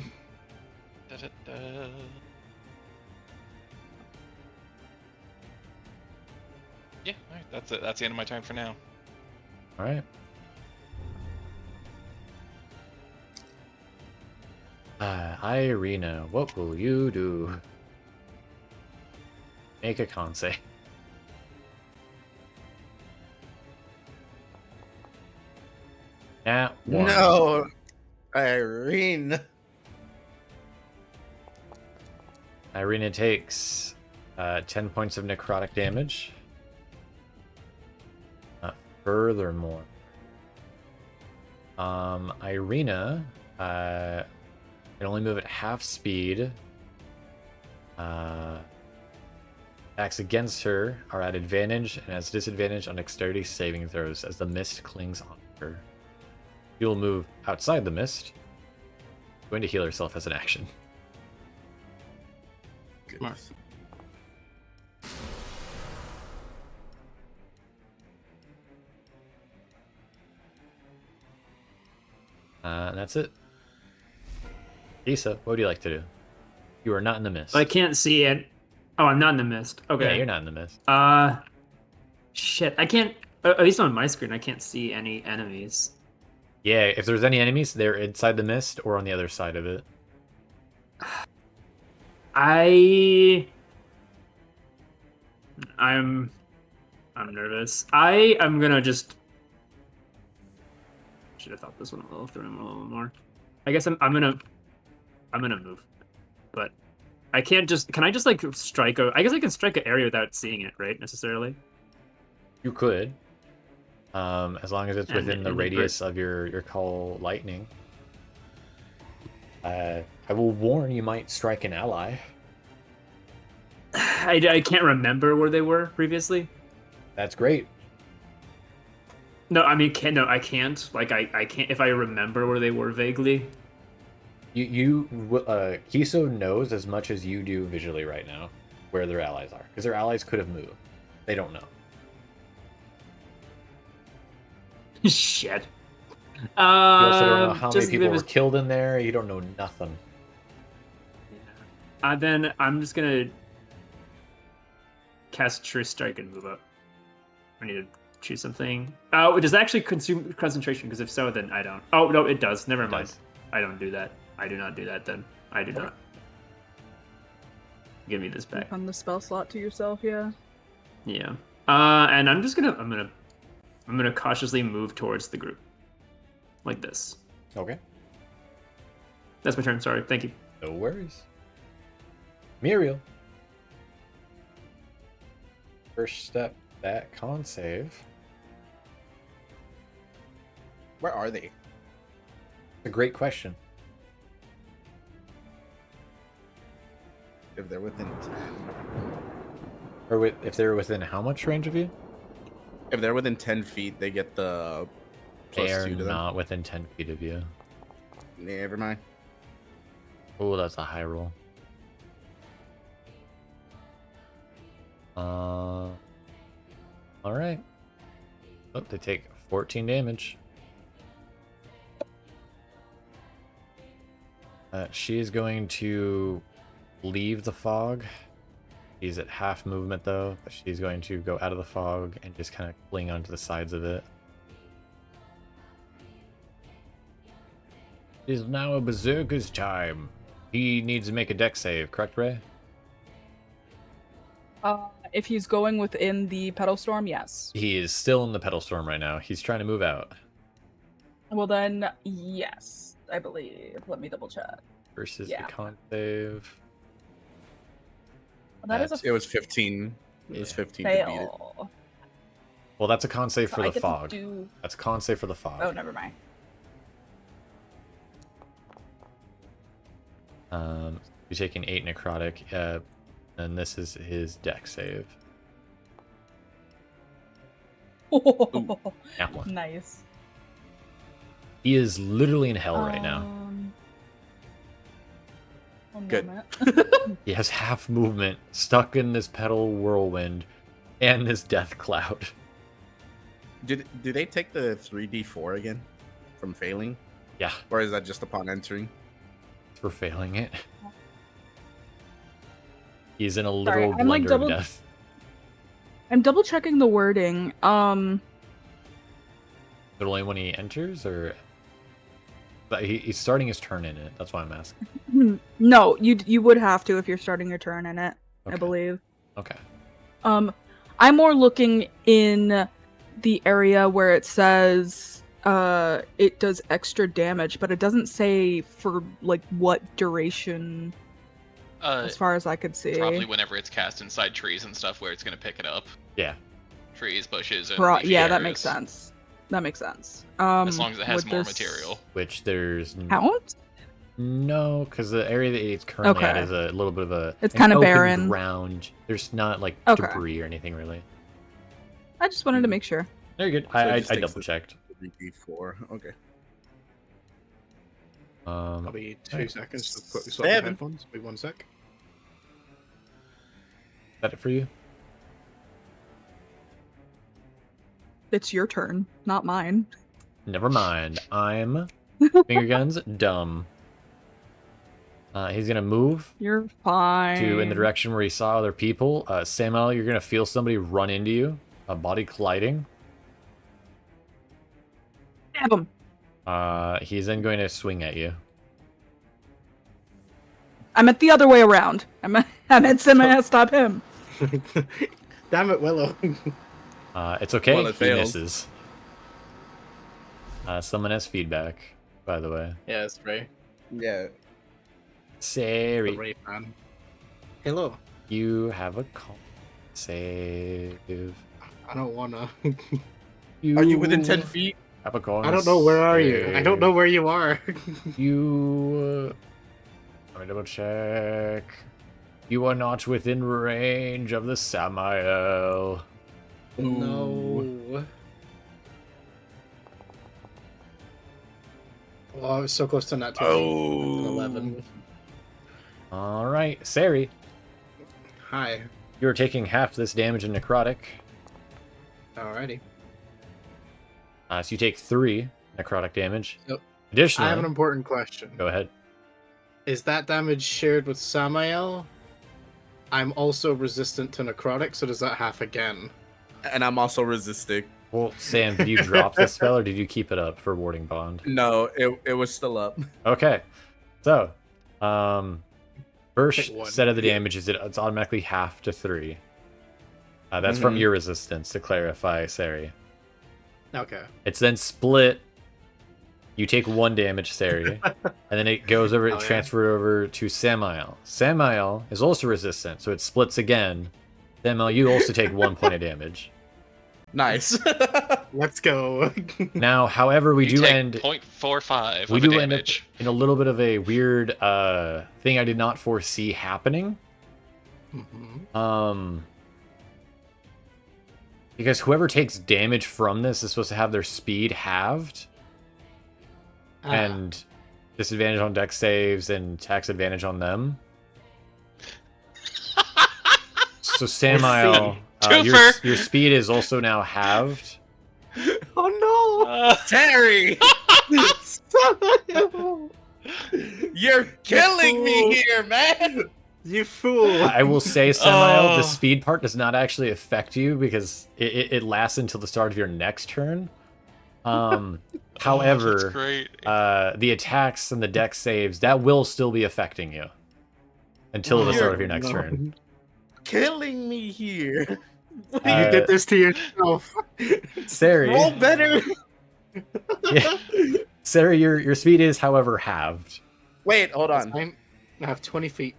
Da-da-da. Yeah, alright, that's it. That's the end of my turn for now. Alright. Irina, what will you do? Make a con save. Nat 1. No, Irene. Irina takes 10 points of necrotic damage. Furthermore, Irina can only move at half speed. Attacks against her are at advantage and has disadvantage on dexterity saving throws as the mist clings on her. She will move outside the mist, going to heal herself as an action. Goodness. That's it. Kiso, what would you like to do? You are not in the mist. I can't see it. Oh, I'm not in the mist. Okay. Yeah, you're not in the mist. Shit. I can't. At least on my screen, I can't see any enemies. Yeah, if there's any enemies, they're inside the mist or on the other side of it. I'm nervous. I am gonna just. Should have thought this one a little through him a little more. I guess I'm gonna move, but I can't just. Can I just like strike a? I guess I can strike an area without seeing it, right? Necessarily. You could, as long as it's And within the radius of your call lightning. I will warn you might strike an ally. I can't remember where they were previously. That's great. No, I mean, I can't. Like, I can't. If I remember where they were vaguely. Kiso knows as much as you do visually right now where their allies are, because their allies could have moved. They don't know. Shit. You also don't know how many just people give were us- killed in there. You don't know nothing. Then I'm just gonna cast True Strike and move up. I need to choose something. Oh, does it actually consume concentration? Because if so, then I don't. Oh no, it does. Never mind. does. I don't do that. I do not do that. Then I do not. Give me this back. On the spell slot to yourself, yeah. Yeah. And I'm just gonna I'm gonna cautiously move towards the group, like this. Okay. That's my turn. Sorry. Thank you. No worries. Muriel. First step, that con save. Where are they? A great question. If they're within 10. Or if they're within how much range of you? If they're within 10 feet, they get the They are +2 to them. not within 10 feet of you. Never mind. Oh, that's a high roll. Alright. Oh, they take 14 damage. She is going to leave the fog. She's at half movement though, but she's going to go out of the fog and just kind of cling onto the sides of it. It is now a berserker's time. He needs to make a deck save, correct, Ray? If he's going within the pedal storm, yes. He is still in the pedal storm right now. He's trying to move out. Well then, yes, I believe. Let me double check. Versus Yeah. the con save. That is a It was 15. It was 15 to beat it. fail. Well, that's a con save So for I the get to fog. do- That's a con save for the fog. Oh, never mind. You're taking 8 necrotic, and this is his deck save. That one. Nice. He is literally in hell right now. One Good. moment. He has half movement, stuck in this pedal whirlwind, and this death cloud. Do they take the 3d4 again from failing? Yeah, Or is that just upon entering? for failing it. He's in a Sorry, literal I'm, like, blender double- of death. I'm double checking the wording. But only when he enters, or but he's starting his turn in it. That's why I'm asking. No, you would have to if you're starting your turn in it, I Okay. believe. Okay. I'm more looking in the area where it says it does extra damage, but it doesn't say for like what duration as far as I could see. Probably whenever it's cast inside trees and stuff, where it's gonna pick it up. Yeah. Trees, bushes, and Right, leafy yeah, that areas. makes sense. That makes sense. As long as it has would more this material. Which there's count? no, because the area that it's currently at Okay. is a little bit of a It's an kinda open barren. ground. There's not like Okay. debris or anything really. I just wanted to make sure. Very good. So it I just takes double the- checked. 3d4. Okay. I'll be 2 seconds to quickly swap 7. my headphones. Wait 1 sec. Is that it for you? It's your turn, not mine. Never mind. I'm finger guns dumb. He's gonna move You're fine. to in the direction where he saw other people. Samuel, you're gonna feel somebody run into you. A body colliding. Stab him. He's then going to swing at you. I meant the other way around. I meant Simon stop him. Damn it, Willow. It's okay. Well, it he failed. misses. Someone has feedback, by the way. Yeah, it's Ray. Yeah. The Cere, Ray fan. Hello. you have a con save. I don't wanna. Are you within 10 feet? Have a con I don't know where are you. I don't know where you are. You. Let me double check. You are not within range of the Samael. No. Oh, I was so close to that 20. Oh. 11. All right, Cere, Hi. you're taking half this damage in necrotic. Alrighty. So you take 3 necrotic damage. Yep. Additionally, I have an important question. go ahead. Is that damage shared with Samael? I'm also resistant to necrotic, so does that half again? And I'm also resisting. Well, Sam, did you drop the spell or did you keep it up for warding bond? No, it was still up. Okay, so first Pick one. set of the damage is it's automatically half to 3. That's from your resistance, to clarify, Cere. Okay. It's then split. You take 1 damage, Cere, and then it goes over, Oh, yeah. transferred over to Samael. Samael is also resistant, so it splits again. Samael, you also take 1 point of damage. Nice. Let's go. Now, however, we You do take end. 0.45 We of do end up damage. in a little bit of a weird thing I did not foresee happening. Mhm. Because whoever takes damage from this is supposed to have their speed halved Ah, and disadvantage on dex saves and tax advantage on them. So Samael, Twofer. your speed is also now halved. Oh Terry, no! you're killing me fool. here, man. You fool! I will say, Samael, Oh. the speed part does not actually affect you because it lasts until the start of your next turn. That's However, great. the attacks and the dex saves, that will still be affecting you until the start of your next turn. Killing me here. You did this to yourself. Cere, Roll better. yeah. Cere, your speed is, however, halved. Wait, hold on. I have 20 feet.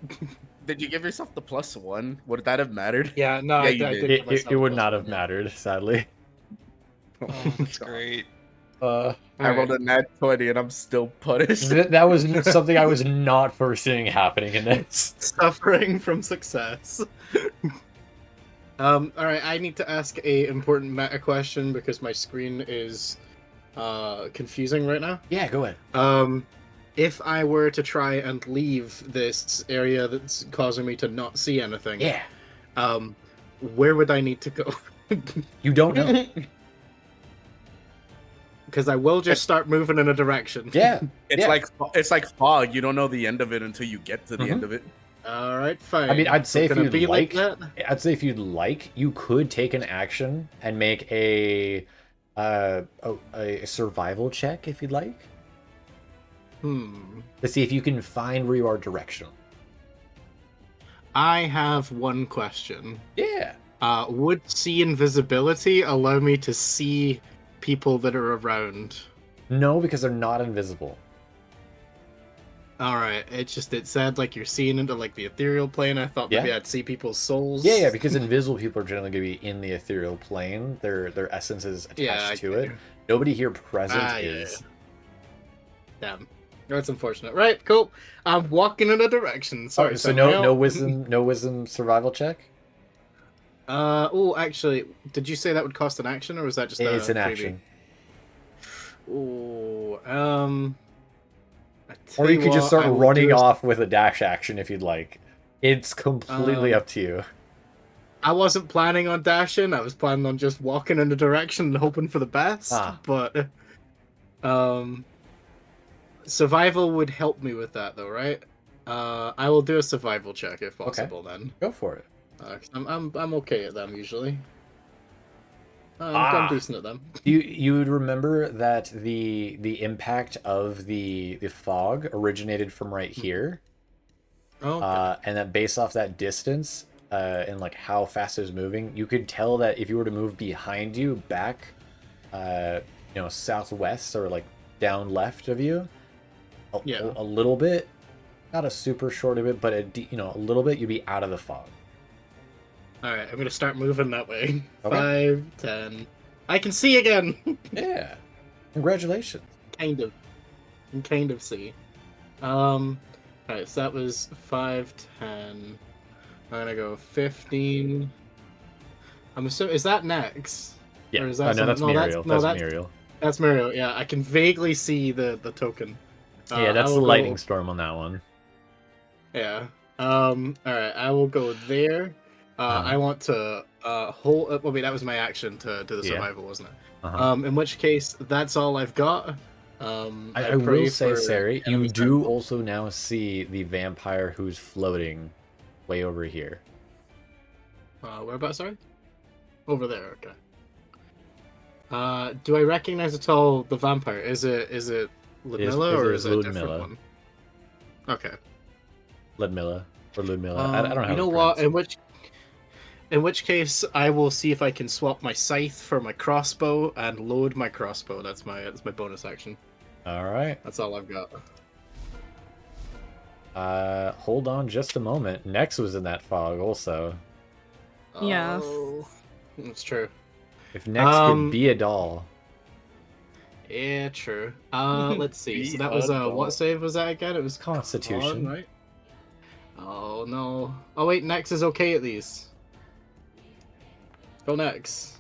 Did you give yourself the +1? Would that have mattered? Yeah, no, Yeah, I you did. did. give myself It would a not +1, have yeah. mattered, sadly. Oh, that's great. I rolled a nat 20 and I'm still punished. That was something I was not foreseeing happening in this. Suffering from success. All right, I need to ask a important meta question because my screen is confusing right now. Yeah, go ahead. If I were to try and leave this area that's causing me to not see anything, Yeah. Where would I need to go? You don't know. Because I will just start moving in a direction. Yeah. It's like fog. You don't know the end of it until you get to the end of it. All right, fine. I mean, I'd say It's if gonna you'd be like, that. you could take an action and make a survival check if you'd like. To see if you can find where you are directional. I have one question. Yeah. Would see invisibility allow me to see people that are around? No, because they're not invisible. All right, it said like you're seeing into like the ethereal plane. I thought maybe I'd see people's souls. Yeah, because invisible people are generally going to be in the ethereal plane. Their essence is attached to it. Nobody here present is. Damn, that's unfortunate. Right, cool. I'm walking in a direction. Sorry. So no wisdom survival check. Oh, actually, did you say that would cost an action, or was that just It's an freebie? action. Oh, Or you could just start running off with a dash action if you'd like. It's completely up to you. I wasn't planning on dashing. I was planning on just walking in the direction and hoping for the best. But survival would help me with that, though, right? I will do a survival check if possible. Okay. Then Go for it. 'Cause I'm okay at them usually. I'm decent at them. You would remember that the impact of the fog originated from right here. Okay. And that based off that distance and like how fast it was moving, you could tell that if you were to move behind you back southwest or like down left of you a little bit, not a super short of it, but a little bit, you'd be out of the fog. All right, I'm gonna start moving that way. Okay. 5, 10. I can see again. Yeah. Congratulations. Kind of. I can kind of see. Alright, so that was 5, 10. I'm gonna go 15. I'm assuming, is that next? Yeah. Or is that That's Muriel. That's Muriel. That's Muriel. Yeah, I can vaguely see the token. Yeah, that's the lightning storm on that one. Yeah. Alright, I will go there. I want to hold. Well, wait, that was my action to do the survival, wasn't it? In which case, that's all I've got. I will say, Cere, you do also now see the vampire who's floating way over here. Whereabouts? Sorry. Over there. Okay. Do I recognize at all the vampire? Is it Ludmilla or is it a different one? Okay. Ludmilla or Ludmilla. I don't know. You know what? In which case, I will see if I can swap my scythe for my crossbow and load my crossbow. That's my bonus action. All right. That's all I've got. Hold on just a moment. Nex was in that fog also. Yes. Oh, that's true. If Nex could be a doll. Yeah, true. Let's see. So that was what save was that again? It was Constitution, Con, right? Oh no. Oh wait, Nex is okay at these. Go Nex.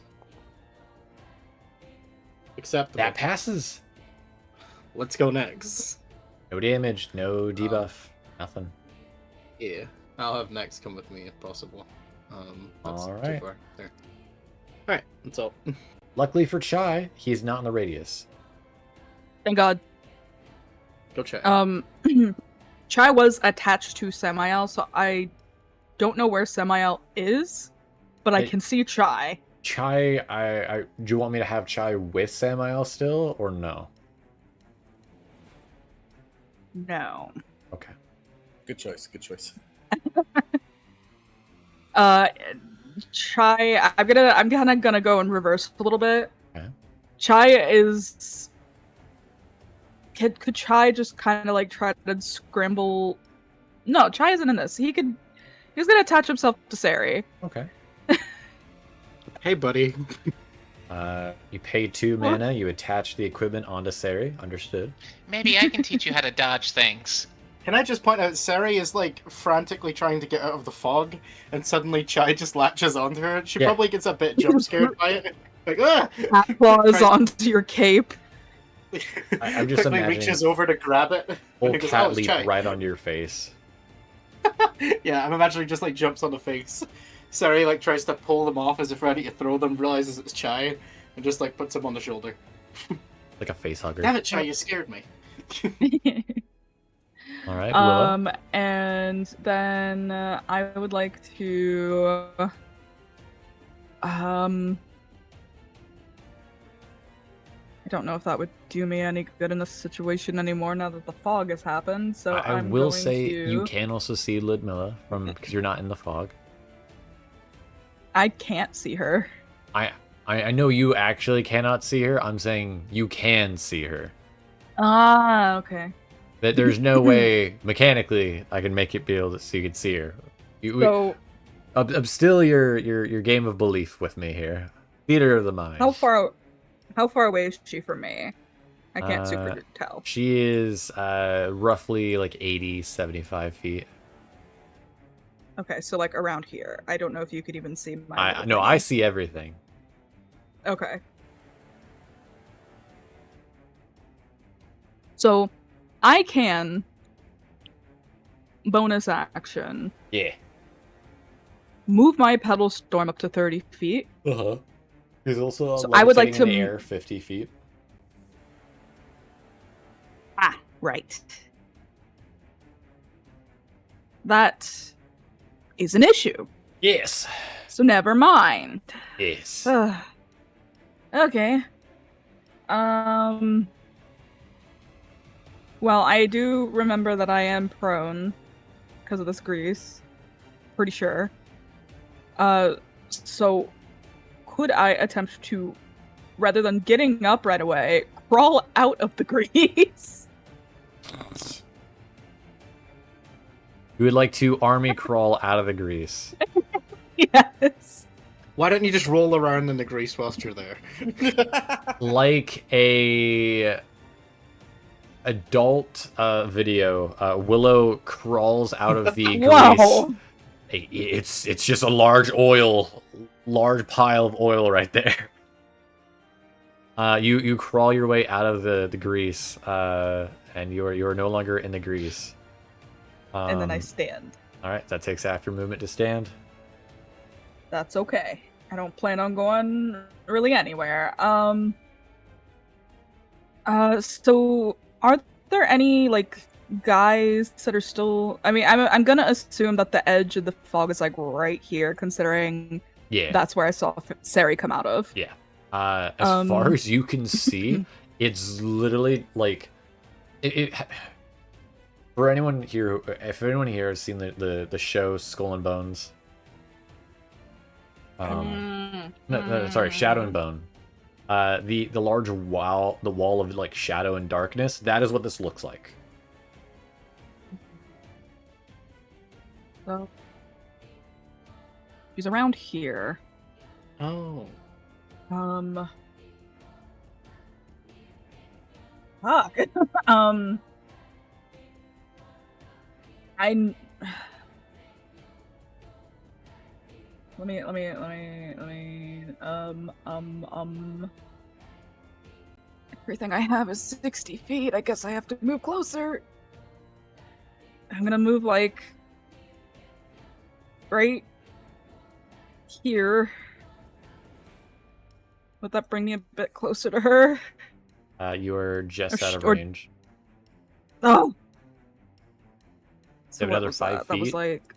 Acceptable. That passes. Let's go Nex. No damage, no debuff, nothing. Yeah, I'll have Nex come with me if possible. That's all too right. far. There. All right, that's all. Luckily for Chai, he's not in the radius. Thank God. Go check. Chai was attached to Samael, so I don't know where Samael is, but I can see Chai. Chai, do you want me to have Chai with Samael still, or no? No. Okay. Good choice. Good choice. Chai, I'm kind of gonna go in reverse a little bit. Okay. Chai is. Could Chai just kind of like try to scramble? No, Chai isn't in this. He's gonna attach himself to Cere. Okay. Hey, buddy. You pay 2 mana, you attach the equipment onto Cere. Understood. Maybe I can teach you how to dodge things. Can I just point out, Cere is like frantically trying to get out of the fog, and suddenly Chai just latches onto her. She Yeah. probably gets a bit jump scared by it. Like, ah! Cat claws Right. onto your cape. I'm just quickly imagining reaches over to grab it. Full Because, cat oh, it's leap Chai. right on your face. Yeah, I'm imagining just like jumps on the face. Cere like tries to pull them off as if ready to throw them, realizes it's Chai, and just like puts him on the shoulder. Like a face hugger. Damn it, Chai, you scared me. All right, Willow. And then I would like to I don't know if that would do me any good in this situation anymore now that the fog has happened. So I I'm will going say to... you can also see Ludmilla because you're not in the fog. I can't see her. I know you actually cannot see her. I'm saying you can see her. Ah, okay. That there's no way mechanically I can make it be able to so you can see her. So Still your game of belief with me here. Theater of the mind. how far away is she from me? I can't super tell. She is roughly like 80, 75 feet. Okay, so like around here. I don't know if you could even see my little No, thingy. I see everything. Okay. So I can bonus action Yeah. move my pedal storm up to 30 feet. Uh-huh. He's also So I would like levitating in to- the air 50 feet. Ah, right. That is an issue. Yes. So never mind. Yes. Okay. Well, I do remember that I am prone because of this grease. Pretty sure. So could I attempt to, rather than getting up right away, crawl out of the grease? You would like to army crawl out of the grease. Yes. Why don't you just roll around in the grease whilst you're there? Like a adult video, Willow crawls out of the grease. Wow. It's just a large pile of oil right there. You crawl your way out of the grease, and you are no longer in the grease. And then I stand. All right, that takes after movement to stand. That's okay. I don't plan on going really anywhere. So are there any like guys that are still? I mean, I'm gonna assume that the edge of the fog is like right here, considering that's where I saw Cere come out of. Yeah. As far as you can see, it's literally like it. For anyone here, if anyone here has seen the show Skull and Bones, sorry, Shadow and Bone, the large wall of like shadow and darkness, that is what this looks like. So he's around here. Oh. Fuck. Let me everything I have is 60 feet. I guess I have to move closer. I'm gonna move like right here. Would that bring me a bit closer to her? You are just out of or- range. Oh. You have what another was 5 that? That was feet. like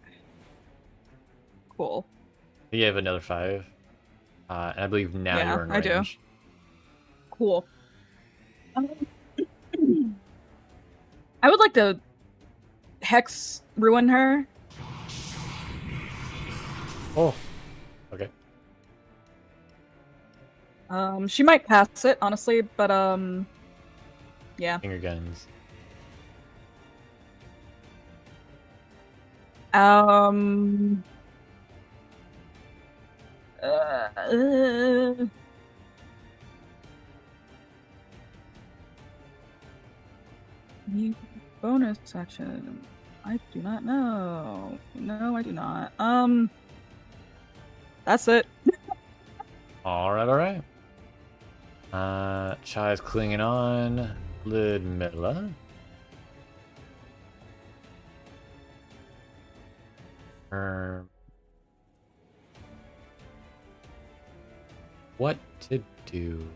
cool. You have another 5. And I believe now Yeah, you're in I do. range. Cool. I would like to hex ruin her. Oh, okay. She might pass it, honestly, but yeah. Finger guns. Um. New bonus action. I do not know. No, I do not. That's it. All right. Chai's clinging on. Ludmilla. What to do?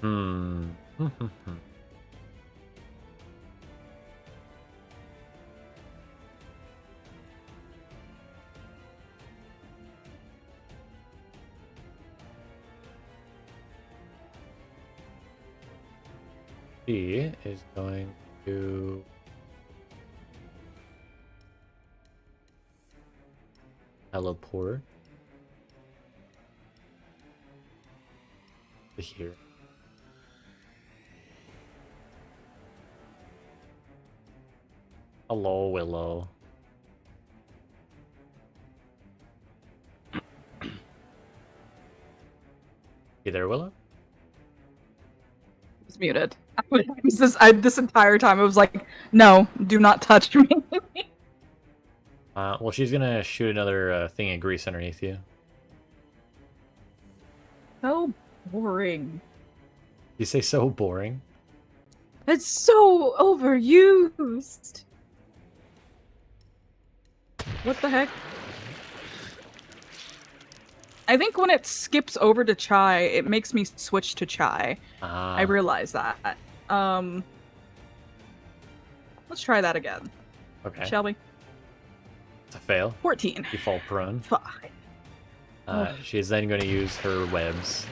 Hmm. She is going to teleport to here. Hello, Willow. You there, Willow? It's muted. This entire time I was like, no, do not touch me. Well, she's gonna shoot another thing of grease underneath you. So boring. You say so boring? It's so overused. What the heck? I think when it skips over to chai, it makes me switch to chai. I realize that. Let's try that again. Okay. Shall we? It's a fail. 14. You fall prone. Fuck. She is then going to use her webs.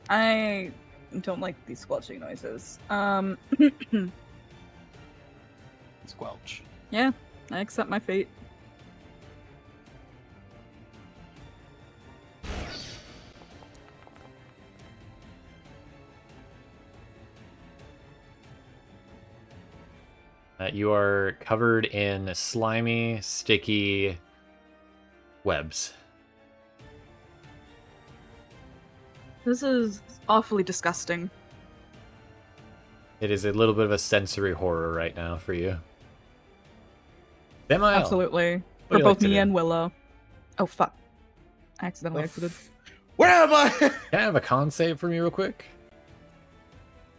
I don't like these squelching noises. Squelch. Yeah, I accept my fate. You are covered in slimy, sticky webs. This is awfully disgusting. It is a little bit of a sensory horror right now for you. Samael, Absolutely. what For do you both like to me do? and Willow. Oh, fuck. I accidentally exited. Where am I? Can I have a con save for me real quick?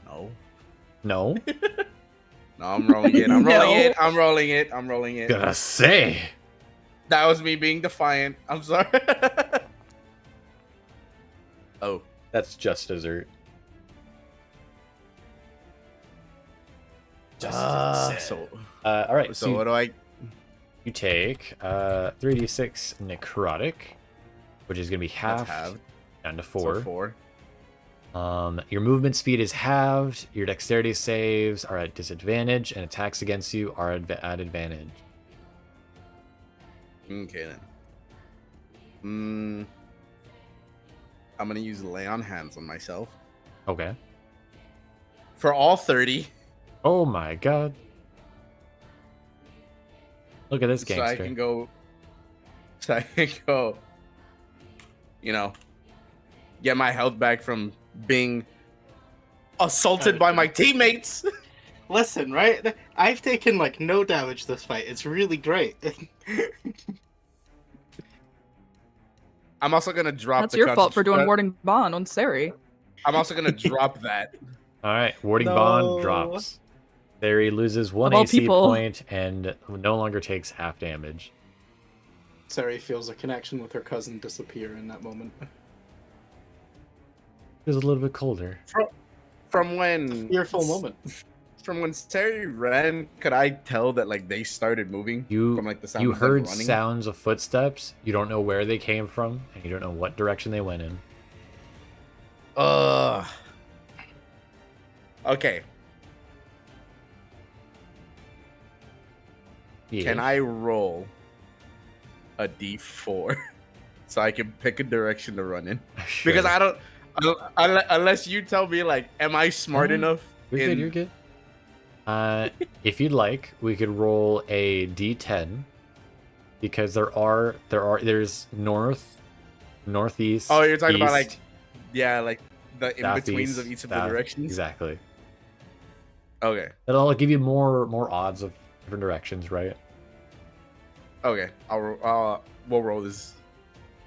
No. No? No, I'm rolling it. I'm No. rolling it. I'm rolling it. I'm rolling it. Gonna say. That was me being defiant. I'm sorry. Oh. That's just dessert. So All right, so what do I? you take 3d6 necrotic, which is going to be That's halved halved. down to So 4. 4. Your movement speed is halved, your dexterity saves are at disadvantage, and attacks against you are at advantage. Okay then. I'm gonna use lay on hands on myself Okay. for all 30. Oh my god. Look at this So I gangster. can go. So I can go. You know, get my health back from being assaulted by my teammates. Listen, right? I've taken like no damage this fight. It's really great. I'm also gonna drop. That's the your fault for doing concentration- Warding Bond on Cere. I'm also gonna drop that. All right, warding No. bond drops. Cere loses 1 Of all AC people. point and no longer takes half damage. Cere feels a connection with her cousin disappear in that moment. Feels a little bit colder. From when Fearful moment. From when Cere ran, could I tell that like they started moving from like the sound You of them heard running? sounds of footsteps. You don't know where they came from, and you don't know what direction they went in. Okay. Can I roll a d4 so I can pick a direction to run in? Sure. Because I don't unless you tell me like, am I smart enough? You're good. If you'd like, we could roll a d10 because there's north, northeast. Oh, you're talking about east, like the in betweens of southeast, each of the south. directions. Exactly. Okay. That'll give you more odds of different directions, right? Okay. We'll roll this.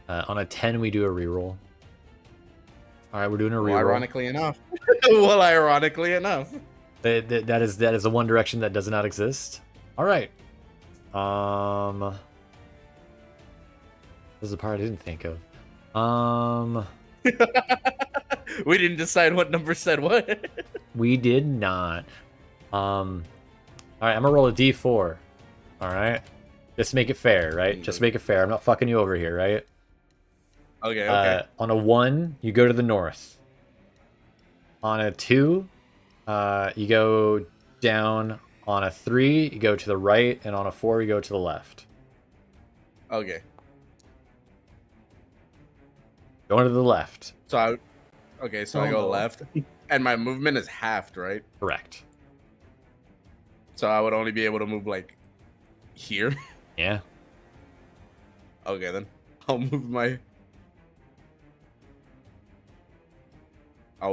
On a 10, we do a reroll. All right, we're doing a reroll. Well, ironically enough. Well, ironically enough. That is the one direction that does not exist. All right. This is the part I didn't think of. We didn't decide what number said what. We did not. All right, I'm gonna roll a d4. All right, just make it fair, right? Just make it fair. I'm not fucking you over here, right? Okay. On a 1, you go to the north. On a 2, you go down. On a 3, you go to the right, and on a 4, you go to the left. Okay. Going to the left. So I go left, and my movement is halved, right? Correct. So I would only be able to move like here. Yeah. Okay, then I'll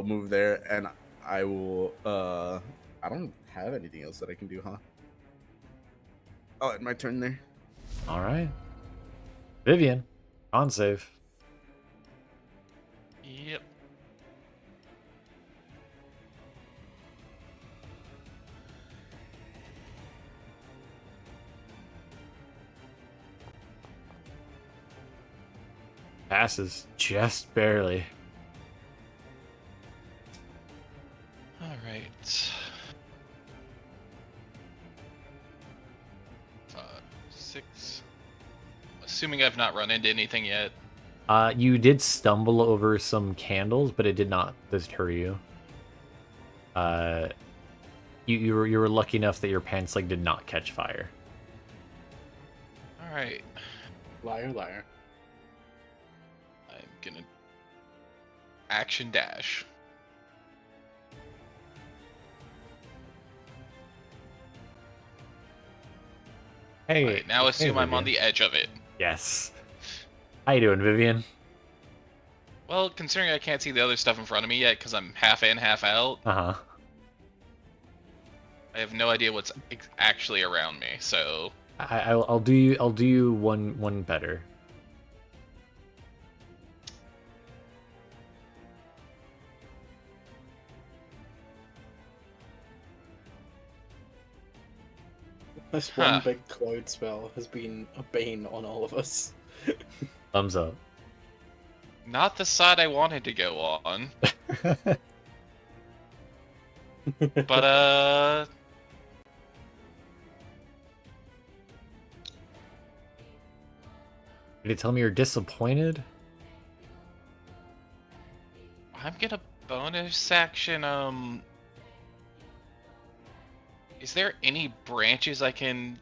move there, and I will. I don't have anything else that I can do, huh? Oh, it's my turn there. All right. Vivienne, on save. Yep. Passes just barely. All right. 5, 6. Assuming I've not run into anything yet. You did stumble over some candles, but it did not deter you. You were lucky enough that your pants did not catch fire. All right. Liar. I'm gonna action dash. Hey. All right, now assume I'm on Vivienne. the edge of it. Yes. How you doing, Vivienne? Well, considering I can't see the other stuff in front of me yet because I'm half in, half out, Uh-huh. I have no idea what's actually around me. So I'll do you one better. This one big cloud spell has been a bane on all of us. Thumbs up. not the side I wanted to go on. But Did you tell me you're disappointed? I'm gonna bonus action. Is there any branches I can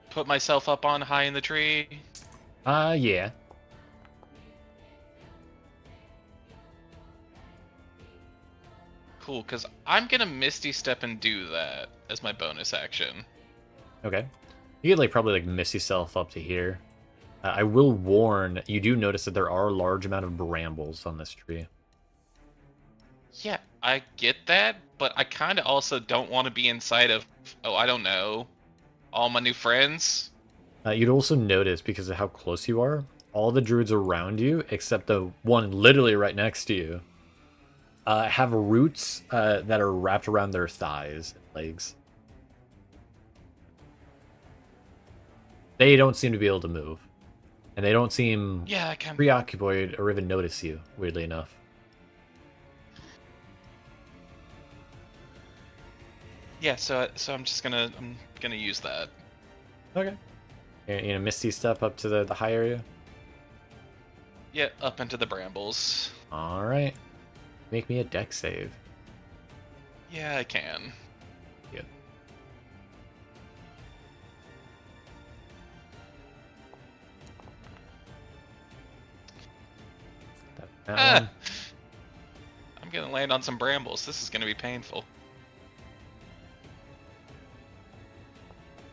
put myself up on high in the tree? Yeah. Cool, because I'm gonna Misty Step and do that as my bonus action. Okay. You could probably miss yourself up to here. I will warn, you do notice that there are a large amount of brambles on this tree. Yeah, I get that, but I kind of also don't want to be inside of, oh, I don't know, all my new friends. You'd also notice, because of how close you are, all the druids around you, except the one literally right next to you, have roots that are wrapped around their thighs and legs. They don't seem to be able to move. And they don't seem preoccupied or even notice you, weirdly enough. Yeah, so I'm just gonna use that. Okay. You're gonna misty step up to the high area. Yeah, up into the brambles. All right. Make me a deck save. Yeah, I can. Good. That one. I'm gonna land on some brambles. This is gonna be painful.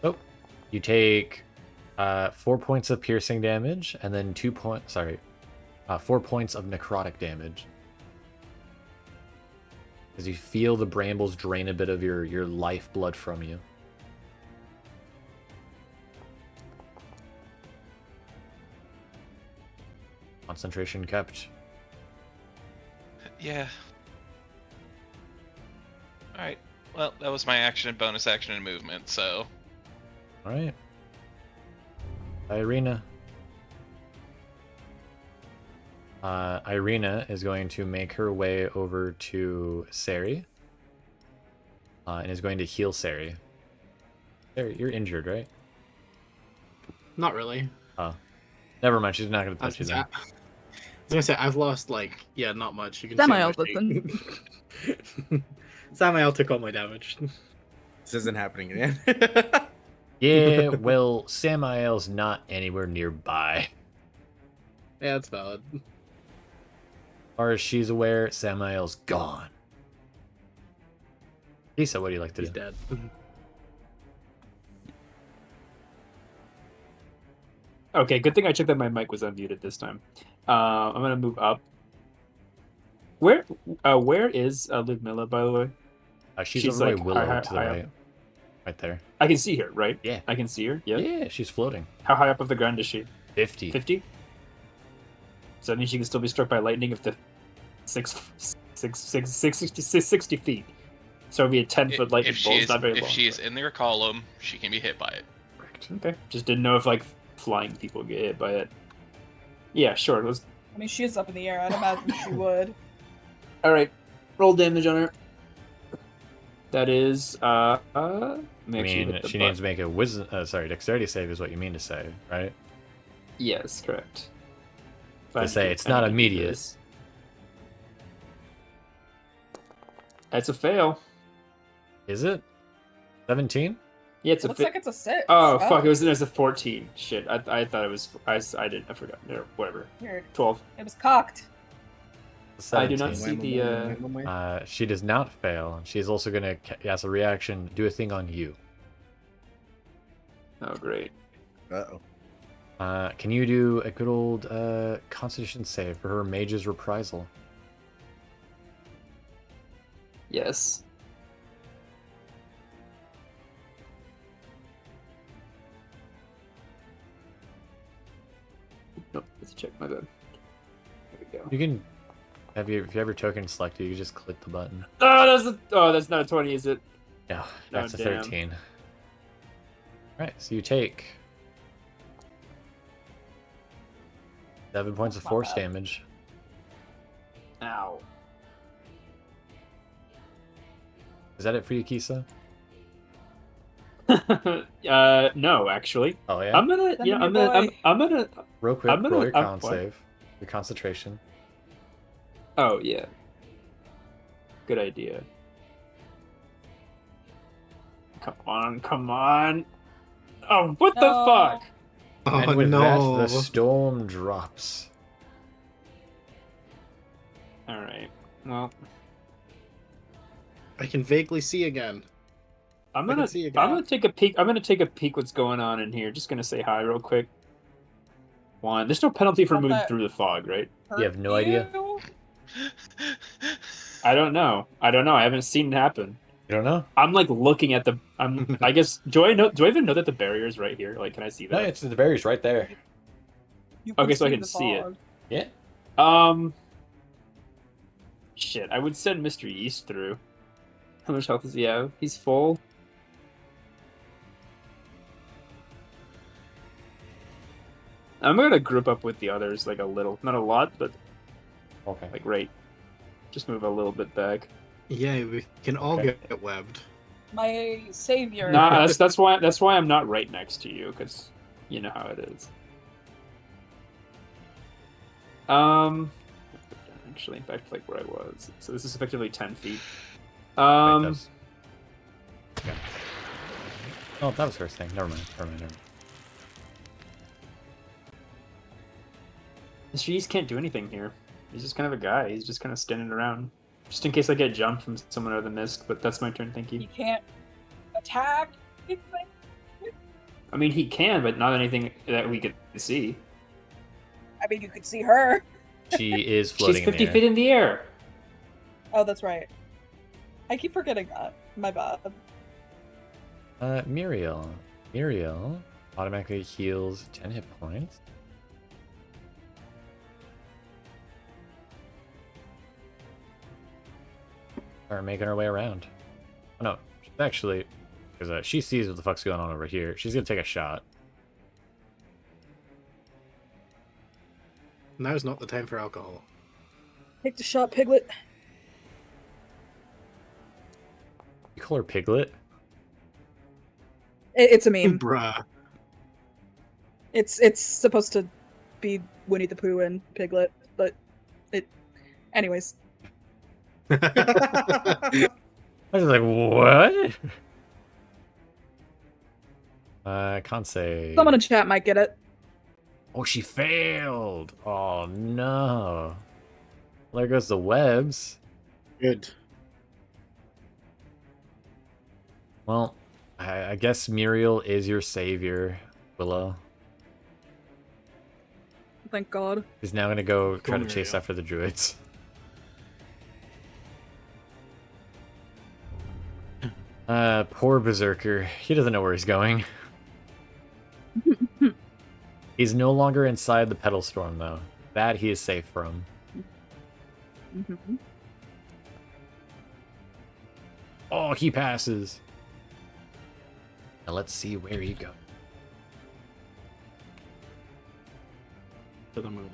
Oh, you take 4 points of piercing damage, and then 4 points of necrotic damage. As you feel the brambles drain a bit of your life blood from you. Concentration kept. Yeah. Alright. Well, that was my action, bonus action, and movement, so. Alright. Irina. Irina is going to make her way over to Cere. And is going to heal Cere. Cere, you're injured, right? Not really. Oh. Never mind, she's not going to I was touch you gonna then. say- I was gonna say I've lost not much. You can see Samael my doesn't. shape. Samael took all my damage. This isn't happening again. Yeah, well, Samael's not anywhere nearby. Yeah, that's valid. As far as she's aware, Samael's gone. Kiso, what do you like to He's do? dead. Okay, good thing I checked that my mic was unmuted this time. I'm gonna move up. Where is Ludmilla, by the way? She's She's over like by Willow high to the up. right. Right there. I can see her, right? Yeah. I can see her. Yeah. Yeah, she's floating. How high up of the ground is she? 50. 50. So that means she can still be struck by lightning if the 60 feet. So it'd be a 10-foot lightning If bolt. she It's is, not very if long. she is in their column, she can be hit by it. Correct. Okay. Just didn't know if like flying people get hit by it. Yeah, sure. Let's. I mean, she is up in the air. I'd imagine she would. All right. Roll damage on her. That is I mean, she needs to make a dexterity save is what you mean to say, right? Yes, correct. To say it's not immediate. That's a fail. Is it? 17? Yeah, it's a Looks fail. like it's a 6. Oh fuck! It was a 14. Shit, I thought it was. I didn't. I forgot. No, whatever. Weird. 12. It was cocked. I do not 17. see the. She does not fail. She's also going to, as a reaction, do a thing on you. Oh great. Uh-oh. Can you do a good old Constitution save for her Mage's Reprisal? Yes. Nope. Let's check my bad. There we go. You can, if you ever token selected, you can just click the button. That's not a 20, is it? No, Oh, that's a damn. 13. Alright, so you take 7 points of Not force bad. damage. Ow. Is that it for you, Kiso? No, actually. Oh yeah. I'm gonna. Send Yeah, him I'm your gonna. boy. I'm gonna. Real quick, I'm gonna- roll your I'm- con what? save. Your concentration. Oh yeah. Good idea. Come on, come on. Oh, what the No. fuck? Oh and with no! that, the storm drops. All right. Well, I can vaguely see again. I'm I can gonna. see you, I'm guy. gonna take a peek. I'm gonna take a peek. What's going on in here? Just gonna say hi real quick. One. There's no penalty for Not moving that- through the fog, right? You have no idea? You? I don't know. I haven't seen it happen. You don't know? I'm like looking at the. I guess. Do I know? Do I even know that the barrier is right here? Like, can I see No, that? it's the berries right there. You Okay, so I can the see it. fog. Yeah. Shit. I would send Mr. Yeast through. How much health does he have? He's full. I'm gonna group up with the others like a little, not a lot, but Okay. like right. Just move a little bit back. Yeah, we can all Okay. get webbed. My savior. Nah, that's why I'm not right next to you, because you know how it is. Actually, back to like where I was. So this is effectively 10 feet. Wait, that's... Yeah. Oh, that was first thing. Never mind. She can't do anything here. He's just kind of a guy. He's just kind of standing around. Just in case I get jumped from someone out of the mist, but that's my turn, thank you. You can't attack anything? I mean, he can, but not anything that we could see. I mean, you could see her. She is floating She's 50 in the air. feet in the air. Oh, that's right. I keep forgetting that. My bad. Muriel. Muriel automatically heals 10 hit points. Start making her way around. Oh no, she's actually, because she sees what the fuck's going on over here. She's gonna take a shot. Now's not the time for alcohol. Take the shot, Piglet. You call her Piglet? It's a meme. Bruh. It's supposed to be Winnie the Pooh and Piglet, but it. Anyways. I was like, what? I can't say. Someone in chat might get it. Oh, she failed. Oh no. Well, there goes the webs. Good. Well, I guess Muriel is your savior, Willow. Thank God. He's now gonna go try to chase Muriel. after the druids. Poor Berserker. He doesn't know where he's going. He's no longer inside the Petal Storm, though. That he is safe from. Mm-hmm. Oh, he passes. Now let's see where he goes. To the moon.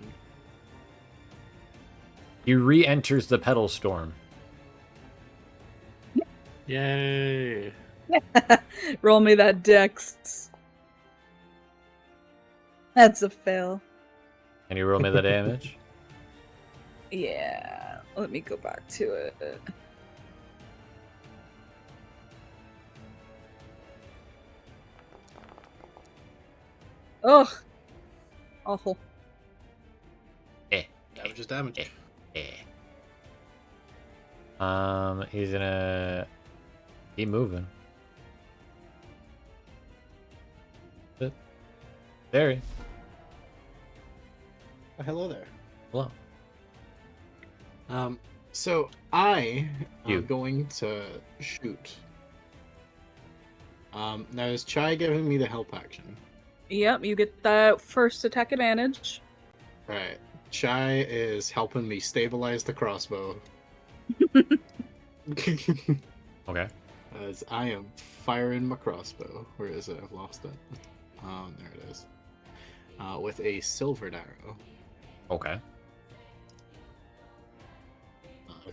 He re-enters the Petal Storm. Yay. Roll me that dex. That's a fail. Can you roll me the damage? Yeah. Let me go back to it. Ugh. Awful. Damage is damage. He's gonna keep moving. There. Oh, hello there. Hello. So I You. am going to shoot. Now is Chai giving me the help action? Yep, you get that first attack advantage. Right. Chai is helping me stabilize the crossbow. Okay. As I am firing my crossbow. Where is it? I've lost it. There it is. With a silvered arrow. Okay.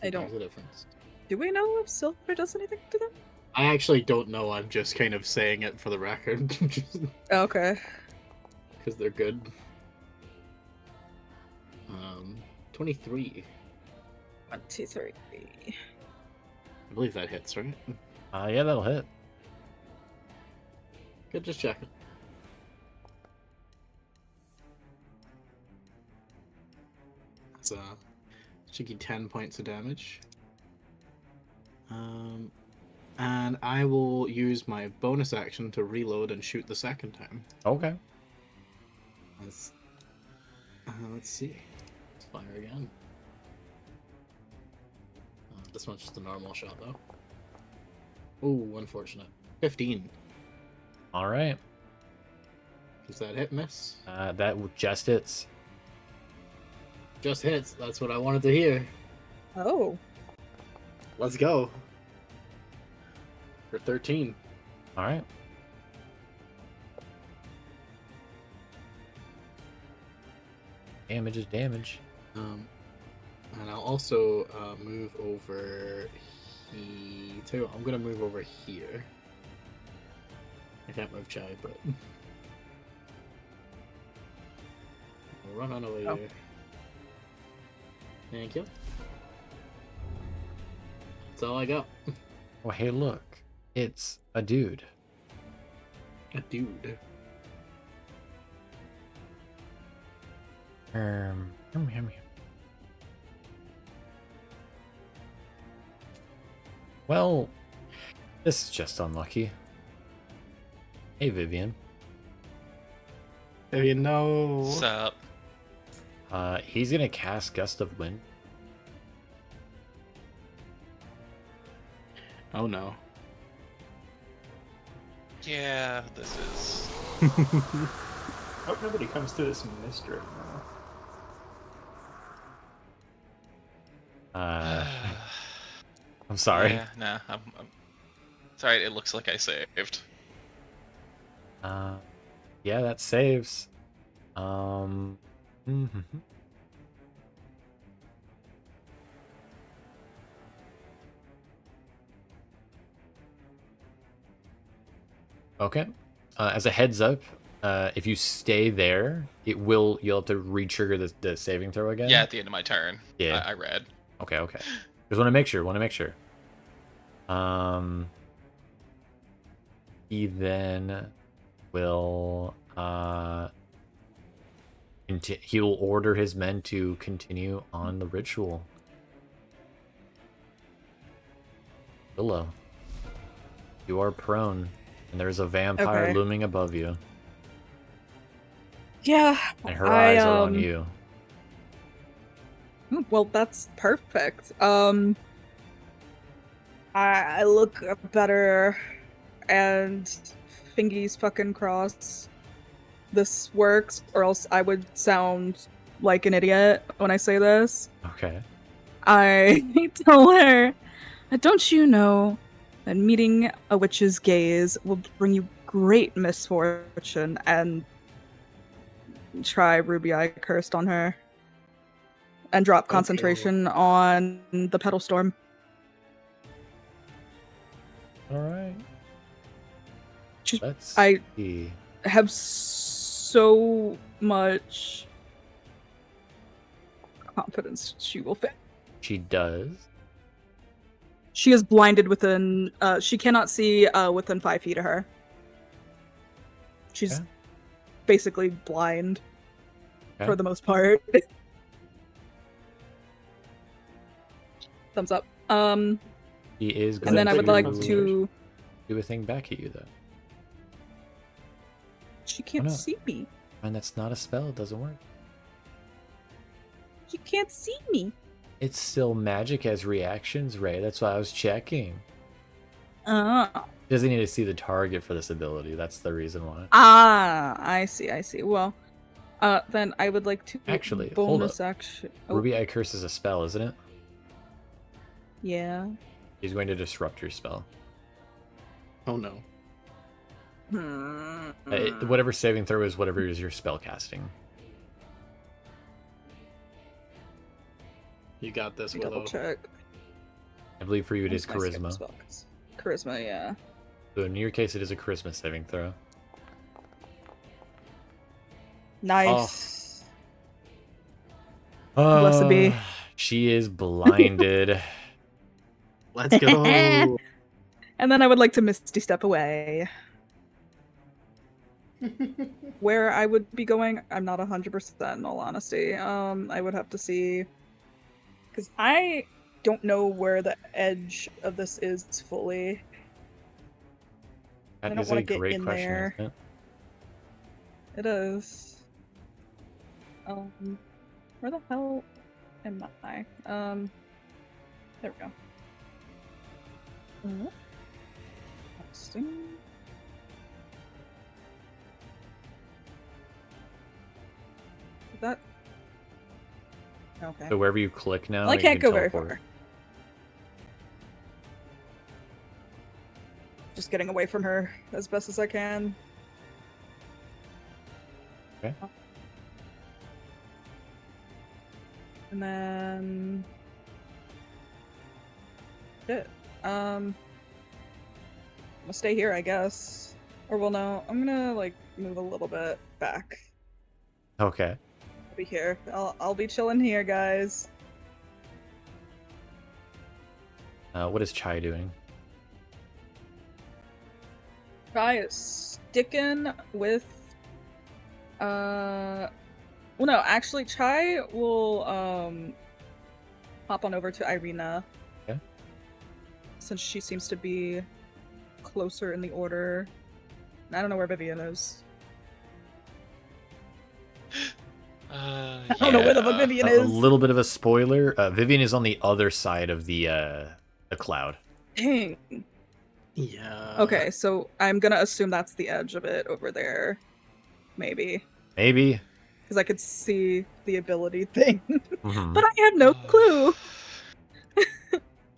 I don't- There's a difference. Do we know if silver does anything to them? I actually don't know. I'm just kind of saying it for the record. Okay. Because they're good. 23. 1, 2, 3. I believe that hits, right? Yeah, that'll hit. Good, just checking. It's cheeky 10 points of damage. And I will use my bonus action to reload and shoot the second time. Okay. Let's see. Let's fire again. This one's just a normal shot, though. Ooh, unfortunate. 15. All right. Does that hit, miss? That just hits. Just hits. That's what I wanted to hear. Oh. Let's go. For 13. All right. Damage is damage. And I'll also move over Tell you what, I'm gonna move over here. I can't move Chai, but I'll run on over here. Thank you. That's all I got. Oh, hey, look. It's a dude. A dude. Hum, hum, hum. Well, this is just unlucky. Hey, Vivienne. There you know. What's up? He's gonna cast Gust of Wind. Oh no. Yeah, this is. Hope nobody comes to this mist right now. I'm sorry. Yeah, nah, I'm sorry. It looks like I saved. Yeah, that saves. Mhm. Okay. As a heads up, if you stay there, you'll have to re-trigger the saving throw again. Yeah, at the end of my turn. Yeah. I read. Okay. Just want to make sure. He then will he will order his men to continue on the ritual. Willow, you are prone, and there's a vampire Okay. looming above you, Yeah. and her eyes are on you. Well, that's perfect. I look better, and fingies fucking cross. This works, or else I would sound like an idiot when I say this. Okay. I tell her, don't you know that meeting a witch's gaze will bring you great misfortune, and try Ruby Eye Cursed on her. And drop concentration on the Petal Storm. All right. Let's I see. have so much confidence she will fit. She does. She is blinded within. She cannot see within 5 feet of her. She's basically blind for the most part. Thumbs up. He is going and then I would like to to do a thing back at you, though. She can't see me. And that's not a spell. It doesn't work. She can't see me. It's still magic as reactions, Ray. That's why I was checking. Oh. Doesn't need to see the target for this ability. That's the reason why. Ah, I see. Well, then I would like to Actually, bonus hold up. action. Oh, Ruby Eye Curse is a spell, isn't it? yeah. He's going to disrupt your spell. Oh no. Whatever saving throw is, whatever is your spell casting. You got this, Double Willow. check. I believe for you it is What's my skip charisma. spell? Charisma, yeah. So in your case, it is a charisma saving throw. Nice. Oh, Blessed be. She is blinded. Let's go. And then I would like to Misty Step away. Where I would be going, I'm not 100% in all honesty. I would have to see. Because I don't know where the edge of this is fully. That I don't is a want to get great in question, there. isn't it? It is. Where the hell am I? There we go. Testing. Is that? Okay. So wherever you click now, Well, I you can't can go very teleport. far. Just getting away from her as best as I can. Okay. And then... Shit. I'm gonna stay here, I guess. Or well, no, I'm gonna like move a little bit back. Okay. I'll be here. I'll be chilling here, guys. What is Chai doing? Chai is sticking with. Well, no, actually, Chai will hop on over to Irina. Okay. Since she seems to be closer in the order. I don't know where Vivienne is. I don't know where the fuck Vivienne A is. little bit of a spoiler. Vivienne is on the other side of the cloud. Dang. Yeah. Okay, so I'm gonna assume that's the edge of it over there. Maybe. Maybe. Because I could see the ability thing. Mhm. But I have no clue.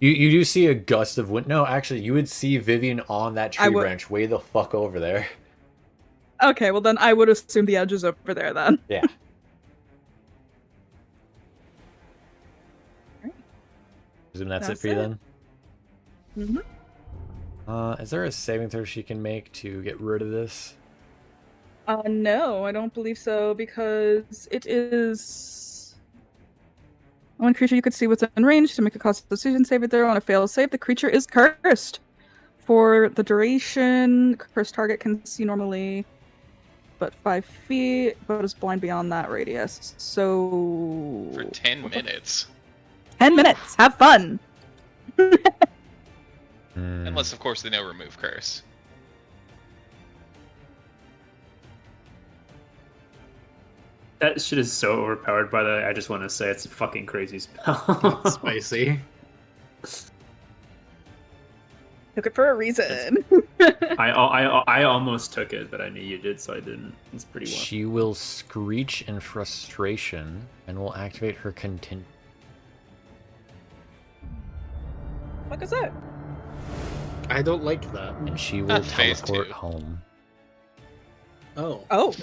You do see a gust of wind. No, actually, you would see Vivienne on that tree branch way the fuck over there. Okay, well then I would assume the edge is over there then. Yeah. Presume that's it for you then? Mm-hmm. Is there a saving throw she can make to get rid of this? No, I don't believe so, because it is one creature you could see within range to make a Constitution saving throw. On a failed save, the creature is cursed. For the duration, cursed target can see normally but 5 feet, but is blind beyond that radius. So For 10 minutes. 10 minutes. Have fun. Unless, of course, they know remove curse. That shit is so overpowered, by the way. I just want to say it's a fucking crazy spell. That's spicy. Took it for a reason. I almost took it, but I knew you did, so I didn't. It's pretty well. She will screech in frustration and will activate her content. What is that? I don't like that. And she will That's phase teleport 2. home. Oh. Oh.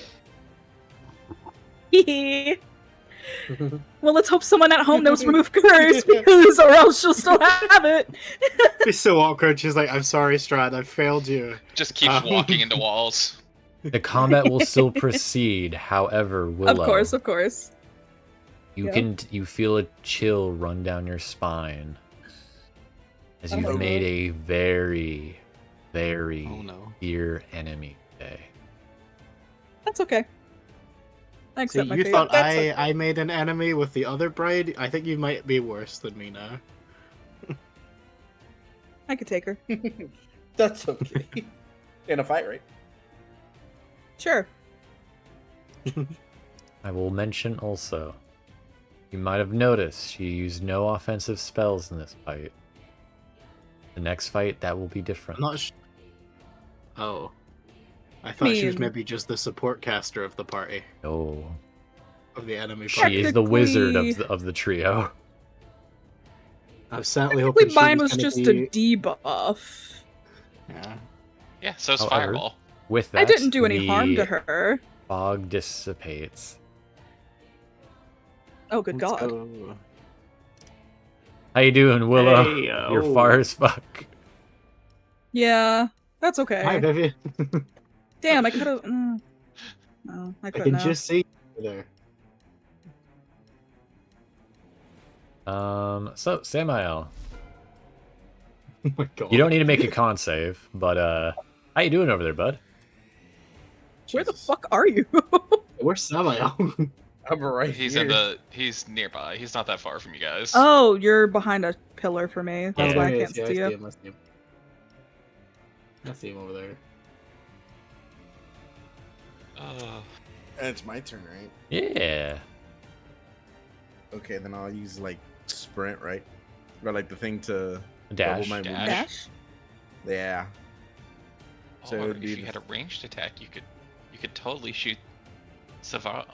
Well, let's hope someone at home knows remove curse, because or else she'll still have it. It's so awkward. She's like, I'm sorry, Strahd, I failed you. Just keeps walking into walls. The combat will still proceed, however, Willow. Of course. You feel a chill run down your spine as you've made a very, very dear enemy today. That's okay. I See, accept my you fate. thought That's okay. I made an enemy with the other bride? I think you might be worse than me now. I could take her. That's okay. In a fight, right? Sure. I will mention also, you might have noticed she used no offensive spells in this fight. The next fight, that will be different. I'm not Oh. I thought she was maybe just the support caster of the party. No. Of the enemy party. She is the wizard of the trio. I was sadly hoping mine she was gonna just be... a debuff. Yeah. Yeah, so's However, Fireball. With that, I didn't do any harm to the her. fog dissipates. Oh, good Let's God. go. How you doing, Willow? Hey, You're far as fuck. Yeah, that's okay. Hi, Vivienne. Damn, I could have. No, I I couldn't can have. just see you there. So Samael, Oh my God. you don't need to make a con save, but how you doing over there, bud? Where the fuck are you? Where's Samael? I'm right He's here. he's nearby. He's not that far from you guys. Oh, you're behind a pillar for me. That's Yeah. why I There he can't is. Yeah, see you. I see him. I see him over there. It's my turn, right? Yeah. Okay, then I'll use like sprint, right? Or like the thing to Dash. double my movement. Dash? Yeah. So it Or would be if you had a ranged attack, you could totally shoot Savon.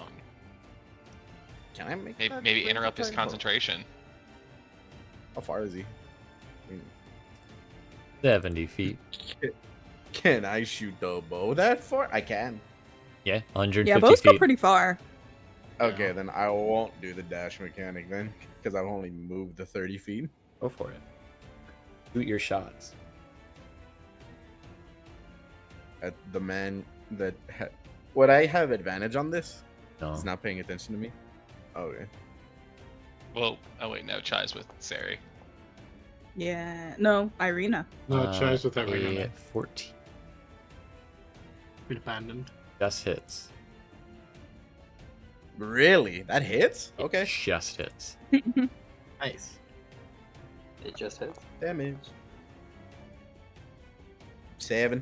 Can I make Maybe, that maybe range interrupt his attack? concentration. How far is he? I mean, 70 feet. can I shoot the bow that far? I can. Yeah, 150 Yeah, bows go feet. pretty far. Okay, then I won't do the dash mechanic then, because I've only moved the 30 feet. Go for it. Shoot your shots. At the man that would I have advantage on this? No. He's not paying attention to me. Okay. Well, oh wait, no, Chai's with Cere. Yeah. No, Irina. No, Chai's with Irina, A man. 14. Been abandoned. Just hits. Really? That hits? It Okay. just hits. Nice. It just hits. Damage. 7.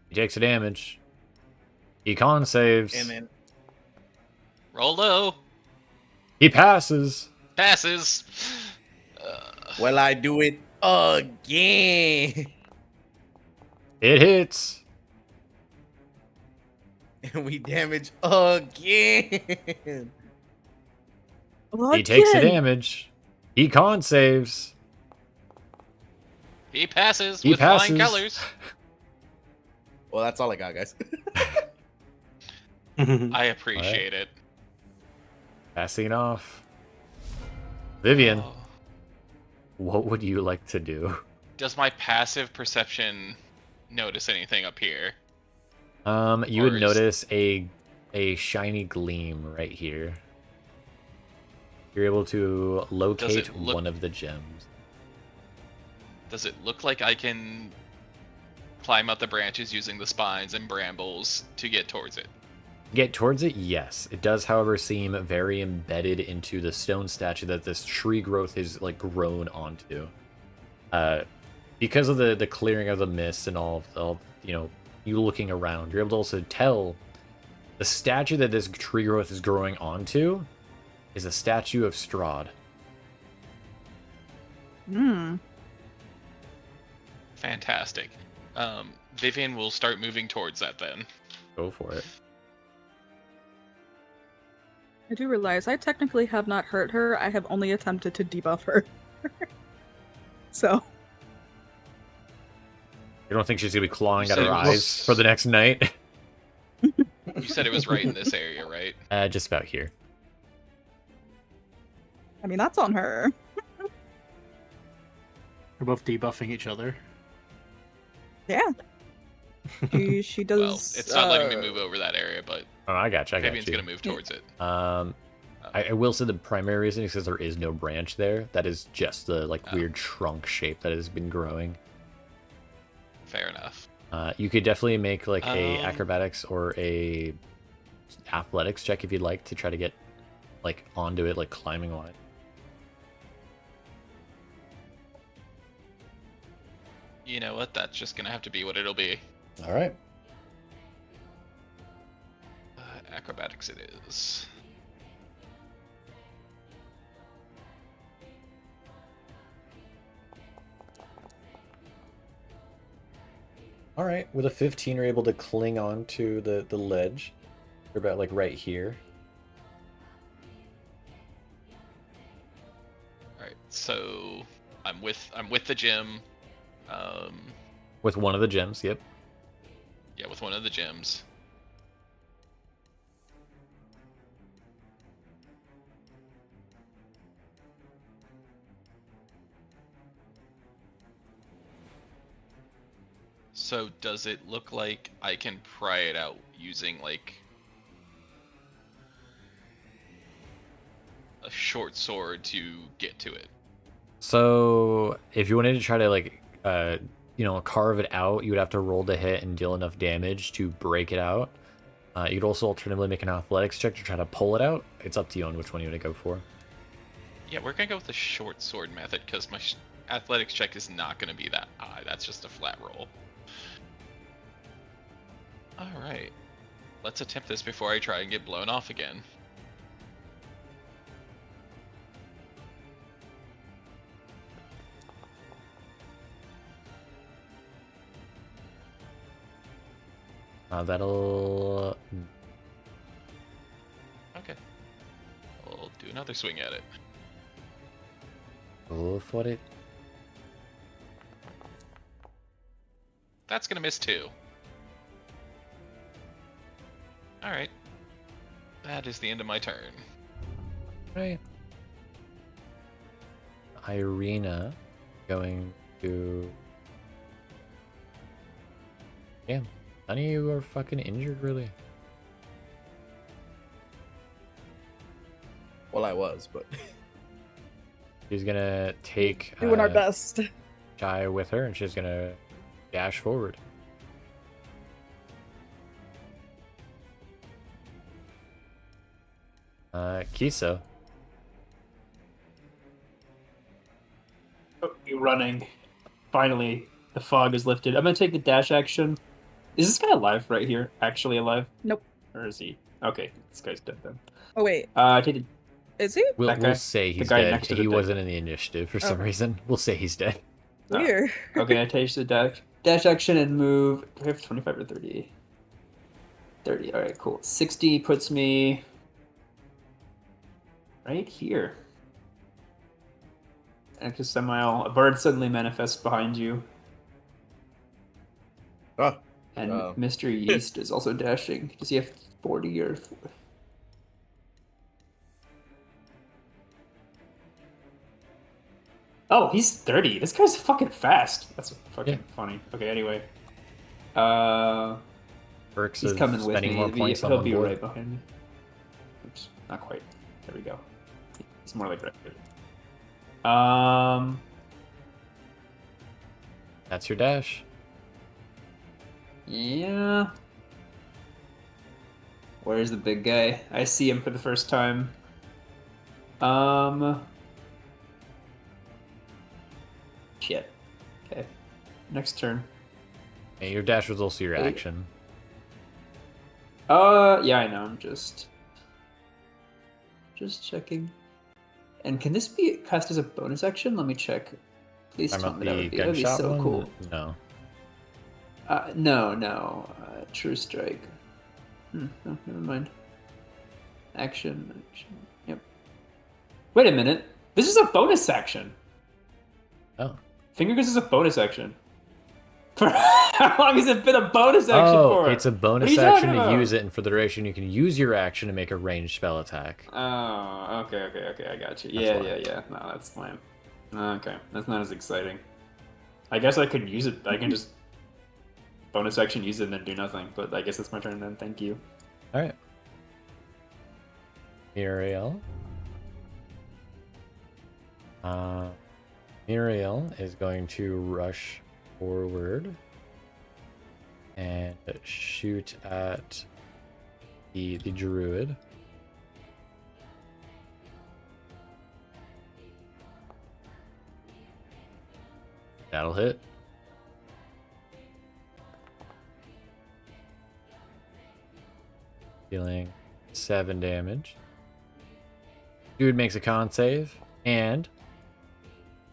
He takes a damage. He con saves. Damn it. Roll low. He passes. Passes. Well, I do it again. It hits. And we damage again. He takes the damage. He con saves. He passes He with flying passes. colors. Well, that's all I got, guys. I appreciate it. Passing off. Vivienne, Oh. what would you like to do? Does my passive perception notice anything up here? You Or would is- notice a shiny gleam right here. You're able to locate look- one of the gems. Does it look like I can climb up the branches using the spines and brambles to get towards it? Get towards it, yes. It does, however, seem very embedded into the stone statue that this tree growth is like grown onto. Because of the clearing of the mist and all you looking around, you're able to also tell the statue that this tree growth is growing onto is a statue of Strahd. Hmm. Fantastic. Vivienne will start moving towards that then. Go for it. I do realize I technically have not hurt her. I have only attempted to debuff her. So. You don't think she's gonna be clawing You at said her it was- eyes for the next night? You said it was right in this area, right? Just about here. I mean, that's on her. We're both debuffing each other. Yeah. She does. Well, it's not letting me move over that area, but Oh, I got you. Vivienne's gonna move towards it. I will say the primary reason is because there is no branch there. That is just the weird trunk shape that has been growing. Fair enough. You could definitely make a Um, acrobatics or a athletics check if you'd like to try to get onto it, climbing on it. You know what? That's just gonna have to be what it'll be. All right. Acrobatics it is. All right. With a 15, you're able to cling on to the ledge. You're about right here. All right. So I'm with the gym. With one of the gems. Yep. Yeah, with one of the gems. So does it look like I can pry it out using a short sword to get to it? So if you wanted to try to carve it out, you would have to roll to hit and deal enough damage to break it out. You could also alternatively make an athletics check to try to pull it out. It's up to you on which one you want to go for. Yeah, we're gonna go with the short sword method because my athletics check is not gonna be that high. That's just a flat roll. All right, let's attempt this before I try and get blown off again. That'll... Okay, I'll do another swing at it. Go for it. That's gonna miss too. All right, that is the end of my turn. Right. Irina, going to... Damn, none of you are fucking injured, really. Well, I was, but She's gonna take Doing our best. Shy with her, and she's gonna dash forward. Kiso. You're running. Finally, the fog is lifted. I'm gonna take the dash action. Is this guy alive right here? Actually alive? Nope. Or is he? Okay, this guy's dead then. Oh wait, Take the is he? We'll That guy? say The he's guy dead. next to the He dead. wasn't in the initiative for some Oh. reason. We'll say he's dead. Oh. Weird. Okay, I take the dash action and move. Do I have 25 or 30? 30. All right, cool. 60 puts me right here. And because somehow a bird suddenly manifests behind you, oh, and Oh. Mr. Yeast is also dashing. Does he have 40 or? Oh, he's 30. This guy's fucking fast. That's fucking funny. Okay, anyway. Perks He's of coming with spending me. more points on He'll one be board. right behind me. Oops, not quite. There we go. He's more like right. That's your dash. Yeah. Where's the big guy? I see him for the first time. Shit. Okay. Next turn. And your dash was also your Hey. action. Yeah, I know. I'm just checking. And can this be cast as a bonus action? Let me check. Please I'm tell about me that the would be. That'd be gunshot so one? cool. No. No. True strike. No, never mind. Action. Yep. Wait a minute. This is a bonus action. Oh. Finger Guns is a bonus action. For how long has it been a bonus action Oh, for? it's a What bonus are you action talking to about? use it, and for the duration, you can use your action to make a ranged spell attack. Oh, okay, I got you. That's why. Yeah. No, that's fine. Okay, that's not as exciting. I guess I could use it. I can just bonus action use it and then do nothing. But I guess it's my turn then. Thank you. All right. Muriel. Muriel is going to rush forward and shoot at the druid. That'll hit. Dealing 7 damage. Dude makes a con save, and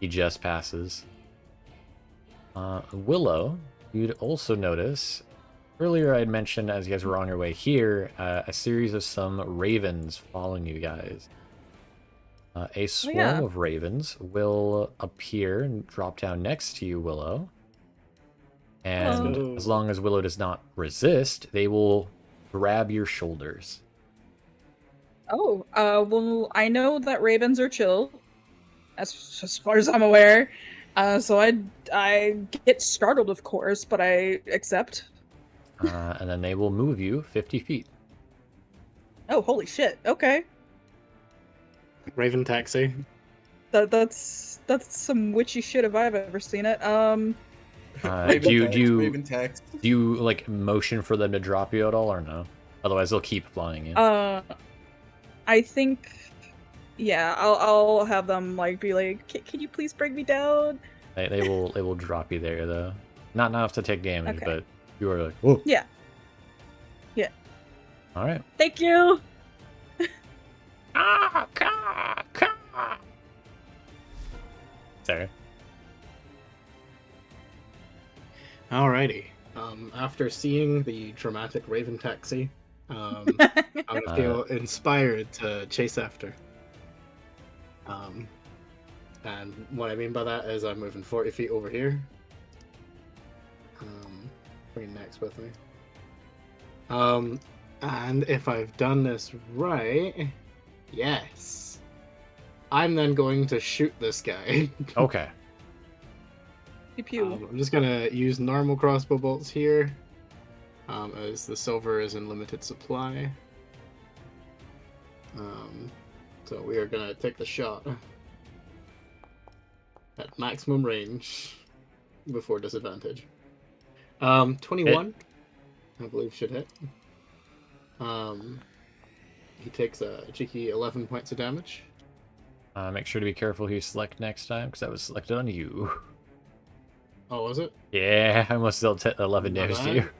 he just passes. Willow, you'd also notice, earlier I had mentioned as you guys were on your way here, a series of some ravens following you guys. A swarm of ravens will appear and drop down next to you, Willow. And Hello. as long as Willow does not resist, they will grab your shoulders. Oh, well, I know that ravens are chill, as far as I'm aware. So I get startled, of course, but I accept. And then they will move you 50 feet. Oh, holy shit! Okay, Raven taxi. that's some witchy shit if I've ever seen it. Do you Raven tax. do you like motion for them to drop you at all, or no? Otherwise, they'll keep flying you. I think, yeah, I'll have them like be like, can you please bring me down? They will drop you there though. Not enough to take damage, Okay. but you are like, whoa. Yeah. All right. Thank you. Cere. Alrighty. After seeing the dramatic Raven taxi, I'm gonna feel inspired to chase after. And what I mean by that is I'm moving 40 feet over here. Bringing Nex with me. And if I've done this right, yes, I'm then going to shoot this guy. Okay. Pew pew. I'm just gonna use normal crossbow bolts here, as the silver is in limited supply. So we are gonna take the shot at maximum range before disadvantage. 21, I believe should hit. He takes a cheeky 11 points of damage. Make sure to be careful who you select next time, because that was selected on you. Oh, was it? Yeah, I almost dealt 11 My damage to bad. you.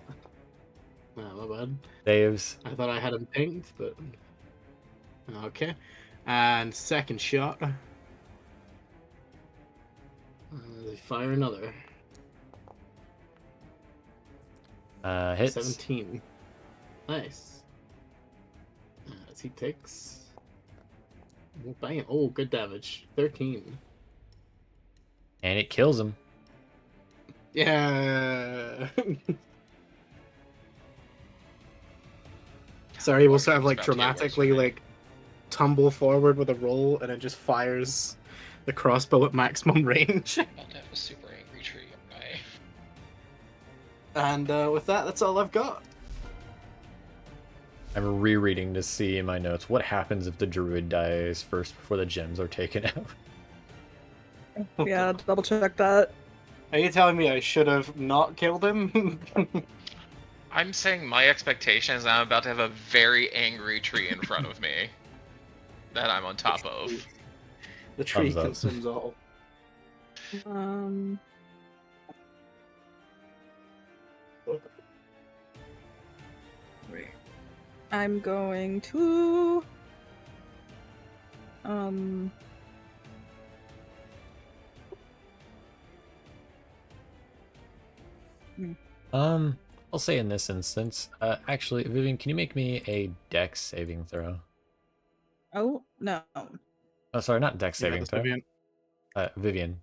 Nah, my bad. Saves. I thought I had him pinked, but okay. And second shot. They fire another. Hits. 17. Nice. As he takes. Oh, bang. Oh, good damage. 13. And it kills him. Yeah. Sorry, we'll sort of like About to get worse, dramatically right? like tumble forward with a roll and it just fires the crossbow at maximum range. About to have a super angry tree. Okay. And with that, that's all I've got. I'm rereading to see in my notes what happens if the druid dies first before the gems are taken out. Yeah, double check that. Are you telling me I should have not killed him? I'm saying my expectation is I'm about to have a very angry tree in front of me that I'm on top of. The tree Thumbs up. consumes all. Wait. I'm going to I'll say in this instance, actually, Vivienne, can you make me a dex saving throw? Oh no. Oh, sorry, not dex saving that's throw. Vivienne. Vivienne.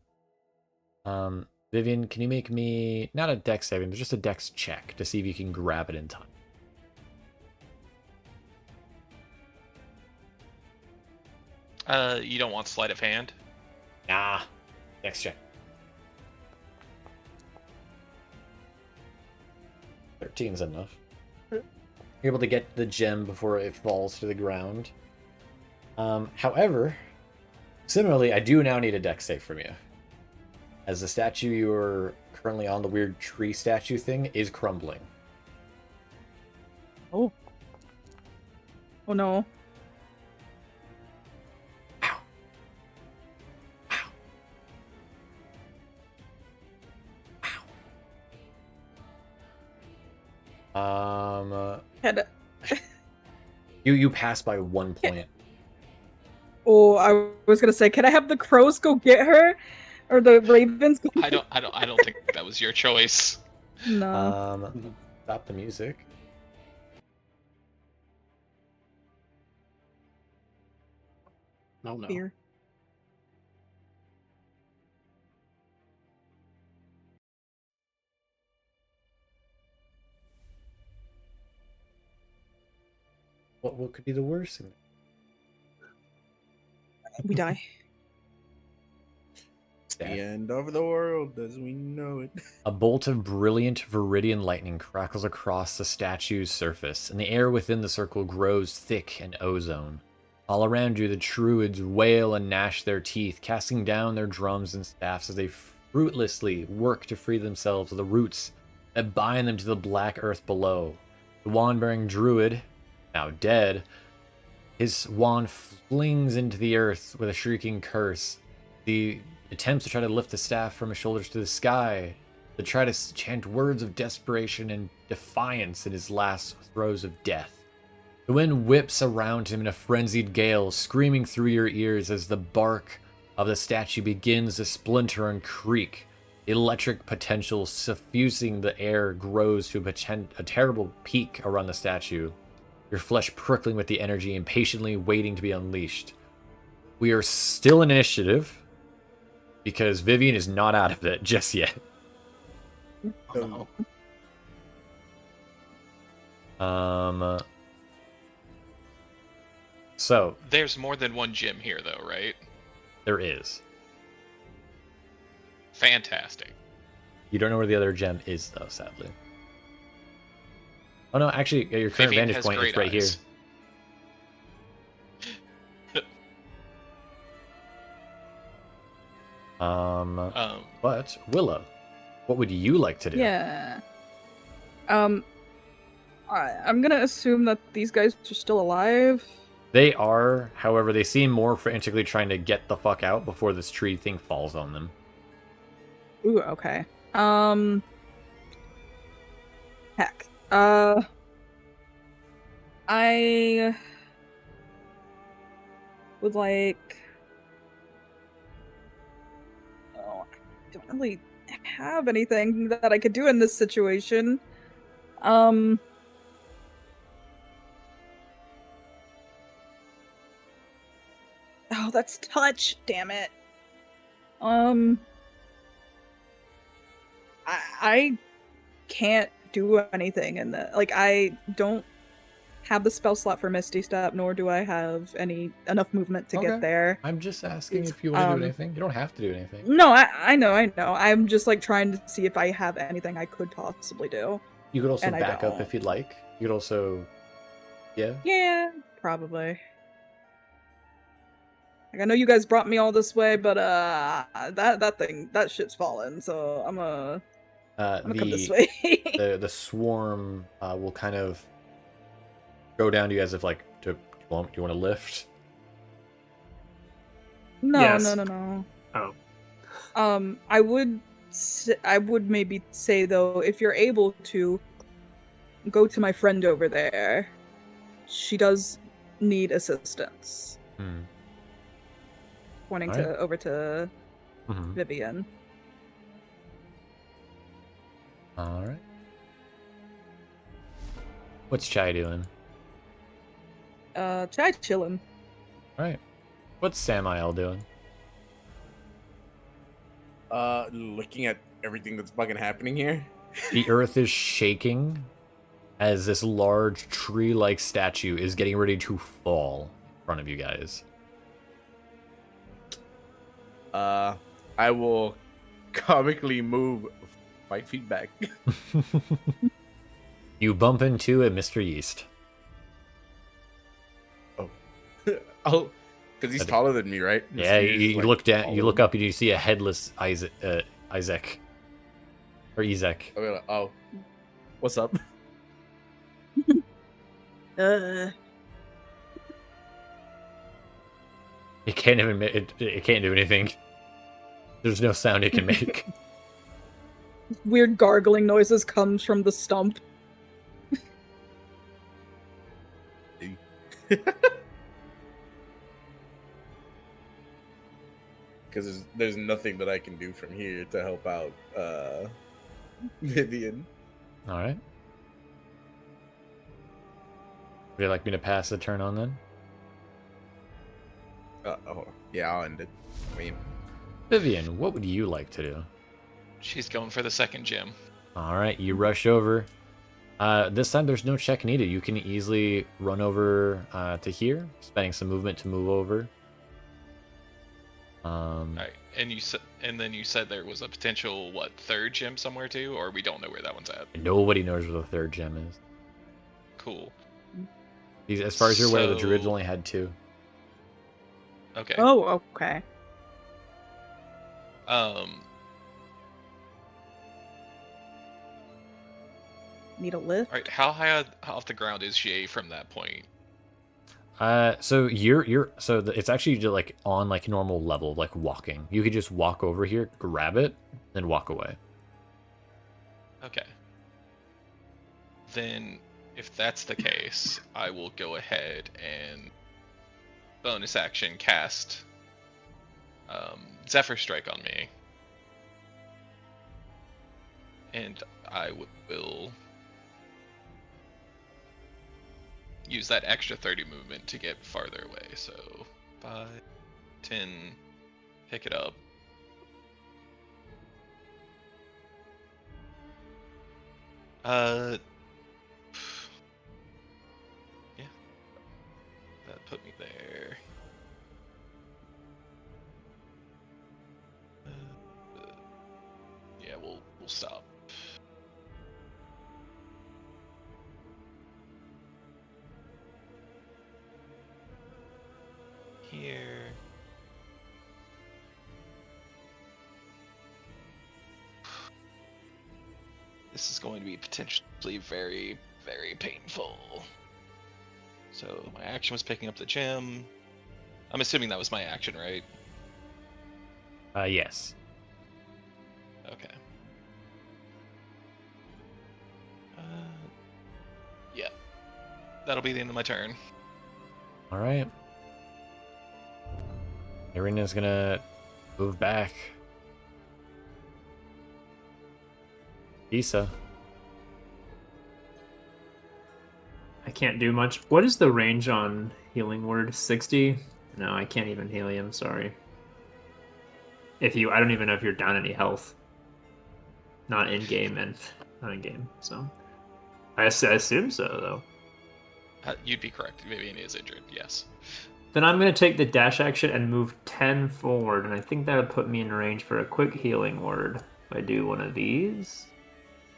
Vivienne, can you make me not a dex saving, but just a dex check to see if you can grab it in time? You don't want sleight of hand? Nah. Dex check. 13's enough. You're able to get the gem before it falls to the ground. However, similarly, I do now need a dex save from you. As the statue you're currently on, the weird tree statue thing, is crumbling. Oh. Oh no. Had You pass by 1 point. Oh, I was gonna say, can I have the crows go get her, or the ravens? Go I don't think that was your choice. No. Stop the music. No, no. Here. What could be the worst thing? We die. The end of the world as we know it. A bolt of brilliant viridian lightning crackles across the statue's surface, and the air within the circle grows thick and ozone. All around you, the druids wail and gnash their teeth, casting down their drums and staffs as they fruitlessly work to free themselves of the roots that bind them to the black earth below. The wand-bearing druid, now dead, his wand flings into the earth with a shrieking curse. The attempts to try to lift the staff from his shoulders to the sky, to try to chant words of desperation and defiance in his last throes of death. The wind whips around him in a frenzied gale, screaming through your ears as the bark of the statue begins to splinter and creak. The electric potential suffusing the air grows to a terrible peak around the statue, your flesh prickling with the energy, impatiently waiting to be unleashed. We are still in initiative, because Vivienne is not out of it just yet. Oh, no. So There's more than one gym here, though, right? there is. Fantastic. You don't know where the other gem is, though, sadly. Oh no, actually, at your current Vivienne vantage has point, it's great right here. eyes. But Willa, what would you like to do? Yeah. I'm gonna assume that these guys are still alive. They are, however, they seem more frantically trying to get the fuck out before this tree thing falls on them. Ooh, okay. Heck. I would like. Oh, I don't really have anything that I could do in this situation. Oh, that's touch. Damn it. I can't do anything in the like. I don't have the spell slot for Misty Step, nor do I have enough movement to Okay. get there. I'm just asking if you want to do anything. You don't have to do anything. No, I know. I'm just like trying to see if I have anything I could possibly do. You could also And I back up don't. if you'd like. You could also, yeah. Yeah, probably. Like I know you guys brought me all this way, but that shit's fallen. So I'm gonna come this way. the swarm will kind of go down to you as if like, do you want to lift? No, Yes. no. Oh. I would maybe say though, if you're able to go to my friend over there, she does need assistance. Pointing over to Vivienne. All right. What's Chai doing? Chai chillin'. All right. What's Samael doing? Looking at everything that's fucking happening here. The earth is shaking as this large tree-like statue is getting ready to fall in front of you guys. I will comically move 5 feet back. You bump into a Mr. Yeast. Oh, because he's taller than me, right? Yeah, you look down, you look up, and you see a headless Isaac, or Ezek. Oh, what's up? It can't even. It can't do anything. There's no sound it can make. Weird gargling noises comes from the stump. Because there's nothing that I can do from here to help out Vivienne. All right. Would you like me to pass the turn on then? Yeah, I'll end it. I mean, Vivienne, what would you like to do? She's going for the second gem. All right, you rush over. This time there's no check needed. You can easily run over to here, spending some movement to move over. All right, and then you said there was a potential third gem somewhere too, or we don't know where that one's at. Nobody knows where the third gem is. Cool. As far as you're aware, the druids only had 2. Okay. Oh, okay. Need a lift? All right, how high off the ground is Jay from that point? So it's actually just like on like normal level, like walking. You could just walk over here, grab it, then walk away. Okay. Then, if that's the case, I will go ahead and bonus action cast Zephyr Strike on me, and I will use that extra 30 movement to get farther away. So 5, 10, pick it up. Yeah, that put me there. Yeah, we'll stop This is going to be potentially very, very painful. So my action was picking up the gem. I'm assuming that was my action, right? Yes. Okay. Yeah. That'll be the end of my turn. All right. Irina's gonna move back. Kiso. I can't do much. What is the range on healing word? 60? No, I can't even heal you. I'm sorry. I don't even know if you're down any health. Not in game and not in game. So I assume so though. You'd be correct. Vivienne is injured. Yes. Then I'm gonna take the dash action and move 10 forward, and I think that would put me in range for a quick healing word. If I do one of these,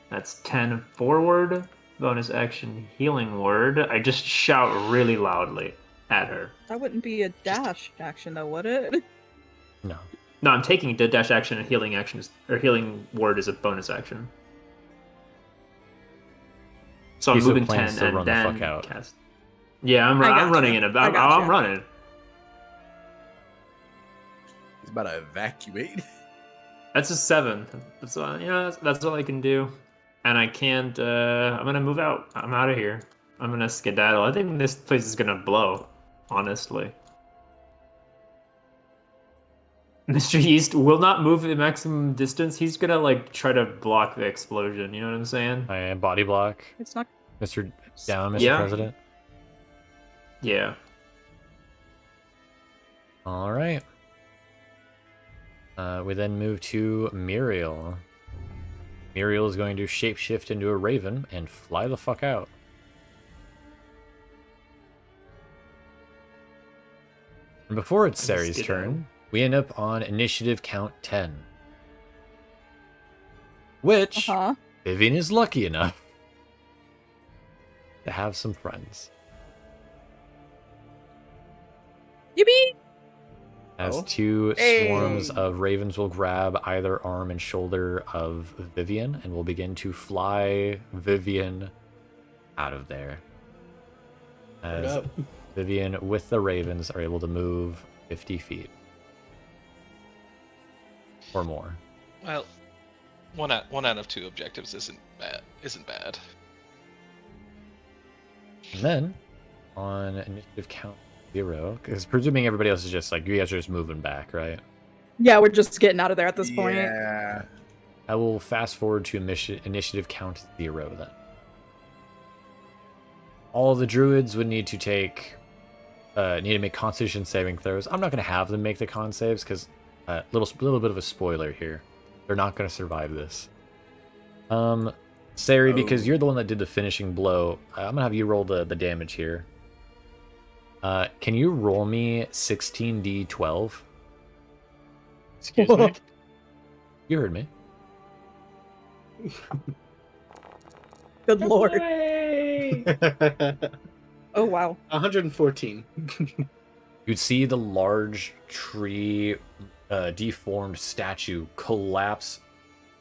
that's 10 forward. Bonus action healing word. I just shout really loudly at her. That wouldn't be a dash action, though, would it? No. No, I'm taking the dash action and healing actions, or healing word is a bonus action. So I'm Kiso moving plans 10 to and run the then fuck out. cast. Yeah, I'm gotcha. running in about. I'm running. He's about to evacuate. That's a 7. That's that's all I can do. And I can't. I'm gonna move out. I'm out of here. I'm gonna skedaddle. I think this place is gonna blow. Honestly. Mr. Yeast will not move the maximum distance. He's gonna like try to block the explosion. You know what I'm saying? I am body block. It's not. Mr. Down, Mr. Yeah. President. Yeah. All right. We then move to Muriel. Muriel is going to shapeshift into a raven and fly the fuck out. And before it's Cere's turn, we end up on initiative count 10. Which Vivienne is lucky enough to have some friends. Yippee! As two swarms of ravens will grab either arm and shoulder of Vivienne and will begin to fly Vivienne out of there. As Vivienne with the ravens are able to move 50 feet. Or more. Well, one out of 2 objectives isn't bad. And then, on initiative count 0, because presuming everybody else is just like, you guys are just moving back, right? Yeah, we're just getting out of there at this point. Yeah. I will fast forward to initiative count 0 then. All the druids would need to make Constitution saving throws. I'm not going to have them make the con saves because little bit of a spoiler here. They're not going to survive this. Cere, because you're the one that did the finishing blow, I'm going to have you roll the damage here. Can you roll me 16d12? Excuse me. You heard me. Good lord. Oh, wow. 114. You'd see the large tree deformed statue collapse,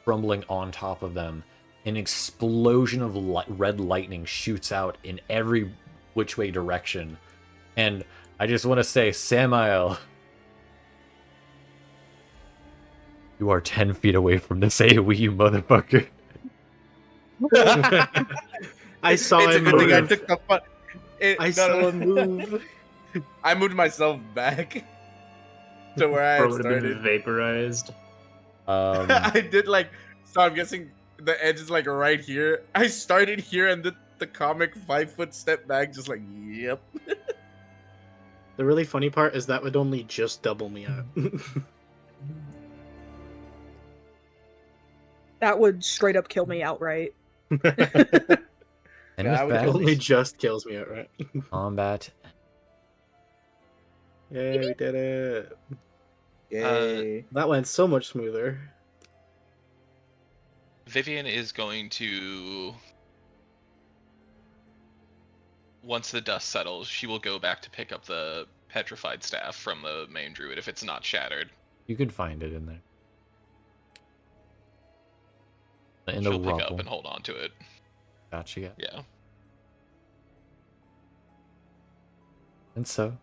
crumbling on top of them. An explosion of red lightning shoots out in every which way direction. And I just want to say, Samael, you are 10 feet away from this AoE, you motherfucker. I saw It's a him good thing I move. took the fun. I saw him move. I moved myself back to where I had Would have been started. vaporized. I did so I'm guessing the edge is right here. I started here and did the comic 5-foot step back, just yep. The really funny part is that would only just double me up. That would straight up kill me outright. And Yeah, with I It would that, only just kills me outright. combat. Yay, we did it. Yay. That went so much smoother. Vivienne is going to, once the dust settles, she will go back to pick up the petrified staff from the main druid if it's not shattered. You could find it in there. in the She'll pick up rubble. and hold on to it. Gotcha. Yeah. Yeah. And so,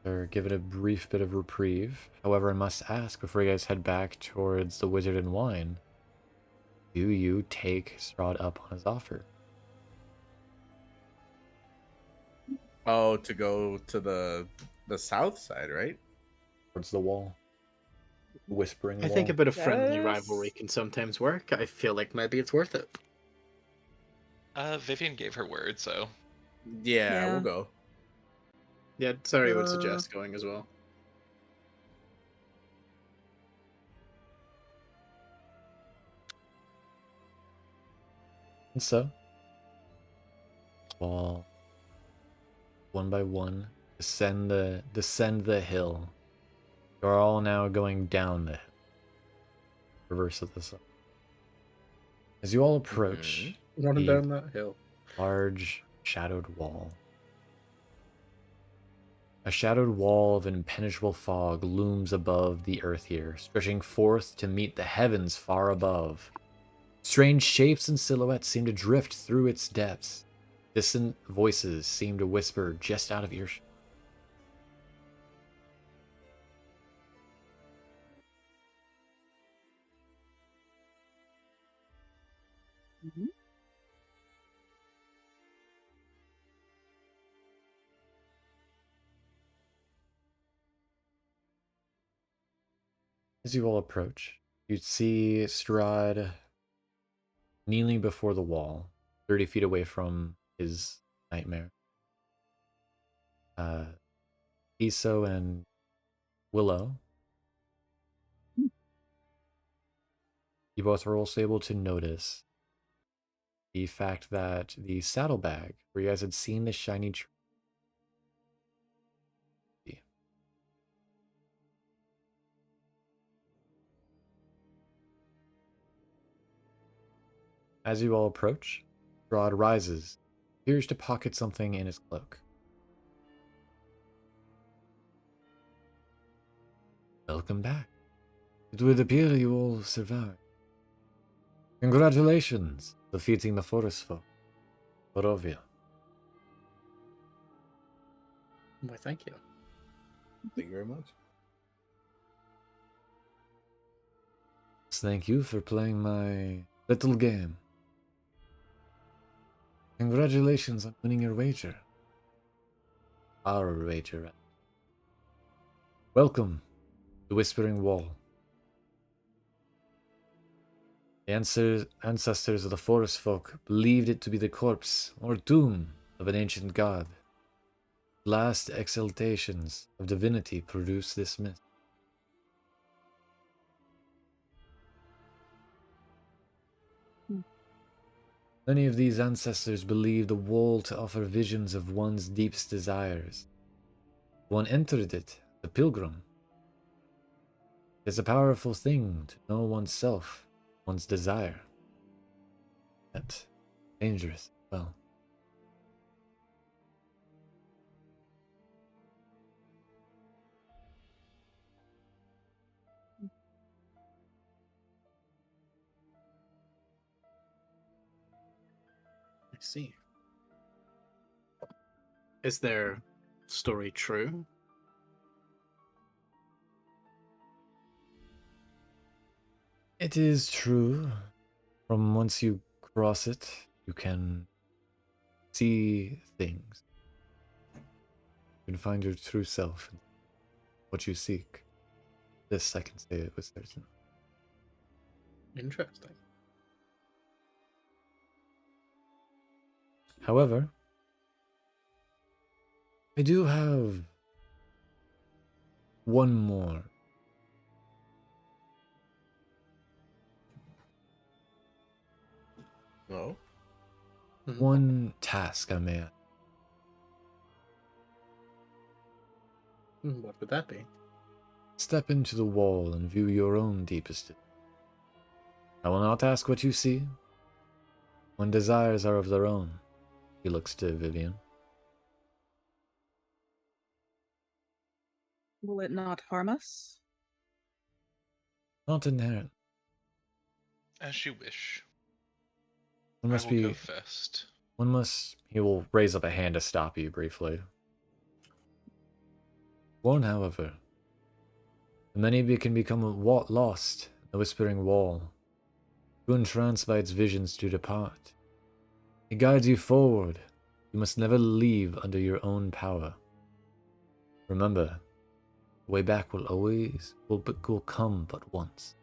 they're given a brief bit of reprieve. However, I must ask before you guys head back towards the Wizard and Wine, do you take Strahd up on his offer? Oh, to go to the south side, right? Towards the wall? Whispering I wall? think a bit of friendly Yes. rivalry can sometimes work. I feel like maybe it's worth it. Vivienne gave her word, so Yeah, Yeah. we'll go. Yeah, sorry, would suggest going as well. And so, wall, one by one, descend the hill. You're all now going down the hill. Reverse of the sun. As you all approach Running the down that hill. large shadowed wall, a shadowed wall of impenetrable fog looms above the earth here, stretching forth to meet the heavens far above. Strange shapes and silhouettes seem to drift through its depths. Distant voices seem to whisper just out of earshot. Mhm. As you all approach, you see Strahd kneeling before the wall, 30 feet away from his nightmare. Kiso and Willow, you both are also able to notice the fact that the saddlebag, where you guys had seen the shiny tree, as you all approach, Strahd rises, appears to pocket something in his cloak. Welcome back. It would appear you all survived. Congratulations, defeating the forest folk. Borovia. Why, thank you. Thank you very much. Thank you for playing my little game. Congratulations on winning your wager. Our wager. Welcome, the Whispering Wall. The ancestors of the forest folk believed it to be the corpse or tomb of an ancient god. Last exaltations of divinity produced this myth. Many of these ancestors believed the wall to offer visions of one's deepest desires. One entered it, the pilgrim. It's a powerful thing to know oneself, one's desire. Yet dangerous as well. I see. Is their story true? It is true. From once you cross it, you can see things. You can find your true self and what you seek. This I can say it with certain. Interesting. However, I do have one more. No. One task I may add. What would that be? Step into the wall and view your own deepest. I will not ask what you see. When desires are of their own. He looks to Vivienne. Will it not harm us? Not inherent. As you wish. One I must will go be. first. One must. He will raise up a hand to stop you briefly. One, however. Many can become lost in the Whispering Wall, too entranced by its visions to depart. It guides you forward. You must never leave under your own power. Remember, the way back will come but once.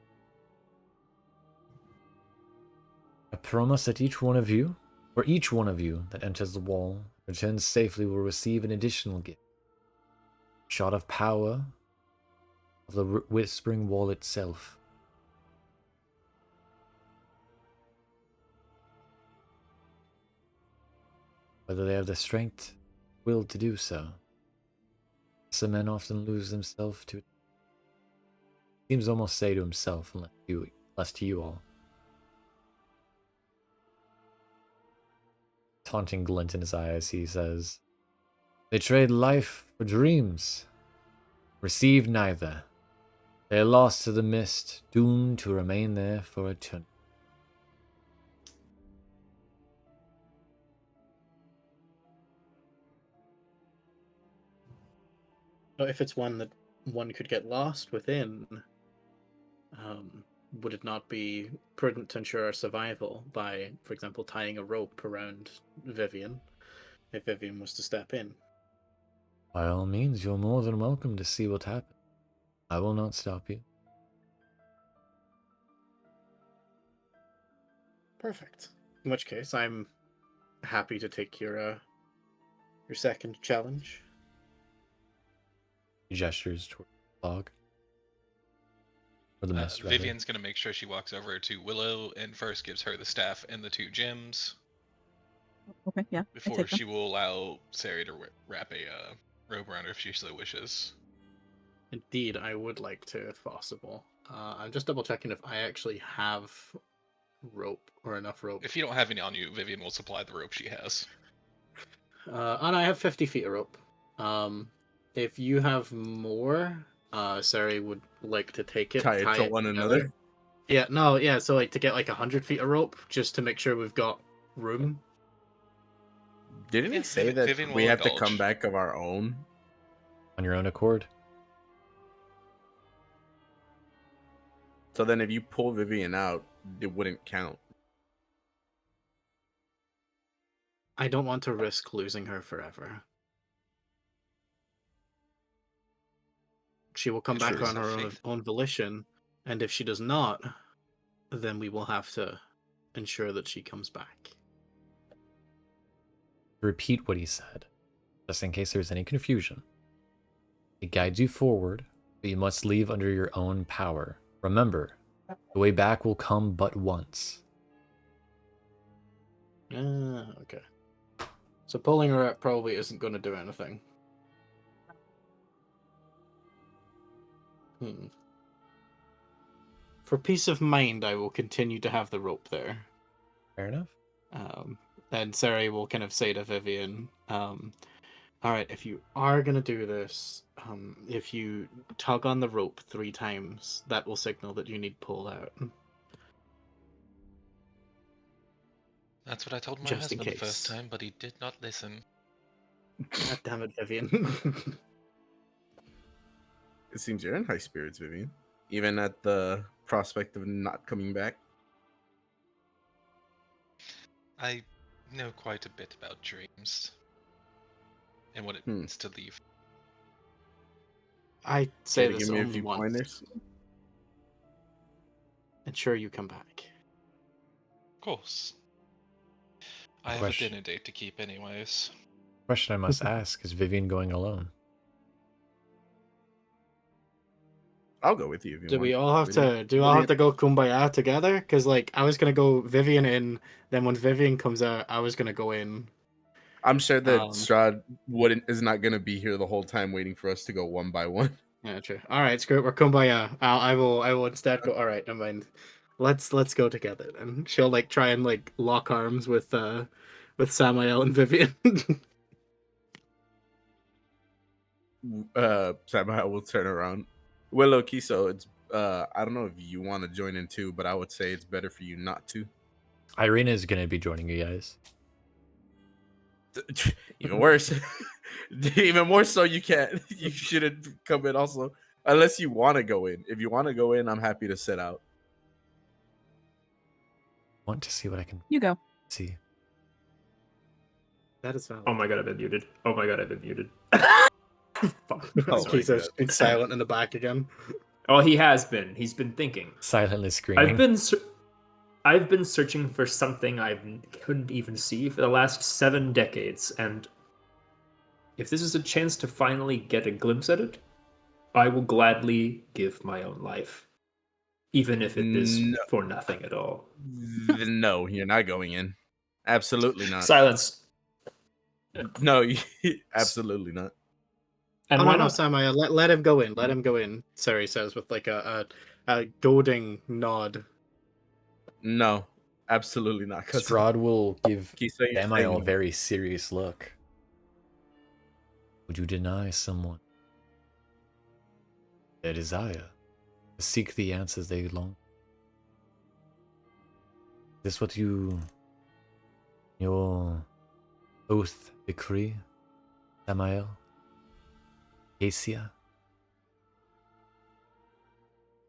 I promise that each one of you that enters the wall and returns safely will receive an additional gift. A shot of power of the Whispering Wall itself. Whether they have the strength, will to do so. Some men often lose themselves to it. Seems almost say to himself, less to you all. Taunting glint in his eye as he says, "They trade life for dreams. Receive neither. They are lost to the mist, doomed to remain there for eternity." But if it's one that one could get lost within, would it not be prudent to ensure our survival by, for example, tying a rope around Vivienne, if Vivienne was to step in? By all means, you're more than welcome to see what happens. I will not stop you. Perfect. In which case, I'm happy to take your second challenge. He gestures toward the fog. Or the mist, rather. Vivienne's going to make sure she walks over to Willow and first gives her the staff and the 2 gems. Okay, yeah. Before she will allow Cere to wrap a robe around her if she so wishes. Indeed, I would like to, if possible. I'm just double checking if I actually have rope or enough rope. If you don't have any on you, Vivienne will supply the rope she has. And I have 50 feet of rope. If you have more, Cere would like to take it. Tie it to one together. another. Yeah, no, yeah. So like to get like 100 feet of rope, just to make sure we've got room. Didn't he say that Vivienne we will have to indulge. come back of our own? On your own accord? So then if you pull Vivienne out, it wouldn't count. I don't want to risk losing her forever. She will come back on her own volition, and if she does not, then we will have to ensure that she comes back. Repeat what he said, just in case there's any confusion. It guides you forward, but you must leave under your own power. Remember, the way back will come but once. Okay. So pulling her up probably isn't going to do anything. For peace of mind, I will continue to have the rope there. Fair enough. And Cere will kind of say to Vivienne, alright, if you are going to do this, if you tug on the rope 3 times, that will signal that you need pulled out. That's what I told my Just in husband the case. first time, but he did not listen. God damn it, Vivienne. It seems you're in high spirits, Vivienne. Even at the prospect of not coming back. I know quite a bit about dreams. And what it means to leave. I say Can you this give me a only few once. pointers? Ensure you come back. Of course. I have a dinner date to keep anyways. Question I must ask, is Vivienne going alone? I'll go with you if you Do want. we all have to? Do we all have to go kumbaya together? Because like I was gonna go Vivienne in, then when Vivienne comes out, I was gonna go in. I'm sure that Strahd is not gonna be here the whole time waiting for us to go one by one. Yeah, true. All right, screw it. We're kumbaya. I will instead go. All right, never mind. Let's go together. And she'll like try and like lock arms with Samael and Vivienne. Samael will turn around. Willow, Kiso, it's I don't know if you want to join in too, but I would say it's better for you not to. Irina is gonna be joining you guys. Even worse. Even more so, you can't. You shouldn't come in also, unless you want to go in. If you want to go in, I'm happy to sit out. Want to see what I can You go. see. That is valid. Oh my god, I've been muted. Oh my god, I've been muted. Fuck. Oh my Kiso's God. been silent in the back again. Oh, he has been. He's been thinking. Silently screaming. I've been searching for something I couldn't even see for the last 7 decades, and if this is a chance to finally get a glimpse at it, I will gladly give my own life, even if it is No. for nothing at all. No, you're not going in. Absolutely not. Silence. No, absolutely not. And Oh why no, not? Samaya, let him go in. Let him go in. Cere says with like a goading nod. No, absolutely not. Strahd will give Kiso, you're Samael a saying- very serious look. Would you deny someone their desire to seek the answers they long? Is this what your oath decree, Samael? Asia?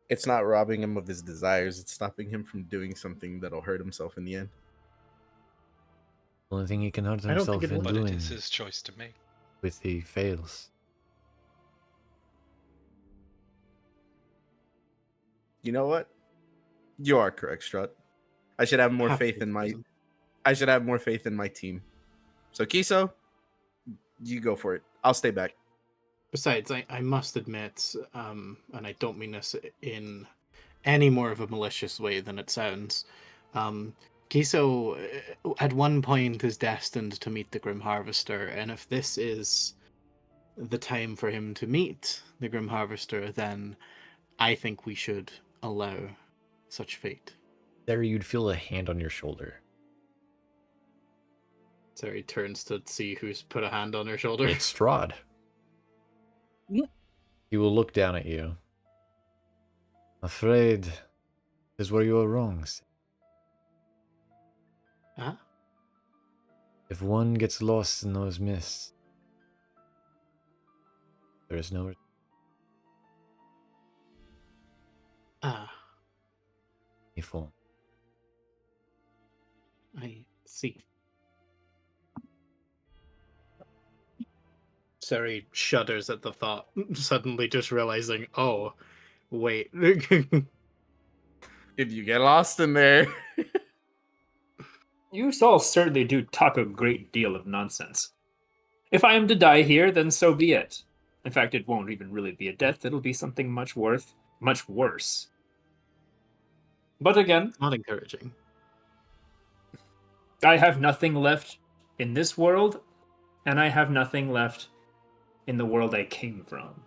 It's not robbing him of his desires. It's stopping him from doing something that'll hurt himself in the end. The only thing he can hurt I don't think himself it in will. But it doing is his choice to make. if he fails. You know what? You are correct, Strahd. I should have more Have faith faith in my. in him. I should have more faith in my team. So Kiso, you go for it. I'll stay back. Besides, I must admit, and I don't mean this in any more of a malicious way than it sounds. Kiso at one point is destined to meet the Grim Harvester, and if this is the time for him to meet the Grim Harvester, then I think we should allow such fate. There you'd feel a hand on your shoulder. Cere turns to see who's put a hand on her shoulder. It's Strahd. He will look down at you. Afraid is where you are wrong. Huh? If one gets lost in those mists, there is no Ah, reform. I see. Cere shudders at the thought, suddenly just realizing, oh, wait. If you get lost in there, You all certainly do talk a great deal of nonsense. If I am to die here, then so be it. In fact, it won't even really be a death, it'll be something much worse. But again, Not encouraging. I have nothing left in this world, and I have nothing left in the world I came from.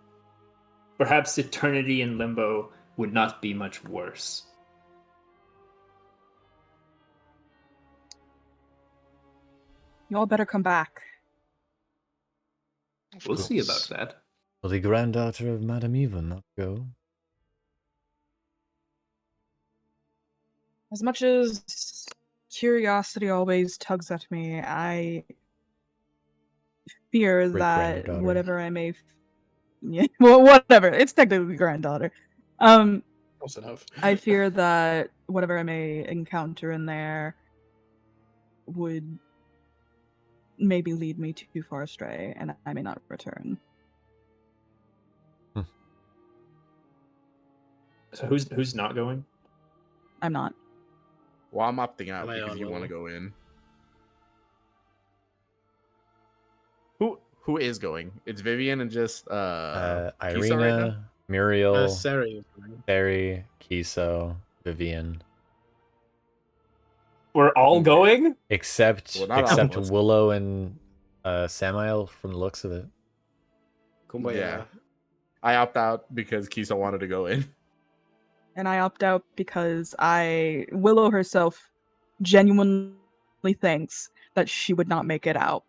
Perhaps eternity in limbo would not be much worse. You all better come back. Of We'll see about course. that. Will the granddaughter of Madame Eva not go? As much as curiosity always tugs at me, I fear that Great-granddaughter. whatever I may, yeah, well, whatever. It's technically granddaughter. Close enough. I fear that whatever I may encounter in there would maybe lead me too far astray, and I may not return. So who's not going? I'm not. well, I'm opting out Am I because on you want to level? go in. Who is going? It's Vivienne and just Kiso right now? Irina, Muriel, Cere. Cere, Kiso, Vivienne. We're all going? Except Well, not all of us. Willow and Samael from the looks of it. Kumbaya. Yeah. I opt out because Kiso wanted to go in. And I opt out because Willow herself genuinely thinks that she would not make it out.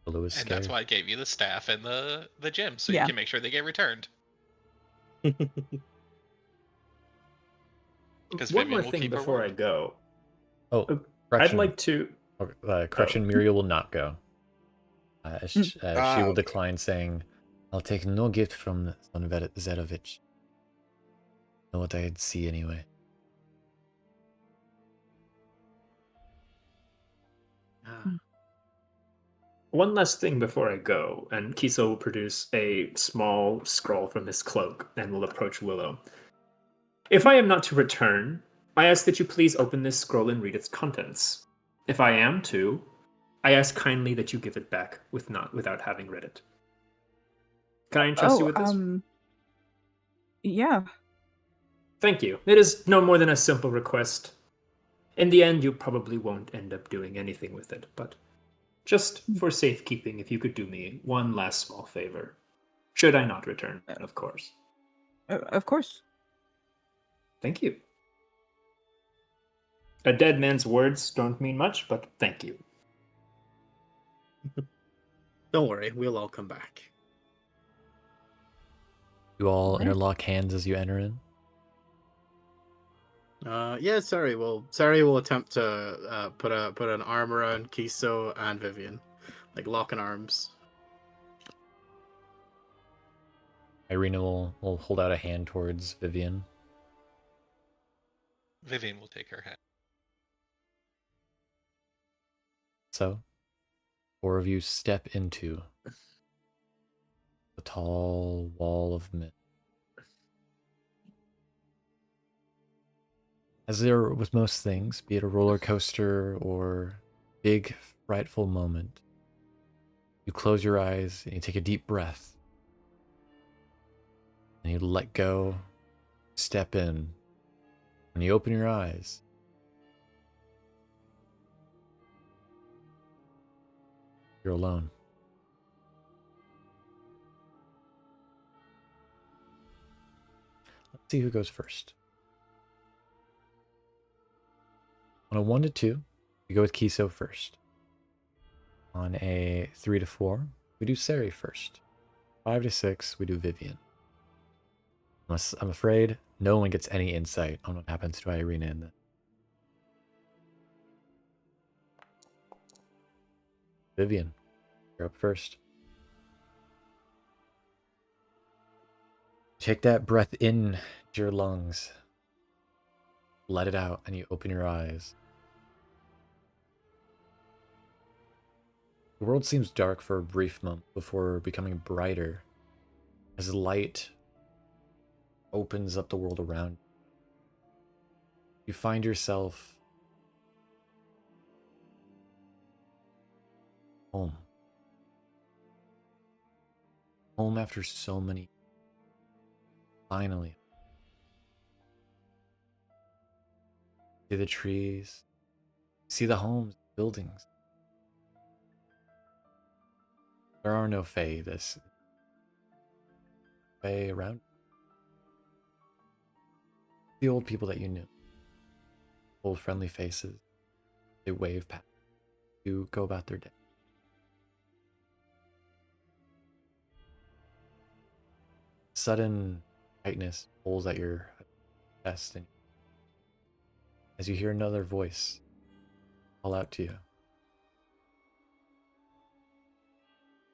Willow is And scared. that's why I gave you the staff and the gem, so Yeah. you can make sure they get returned. Because One Vivienne more will thing keep her before I word. go. Oh, I'd correction. like to. Correction, Muriel will not go. She will okay. decline, saying, I'll take no gift from son Zerovich. Know what I'd see anyway. One last thing before I go, and Kiso will produce a small scroll from his cloak and will approach Willow. If I am not to return, I ask that you please open this scroll and read its contents. If I am to, I ask kindly that you give it back without having read it. Can I entrust you Oh, with this? yeah. Thank you. It is no more than a simple request. In the end, you probably won't end up doing anything with it, but just for safekeeping, if you could do me one last small favor. Should I not return, of course. Of course. Thank you. A dead man's words don't mean much, but thank you. Don't worry, we'll all come back. You all Alright. interlock hands as you enter in. Yeah, Cere will attempt to put an arm around Kiso and Vivienne, like locking arms. Irina will hold out a hand towards Vivienne. Vivienne will take her hat. So, 4 of you step into the tall wall of mist. As there with most things, be it a roller coaster or big, frightful moment, you close your eyes and you take a deep breath. And you let go, step in. When you open your eyes, you're alone. Let's see who goes first. On a 1 to 2, we go with Kiso first. On a 3 to 4, we do Cere first. 5 to 6, we do Vivienne. I'm afraid no one gets any insight on what happens to Irina in this. Vivienne, you're up first. Take that breath in to your lungs. Let it out, and you open your eyes. The world seems dark for a brief moment before becoming brighter as light opens up the world around you. You find yourself home. Home after so many. Finally. See the trees. See the homes, buildings. There are no Fae around. The old people that you knew. Old friendly faces. They wave past you, go about their day. Sudden tightness pulls at your chest and as you hear another voice call out to you.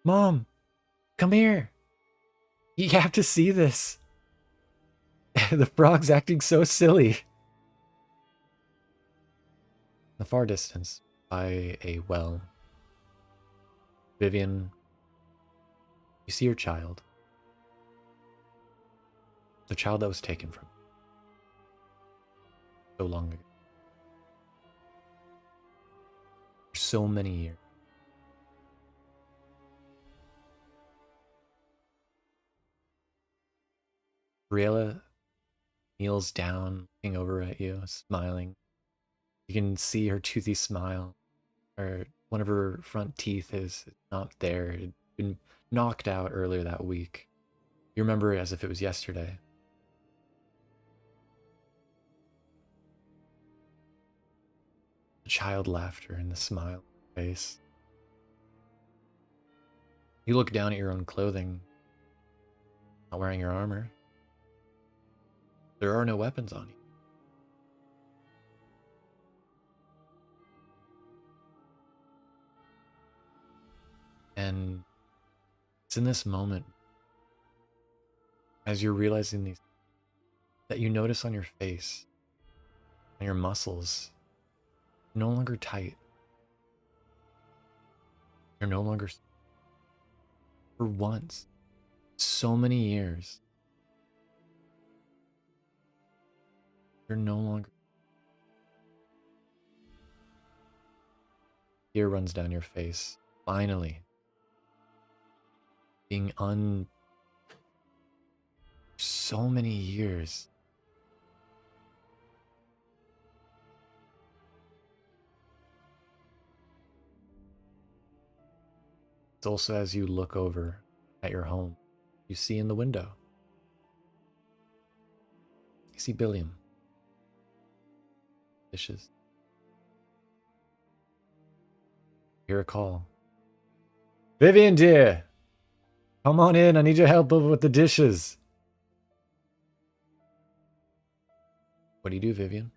Mom, come here. You have to see this. The frog's acting so silly. In the far distance, by a well, Vivienne, you see your child. The child that was taken from you so long ago. For so many years. Briella kneels down, looking over at you, smiling. You can see her toothy smile. One of her front teeth is not there. It had been knocked out earlier that week. You remember it as if it was yesterday. The child laughter and the smile on her face. You look down at your own clothing, not wearing your armor. There are no weapons on you. And it's in this moment, as you're realizing these, that you notice on your face and your muscles are no longer tight. You're no longer, for once, so many years, you're no longer. Tear runs down your face. Finally, being so many years. It's also as you look over at your home, you see in the window, you see Billiam. Dishes. Hear a call. Vivienne, dear! Come on in, I need your help over with the dishes. What do you do, Vivienne?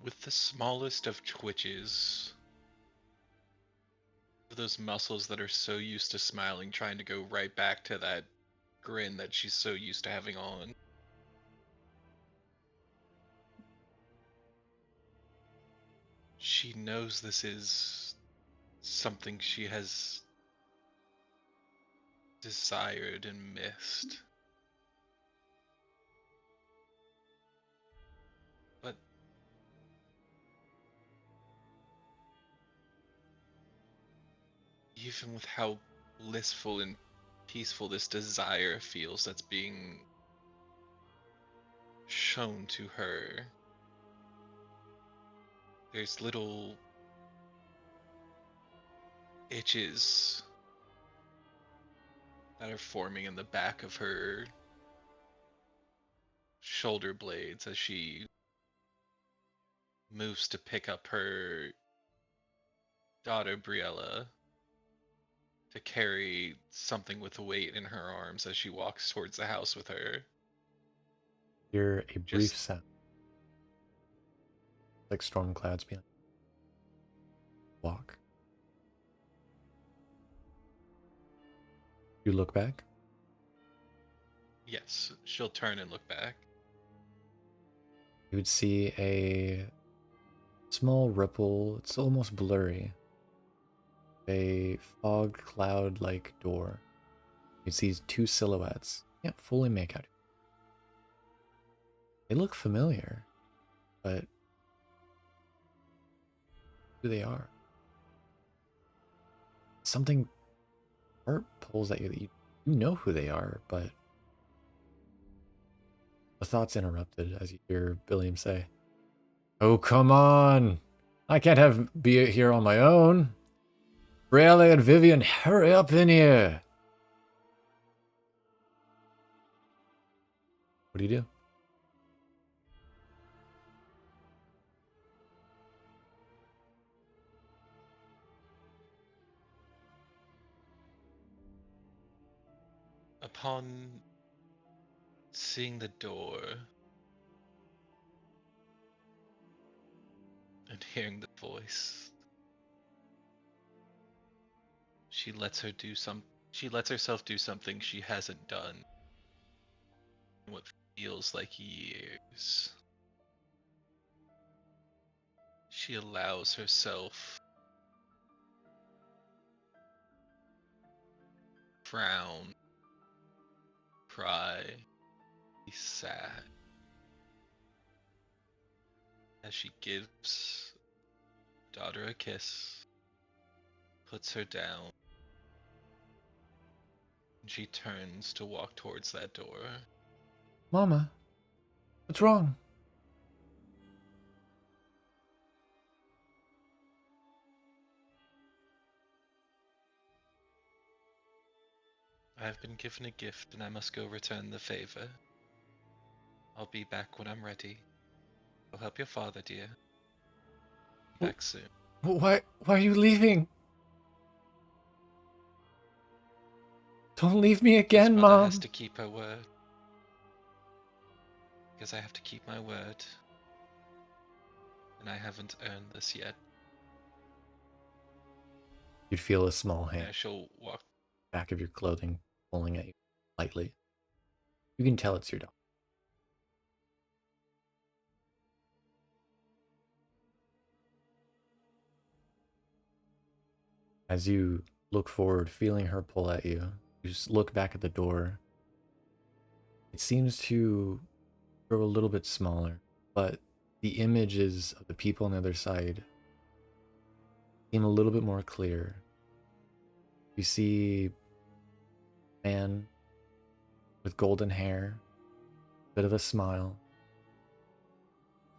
With the smallest of twitches, those muscles that are so used to smiling, trying to go right back to that grin that she's so used to having on. She knows this is something she has desired and missed. But even with how blissful and peaceful this desire feels that's being shown to her, there's little itches that are forming in the back of her shoulder blades as she moves to pick up her daughter Briella to carry something with weight in her arms as she walks towards the house with her. Hear a brief Just sound, like storm clouds behind. Walk. You look back. yes, she'll turn and look back. You would see a small ripple. It's almost blurry. A fog cloud-like door. You see two silhouettes. Can't fully make out. They look familiar, but who they are? Something heart pulls at you that you know who they are, but the thought's interrupted as you hear Billiam say, "Oh, come on! I can't be here on my own. Brielle and Vivienne, hurry up in here!" What do you do? Upon seeing the door and hearing the voice, she lets herself do something she hasn't done in what feels like years. She allows herself frown, cry, be sad as she gives daughter a kiss, puts her down, and she turns to walk towards that door. Mama, what's wrong? I have been given a gift and I must go return the favor. I'll be back when I'm ready. I'll help your father, dear. Be back soon. Why are you leaving? Don't leave me again, His mother Mom. has to keep her word. Because I have to keep my word. And I haven't earned this yet. You'd feel a small And hand I shall walk. back of your clothing pulling at you lightly. You can tell it's your dog. As you look forward, feeling her pull at you, you just look back at the door. It seems to grow a little bit smaller, but the images of the people on the other side seem a little bit more clear. You see a man with golden hair, bit of a smile.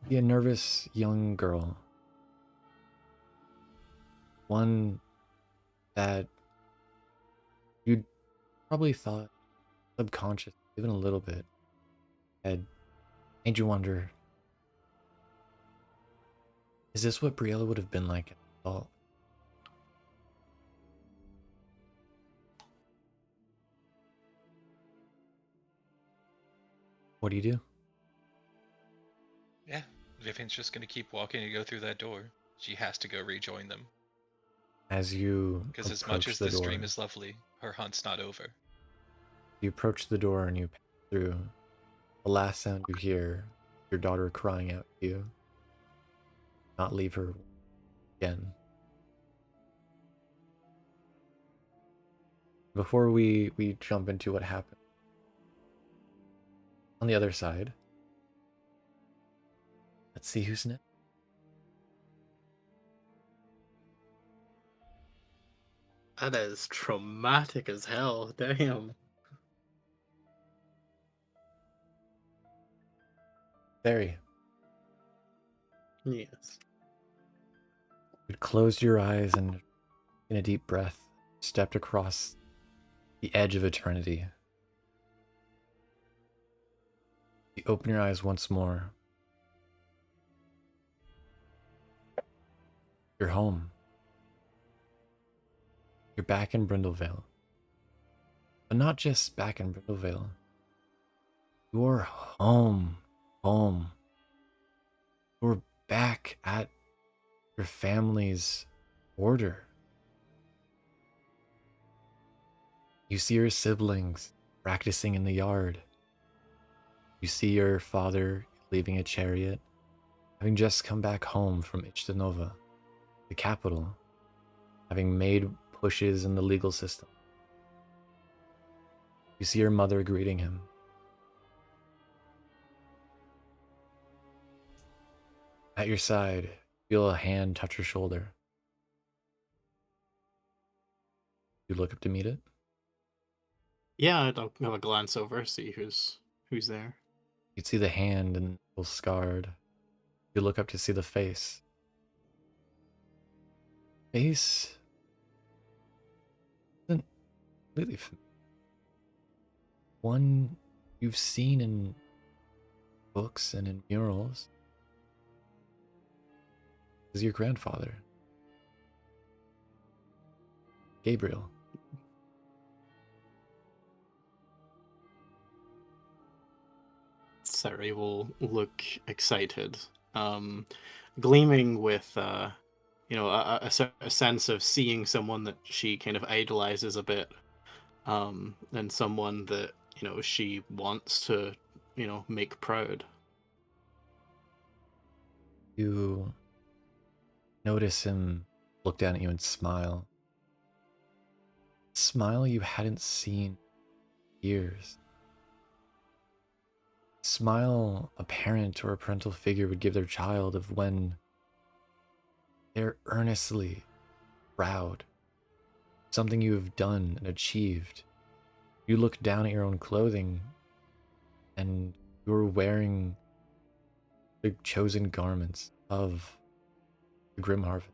You see a nervous young girl. One that you'd probably thought subconscious, even a little bit, had made you wonder, is this what Briella would have been like as an adult? What do you do? Yeah, Vivienne's just gonna keep walking and go through that door. She has to go rejoin them. As you Because as much approach as the this door, dream is lovely, her hunt's not over. you approach the door and you pass through. The last sound you hear, your daughter crying out to you. Not leave her again. Before we jump into what happened on the other side, let's see who's next. That is traumatic as hell. Damn. Barry, Yes. you closed your eyes and, in a deep breath, stepped across the edge of eternity. You open your eyes once more. You're home. You're back in Brindlevale. But not just back in Brindlevale. You're home. Home. You're back at your family's order. You see your siblings practicing in the yard. You see your father leaving a chariot, having just come back home from Ichtanova, the capital, having made pushes in the legal system. You see your mother greeting him. At your side, feel a hand touch your shoulder. You look up to meet it. Yeah, I'll glance over, see who's there. You see the hand and a little scarred. You look up to see the face. Face isn't completely familiar. One you've seen in books and in murals. Is your grandfather, Gabriel. Cere will look excited, gleaming with a sense of seeing someone that she kind of idolizes a bit, and someone that she wants to make proud. You notice him look down at you and smile. Smile you hadn't seen in years. Smile a parent or a parental figure would give their child of when they're earnestly proud. Something you have done and achieved. You look down at your own clothing and you're wearing the chosen garments of the Grim Harvest.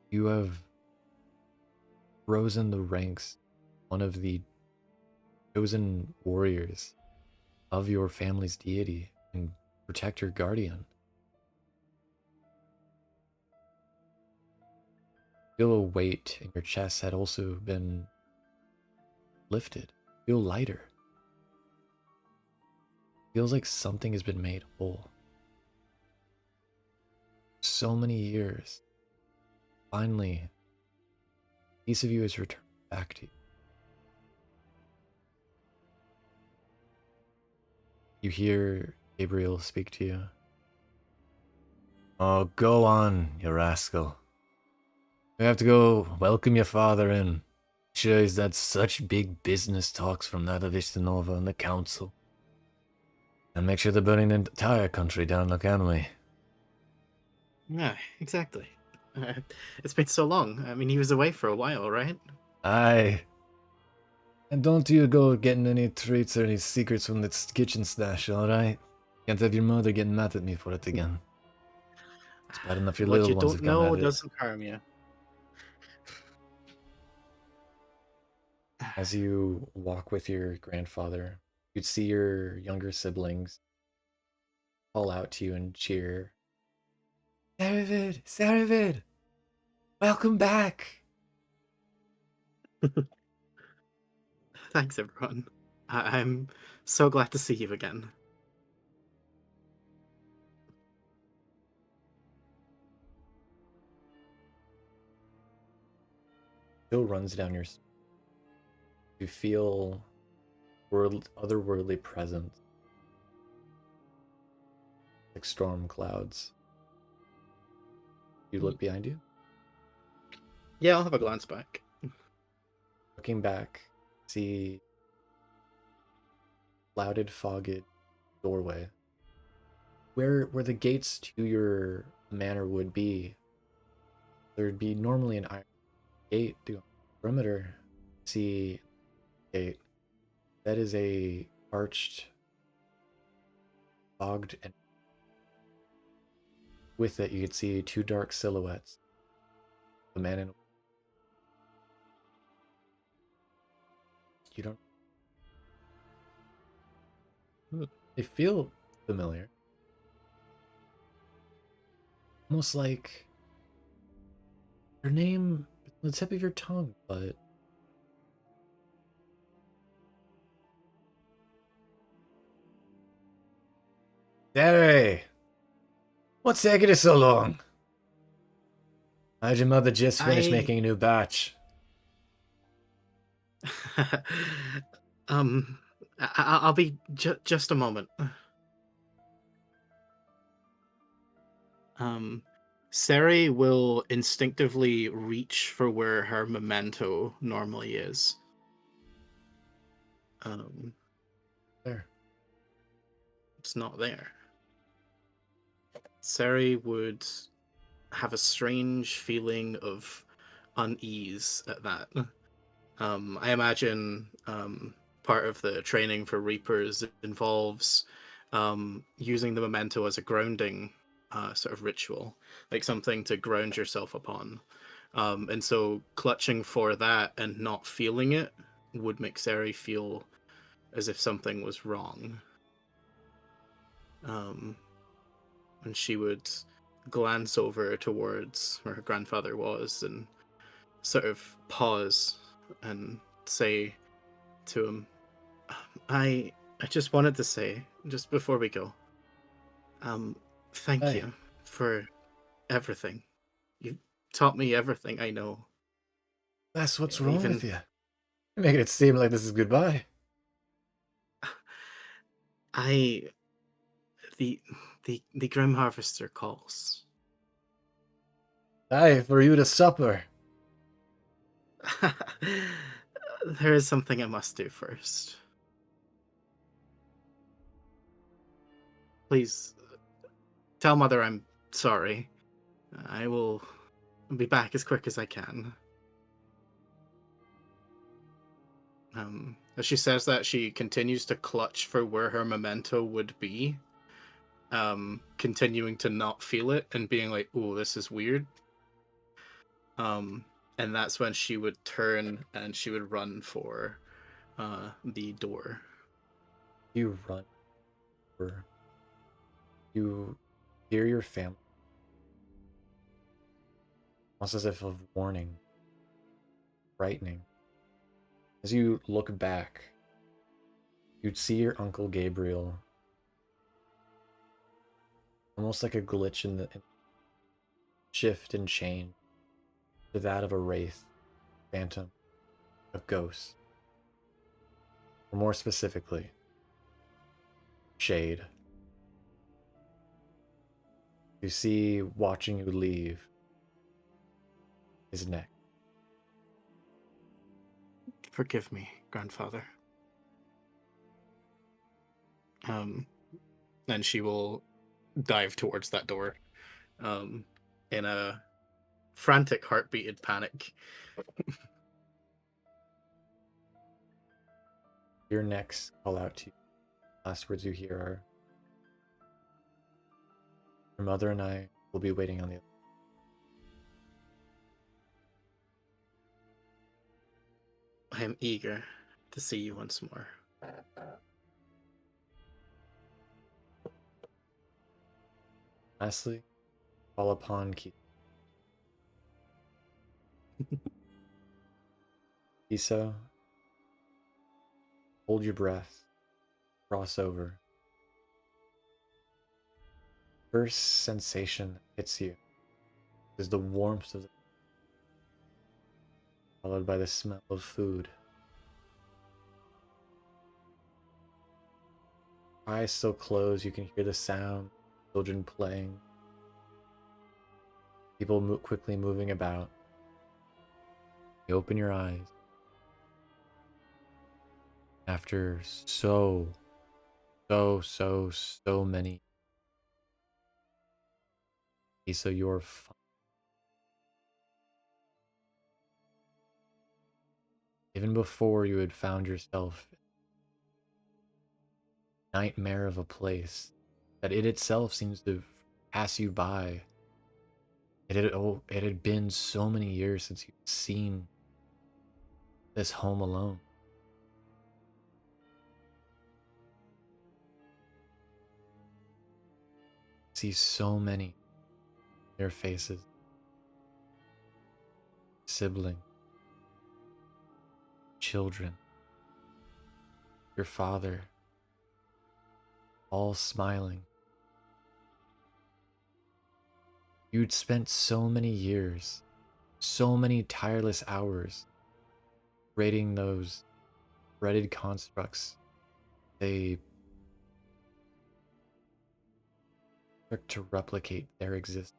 You have risen the ranks, one of the chosen warriors of your family's deity and protect your guardian. Feel a weight in your chest had also been lifted. Feel lighter. Feels like something has been made whole. So many years. Finally, a piece of you has returned back to you. You hear Gabriel speak to you. Oh, go on, you rascal. We have to go welcome your father in. Sure, he's had such big business talks from that of Istanova and the council. And make sure they're burning the entire country down, now, can we? Yeah, exactly. It's been so long. I mean, he was away for a while, right? Aye. And don't you go getting any treats or any secrets from the kitchen stash, alright? Can't have your mother getting mad at me for it again. It's bad enough your What little you ones don't have gone know at it. doesn't harm you. As you walk with your grandfather, you'd see your younger siblings call out to you and cheer. Cerevid! Cerevid! Welcome back! Thanks, everyone. I'm so glad to see you again. Chill runs down your. You feel otherworldly presence, like storm clouds. You look behind you. Yeah, I'll have a glance back. Looking back, see clouded, fogged doorway. Where the gates to your manor would be, there'd be normally an iron gate to perimeter. See gate. That is a arched, fogged, and with it you could see two dark silhouettes. A man and you don't. They feel familiar. Almost like your name is on the tip of your tongue, but Cere! What's taking it so long? How'd your mother just finish making a new batch? I'll be just a moment. Cere will instinctively reach for where her memento normally is. There. It's not there. Cere would have a strange feeling of unease at that. I imagine part of the training for Reapers involves using the memento as a grounding sort of ritual, like something to ground yourself upon. And so clutching for that and not feeling it would make Cere feel as if something was wrong. And she would glance over towards where her grandfather was and sort of pause and say to him, I just wanted to say, just before we go, thank you for everything. You taught me everything I know. That's what's wrong with you. You're making it seem like this is goodbye. The Grim Harvester calls. Aye, for you to supper. There is something I must do first. Please tell Mother I'm sorry. I will be back as quick as I can. As she says that, she continues to clutch for where her memento would be, continuing to not feel it and being like, "Oh, this is weird." And that's when she would turn and she would run for the door. You run. You hear your family. almost as if of warning, frightening. As you look back, you'd see your Uncle Gabriel, almost like a glitch in the shift and change to that of a wraith, phantom, a ghost. Or more specifically, shade. You see, watching you leave, his neck. Forgive me, grandfather. And she will dive towards that door, in a frantic, heartbeated panic. Your necks call out to you. Last words you hear are, your mother and I will be waiting on the other. I am eager to see you once more. Lastly, call upon Kiso. Hold your breath. Cross over. First sensation that hits you is the warmth of the, followed by the smell of food. Eyes still closed, you can hear the sound, children playing, people quickly moving about. You open your eyes. After so many. So you're fine. Even before you had found yourself in a nightmare of a place that it itself seems to pass you by. It had been so many years since you'd seen this home alone. See so many their faces, sibling, children, your father, all smiling. You'd spent so many years, so many tireless hours raiding those breaded constructs. They start to replicate their existence.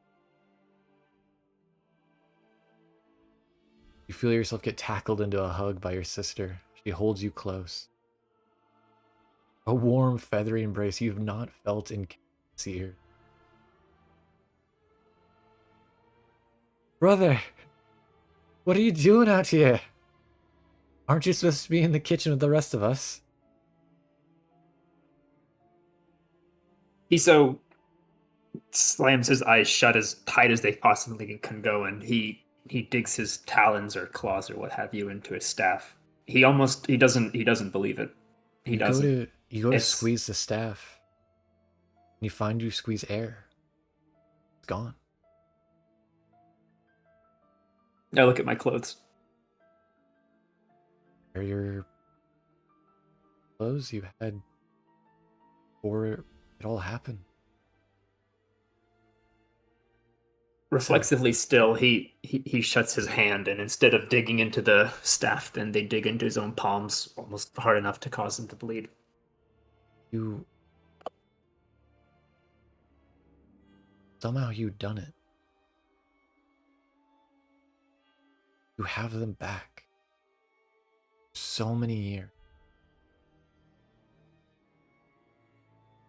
You feel yourself get tackled into a hug by your sister. She holds you close. A warm, feathery embrace you've not felt in years. Brother, what are you doing out here? Aren't you supposed to be in the kitchen with the rest of us? Kiso slams his eyes shut as tight as they possibly can go, and he digs his talons or claws or what have you into his staff. He doesn't believe it. He doesn't. You go to squeeze the staff, and you find you squeeze air. It's gone. I look at my clothes. Are your clothes you had before it all happened? Reflexively still, he shuts his hand, and instead of digging into the staff, then they dig into his own palms, almost hard enough to cause him to bleed. Somehow you've done it. You have them back. So many years.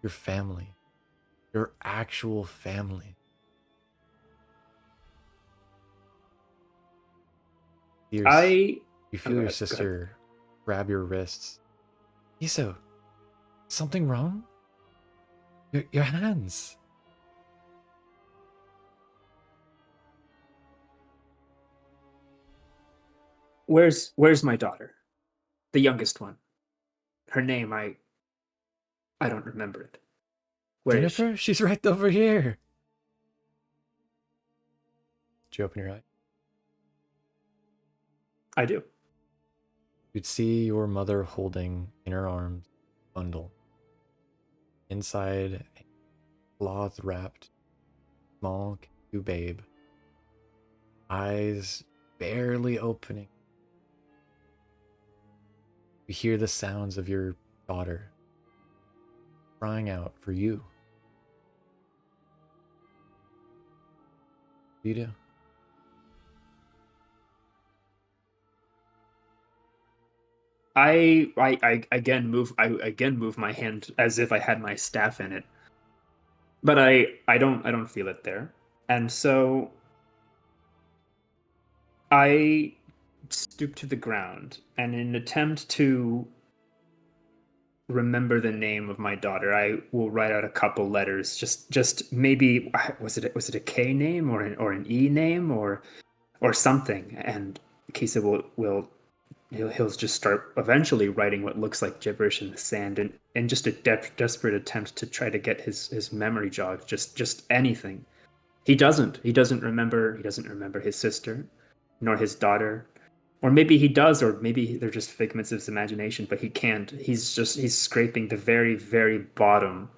Your family. Your actual family. You feel your sister grab your wrists. Kiso, something wrong? Your hands. Where's my daughter? The youngest one. Her name, I don't remember it. Where is she? Jennifer? She's right over here. Did you open your eye? I do. You'd see your mother holding in her arms a bundle. Inside, a cloth-wrapped small cute babe, eyes barely opening. You hear the sounds of your daughter crying out for you. What do you do? I again move my hand as if I had my staff in it. But I don't feel it there. And so I stoop to the ground, and in an attempt to remember the name of my daughter, I will write out a couple letters. Just maybe was it a K name or an E name or something? And Kisa will he'll just start eventually writing what looks like gibberish in the sand, and just a desperate attempt to try to get his memory jogged. Just anything. He doesn't remember his sister, nor his daughter. Or maybe he does, or maybe they're just figments of his imagination, but he can't. He's scraping the very, very bottom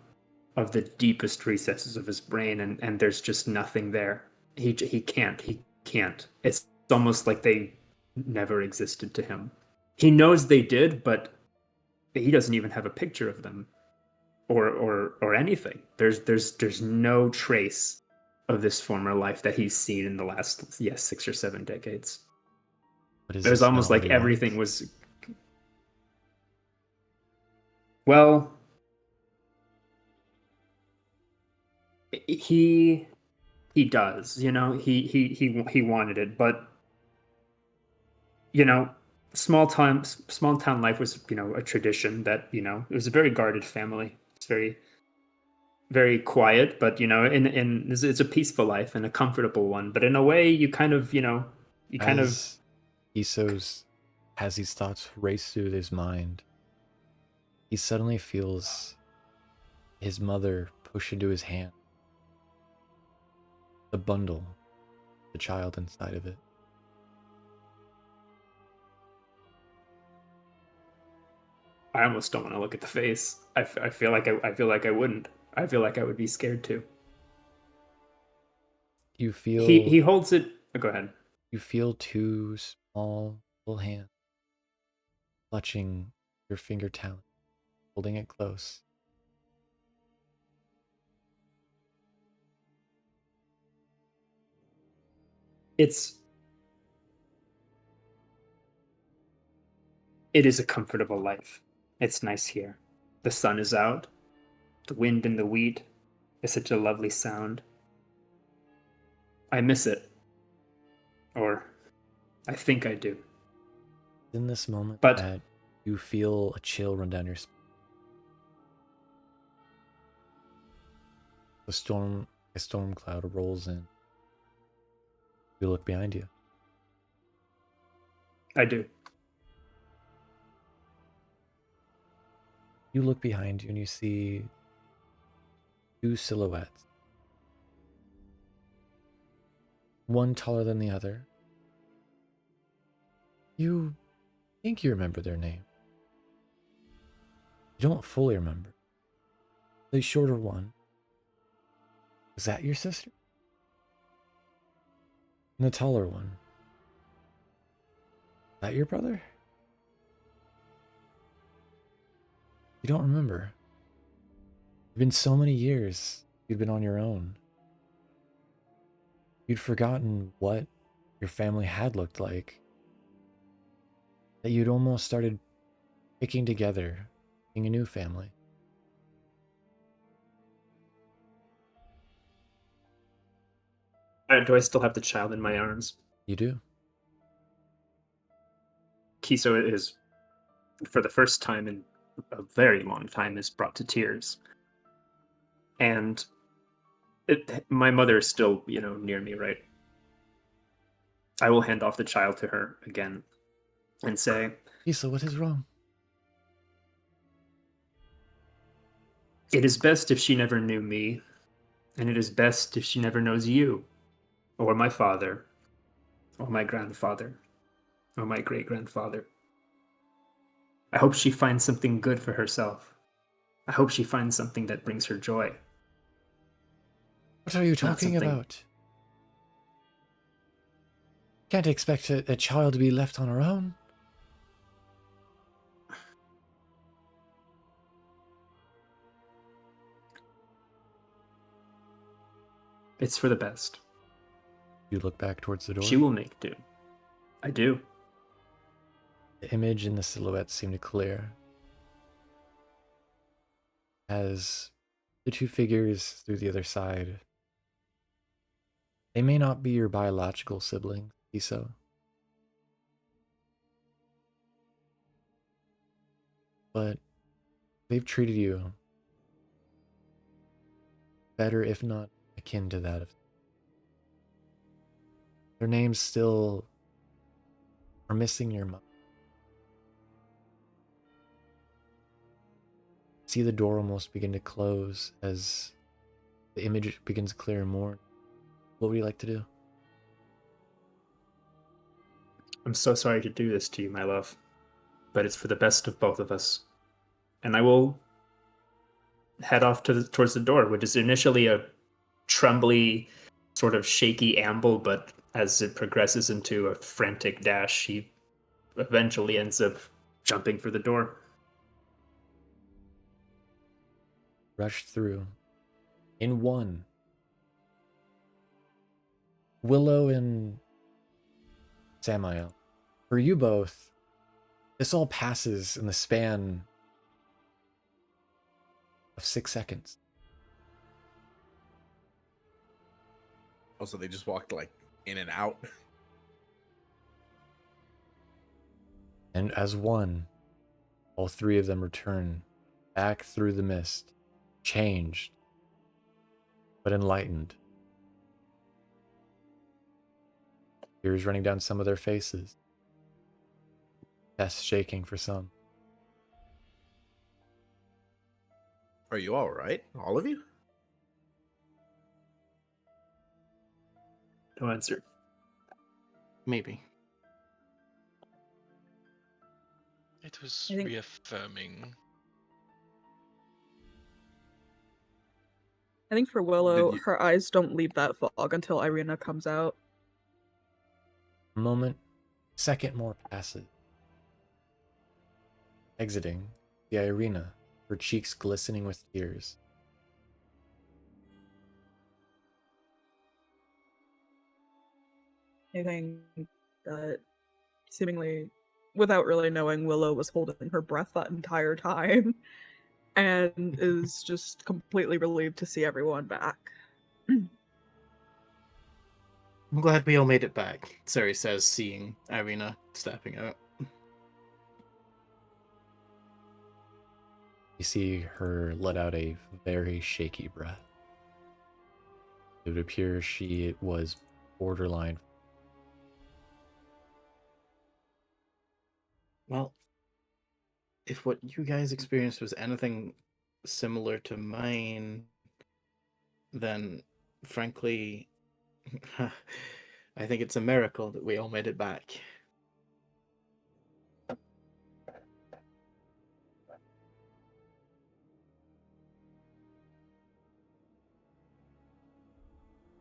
of the deepest recesses of his brain, and there's just nothing there. He can't. It's almost like they never existed to him. He knows they did, but he doesn't even have a picture of them or anything. There's no trace of this former life that he's seen in the last 6 or 7 decades. It was almost like everything was. Well, he does, he wanted it, but small town life was, a tradition that, it was a very guarded family. It's very, very quiet, but it's a peaceful life and a comfortable one. But in a way, you kind of, Kiso's as these thoughts race through his mind, he suddenly feels his mother push into his hand the bundle, the child inside of it. I almost don't want to look at the face. I feel like I wouldn't. I feel like I would be scared too. You feel he holds it. Oh, go ahead. You feel two small little hands clutching your finger talon, holding it close. It is a comfortable life. It's nice here. The sun is out. The wind in the wheat is such a lovely sound. I miss it. Or I think I do. In this moment but that you feel a chill run down your spine. A storm cloud rolls in. You look behind you. I do. You look behind you and you see two silhouettes. One taller than the other. You think you remember their name. You don't fully remember. The shorter one. Was that your sister? And the taller one. Is that your brother? You don't remember. It's been so many years you'd been on your own. You'd forgotten what your family had looked like. That you'd almost started picking together, being a new family. Do I still have the child in my arms? You do. Kiso is, for the first time in a very long time, is brought to tears. And my mother is still, near me, right? I will hand off the child to her again and say, Kiso, what is wrong? It is best if she never knew me, and it is best if she never knows you, or my father, or my grandfather. or my great-grandfather. I hope she finds something good for herself. I hope she finds something that brings her joy. What are you Not talking something- about? Can't expect a child to be left on her own. It's for the best. You look back towards the door. She will make do. I do. The image and the silhouette seem to clear as the two figures through the other side. They may not be your biological siblings, Kiso. But they've treated you better, if not akin to that of their names still are missing your mind. See the door almost begin to close as the image begins to clear more. What would you like to do? I'm so sorry to do this to you, my love, but it's for the best of both of us. And I will head off towards the door, which is initially a trembly, sort of shaky amble, but as it progresses into a frantic dash, he eventually ends up jumping for the door. Rush through. In one. Willow and Samael. For you both, this all passes in the span of 6 seconds. Also, they just walked like in and out. And as one, all three of them return back through the mist, changed, but enlightened. Tears running down some of their faces. Chests shaking for some. Are you all right? All of you? No answer. Maybe. It was I think- reaffirming. I think for Willow, Did you- her eyes don't leave that fog until Irina comes out. A moment, second more passes. Exiting the arena, her cheeks glistening with tears. I think that seemingly, without really knowing, Willow was holding her breath that entire time and is just completely relieved to see everyone back. I'm glad we all made it back, Cere says, seeing Irina stepping out. You see her let out a very shaky breath. It would appear she was borderline. Well, if what you guys experienced was anything similar to mine, then frankly, I think it's a miracle that we all made it back.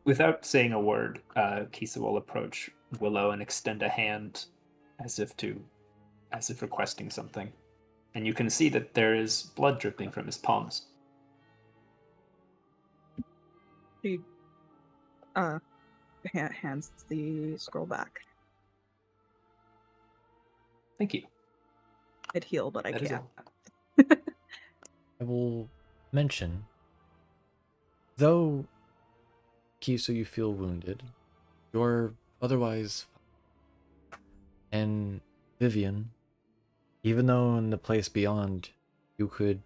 Without saying a word, Kisa will approach Willow and extend a hand as if requesting something. And you can see that there is blood dripping from his palms. She hands the scroll back. Thank you. I'd heal, but I That is can't. all. I will mention, though Kiso, you feel wounded, you're otherwise fine. And Vivienne, even though in the place beyond you could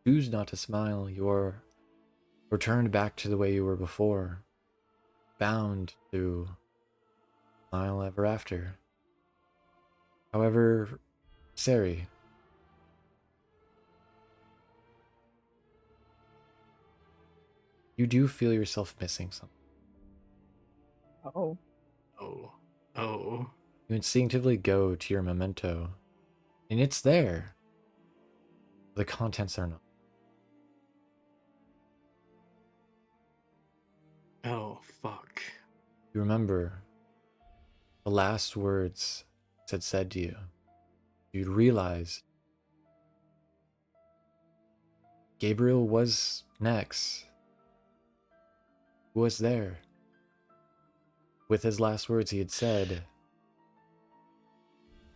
choose not to smile, you're returned back to the way you were before, bound to smile ever after. However, Cere, you do feel yourself missing something. Oh. Oh. Oh. You You instinctively go to your memento, and it's there. The contents are not. Oh, fuck. You remember the last words it had said to you. You'd realized Gabriel was next. Who was there? With his last words, he had said,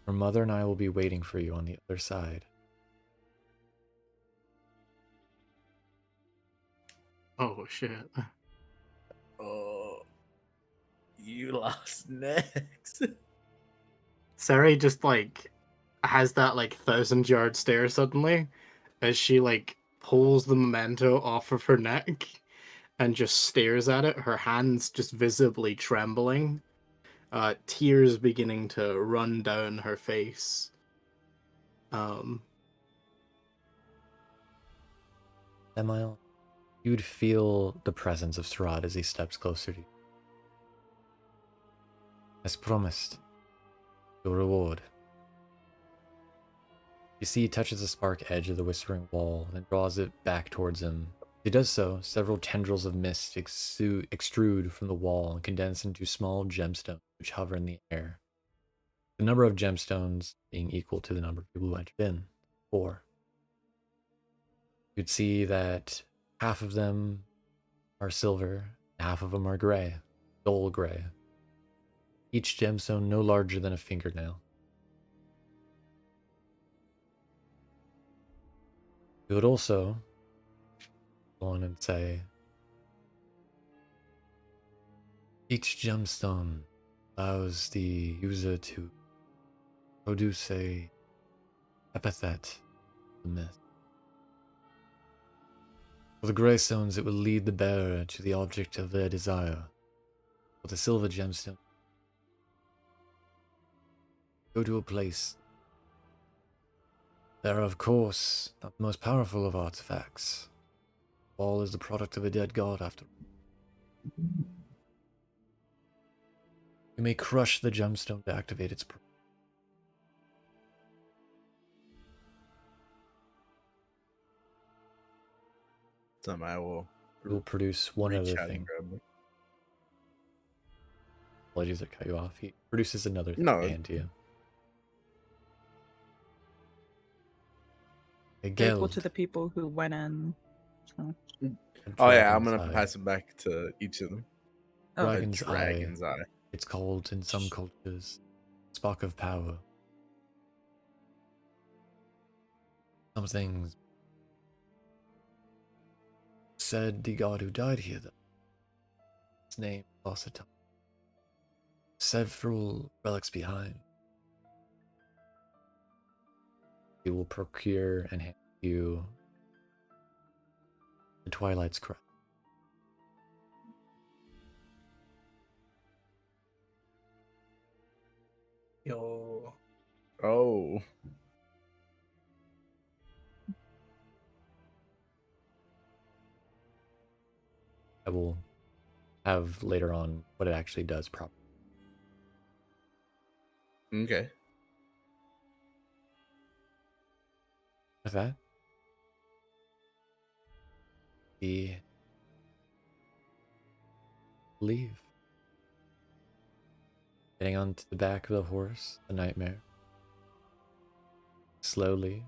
"Your mother and I will be waiting for you on the other side." Oh, shit. Oh, you lost next. Cere just, like, has that, like, 1,000-yard stare suddenly as she, like, pulls the memento off of her neck and just stares at it, her hands just visibly trembling, tears beginning to run down her face. Semael, you'd feel the presence of Strahd as he steps closer to you. As promised, your reward. You see he touches the spark edge of the whispering wall, then draws it back towards him. As he does so, several tendrils of mist extrude from the wall and condense into small gemstones which hover in the air. The number of gemstones being equal to the number of people who entered in. 4. You'd see that half of them are silver, half of them are gray, dull gray. Each gemstone no larger than a fingernail. You would also go on and say, each gemstone allows the user to produce a epithet of the myth. For the gray stones, it will lead the bearer to the object of their desire. For the silver gemstone, go to a place. They are, of course, not the most powerful of artifacts. All is the product of a dead god, after all. You may crush the gemstone to activate its purpose. I will It will produce one reach other out and thing. grab it. Apologies, I cut you off. He produces another thing No. to hand to you. A They're equal geld. to the people who went in. So. Oh yeah, I'm Dragon's gonna eye. pass it back to each of them. Oh. Dragon's Dragon's eye. It's called in some cultures spark of power. Some things said the god who died here, though. His name lost a time. Several relics behind. He will procure and hand you the Twilight's Crest. Yo. Oh. I will have later on what it actually does properly. Okay. With that, we leave. Getting onto the back of the horse, the nightmare. Slowly,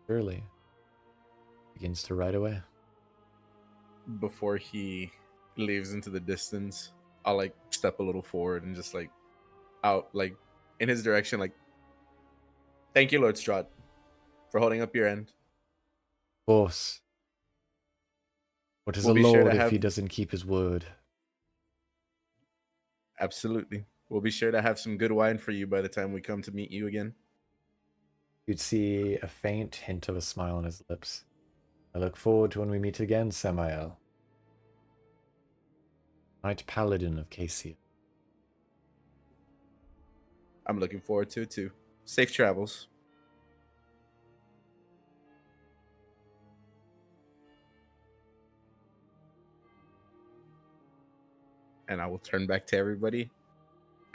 surely, begins to ride away. Before he leaves into the distance, I'll like step a little forward and just like out like in his direction, like, thank you, Lord Strahd, for holding up your end. Of course. What is We'll a be sure lord to if have- he doesn't keep his word? Absolutely. We'll be sure to have some good wine for you by the time we come to meet you again. You'd see a faint hint of a smile on his lips. I look forward to when we meet again, Semael. Knight Paladin of Cere. I'm looking forward to it too. Safe travels. And I will turn back to everybody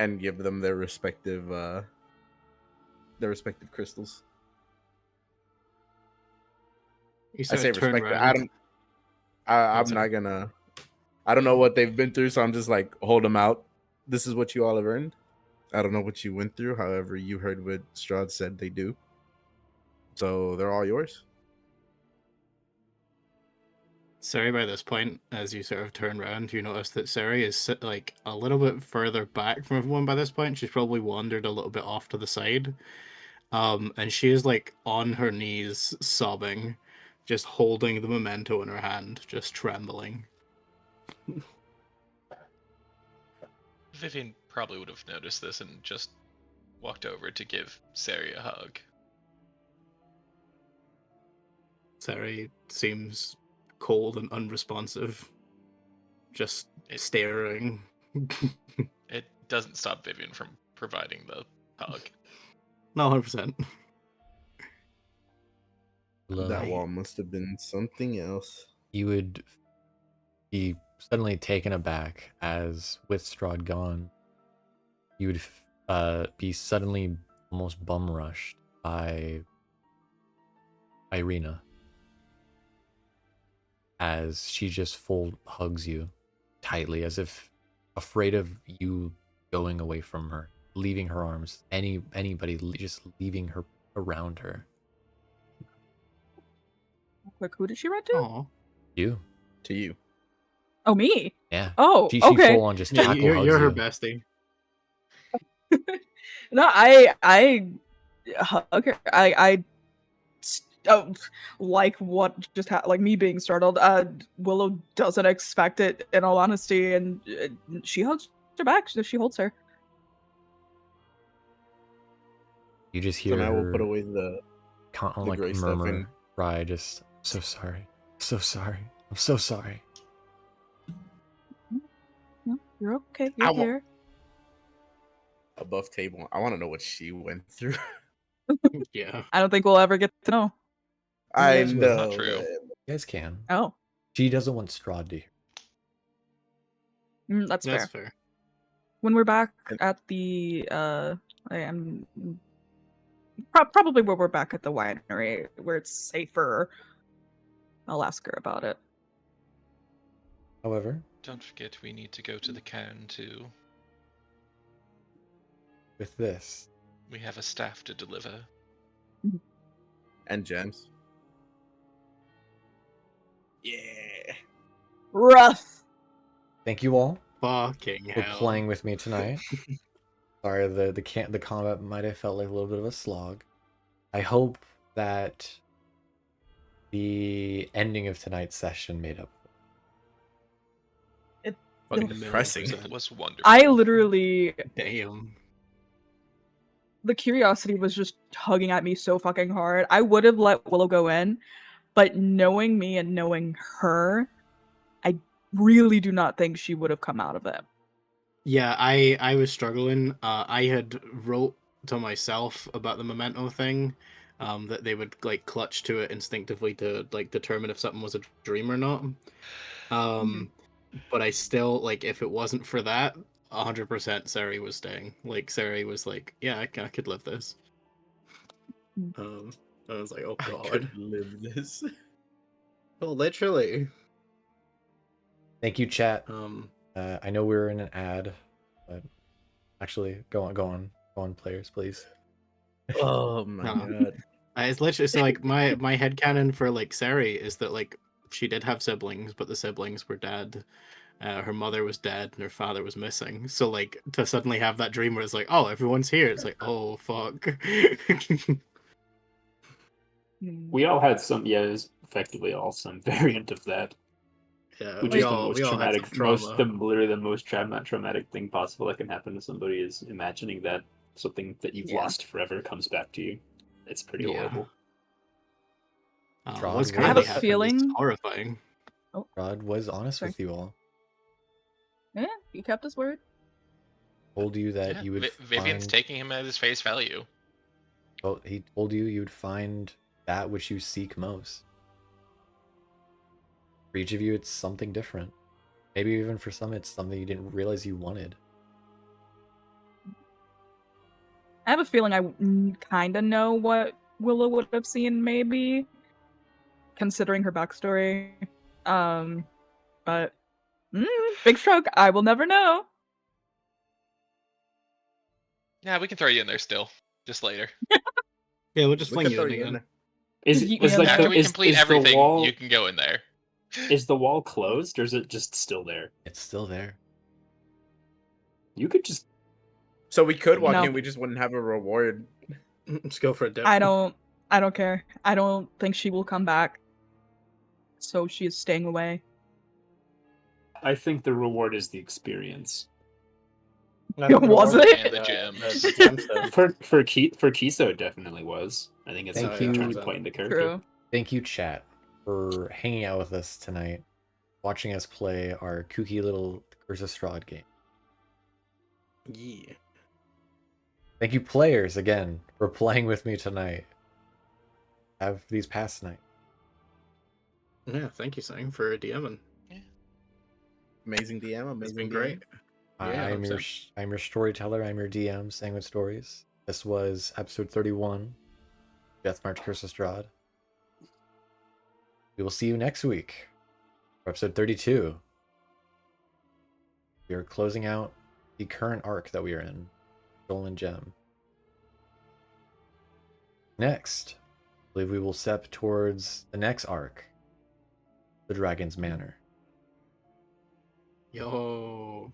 and give them their respective crystals. You I sort say of turn respective. around. I'm sorry. not gonna. I don't know what they've been through, so I'm just like, hold them out. This is what you all have earned. I don't know what you went through. However, you heard what Strahd said they do. So they're all yours. Cere, by this point, as you sort of turn around, you notice that Cere is like a little bit further back from everyone by this point. She's probably wandered a little bit off to the side. And she is like on her knees, sobbing, just holding the memento in her hand, just trembling. Vivienne probably would have noticed this and just walked over to give Cere a hug. Cere seems cold and unresponsive, just staring. It doesn't stop Vivienne from providing the hug. No, 100%. That wall must have been something else. You would be suddenly taken aback as, with Strahd gone, you would be suddenly almost bum rushed by Irina as she just full hugs you tightly, as if afraid of you going away from her, leaving her arms, anybody just leaving her around her. Quick, who did she run to? Aw. You. To you. Oh, me. Yeah. Oh, She okay. full on just Yeah, tackle you're hugs her you. bestie. No, I hug her. Oh, like what just like me being startled. Willow doesn't expect it, in all honesty, and she hugs her back. She holds her. You just So hear now we'll her put away the like gray stuff murmur, and cry, just, I'm so sorry. I'm so sorry. I'm so sorry. No, you're okay. You're here. above table. I want to know what she went through. Yeah. I don't think we'll ever get to know. I guys will. know. Not true. man. You guys can. Oh, She doesn't want Strahd to hear. that's fair. That's fair. When we're back And- at the I am probably where we're back at the winery where it's safer. I'll ask her about it. However, Don't forget we need to go to the cairn too. with this, We have a staff to deliver. And gems. Yeah. Rough. thank you all Fucking for hell. playing with me tonight. Sorry, the combat might have felt like a little bit of a slog. I hope that the ending of tonight's session made up. Fucking Million depressing. percent. It was wonderful. I literally, Damn. the curiosity was just tugging at me so fucking hard. I would have let Willow go in, but knowing me and knowing her, I really do not think she would have come out of it. Yeah, I was struggling. I had wrote to myself about the memento thing, that they would like clutch to it instinctively to like determine if something was a dream or not. But I still like if it wasn't for that, 100% Cere was staying. Like Cere was like, yeah, I could live this. I was like, oh I god. could live this. Oh, literally. Thank you, chat. Um, I know we're in an ad, but actually, go on, players, please. Oh my No. god. It's literally so like my headcanon for like Cere is that like she did have siblings, but the siblings were dead. Her mother was dead and her father was missing. So like to suddenly have that dream where it's like, oh, everyone's here. It's like, oh fuck. We all had some, yeah, it was effectively all some variant of that. Yeah, Which we is all the most had some traumatic, trauma. literally the most traumatic thing possible that can happen to somebody is imagining that something that you've Yeah. lost forever comes back to you. It's pretty Yeah. horrible. Strahd, What's I I have currently a happened is feeling. horrifying. Rod was honest Sorry. with you all. Yeah, he kept his word. Told you that Yeah, you would Vivienne's find. taking him at his face value. Well, he told you you'd find that which you seek most. For each of you, it's something different. Maybe even for some, it's something you didn't realize you wanted. I have a feeling I kind of know what Willow would have seen, maybe, considering her backstory. But big stroke. I will never know. Yeah, we can throw you in there still, just later. Yeah, we'll just We fling could you throw in you in again. there. Is Yeet me is in like there. After the we complete is everything, the wall you can go in there. is the wall closed or is it just still there? It's still there. You could just So we could walk No. in, we just wouldn't have a reward. Let's go for a dip. I don't care. I don't think she will come back. So she is staying away. I think the reward is the experience. Was it? And the gems. The gems said. For Kiso it definitely was. I think it's Thank a you. turns point in the character. True. Thank you, chat, for hanging out with us tonight, watching us play our kooky little CurseofStrahd game. Yeah. Thank you, players, again, for playing with me tonight. Have these past night. Yeah, thank you, Sang, for DMing. Amazing DM, amazing It's been DM. great. Yeah, I'm your 100%. storyteller. I'm your DM, Sanguine Stories. This was episode 31, Deathmarch CurseofStrahd. We will see you next week for episode 32. We are closing out the current arc that we are in, Stolen Gem. Next, I believe we will step towards the next arc, the Dragon's Manor. Yo.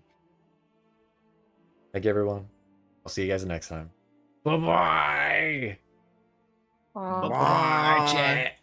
Thank you, everyone. I'll see you guys next time. Bye-bye! Bye. Bye, chat!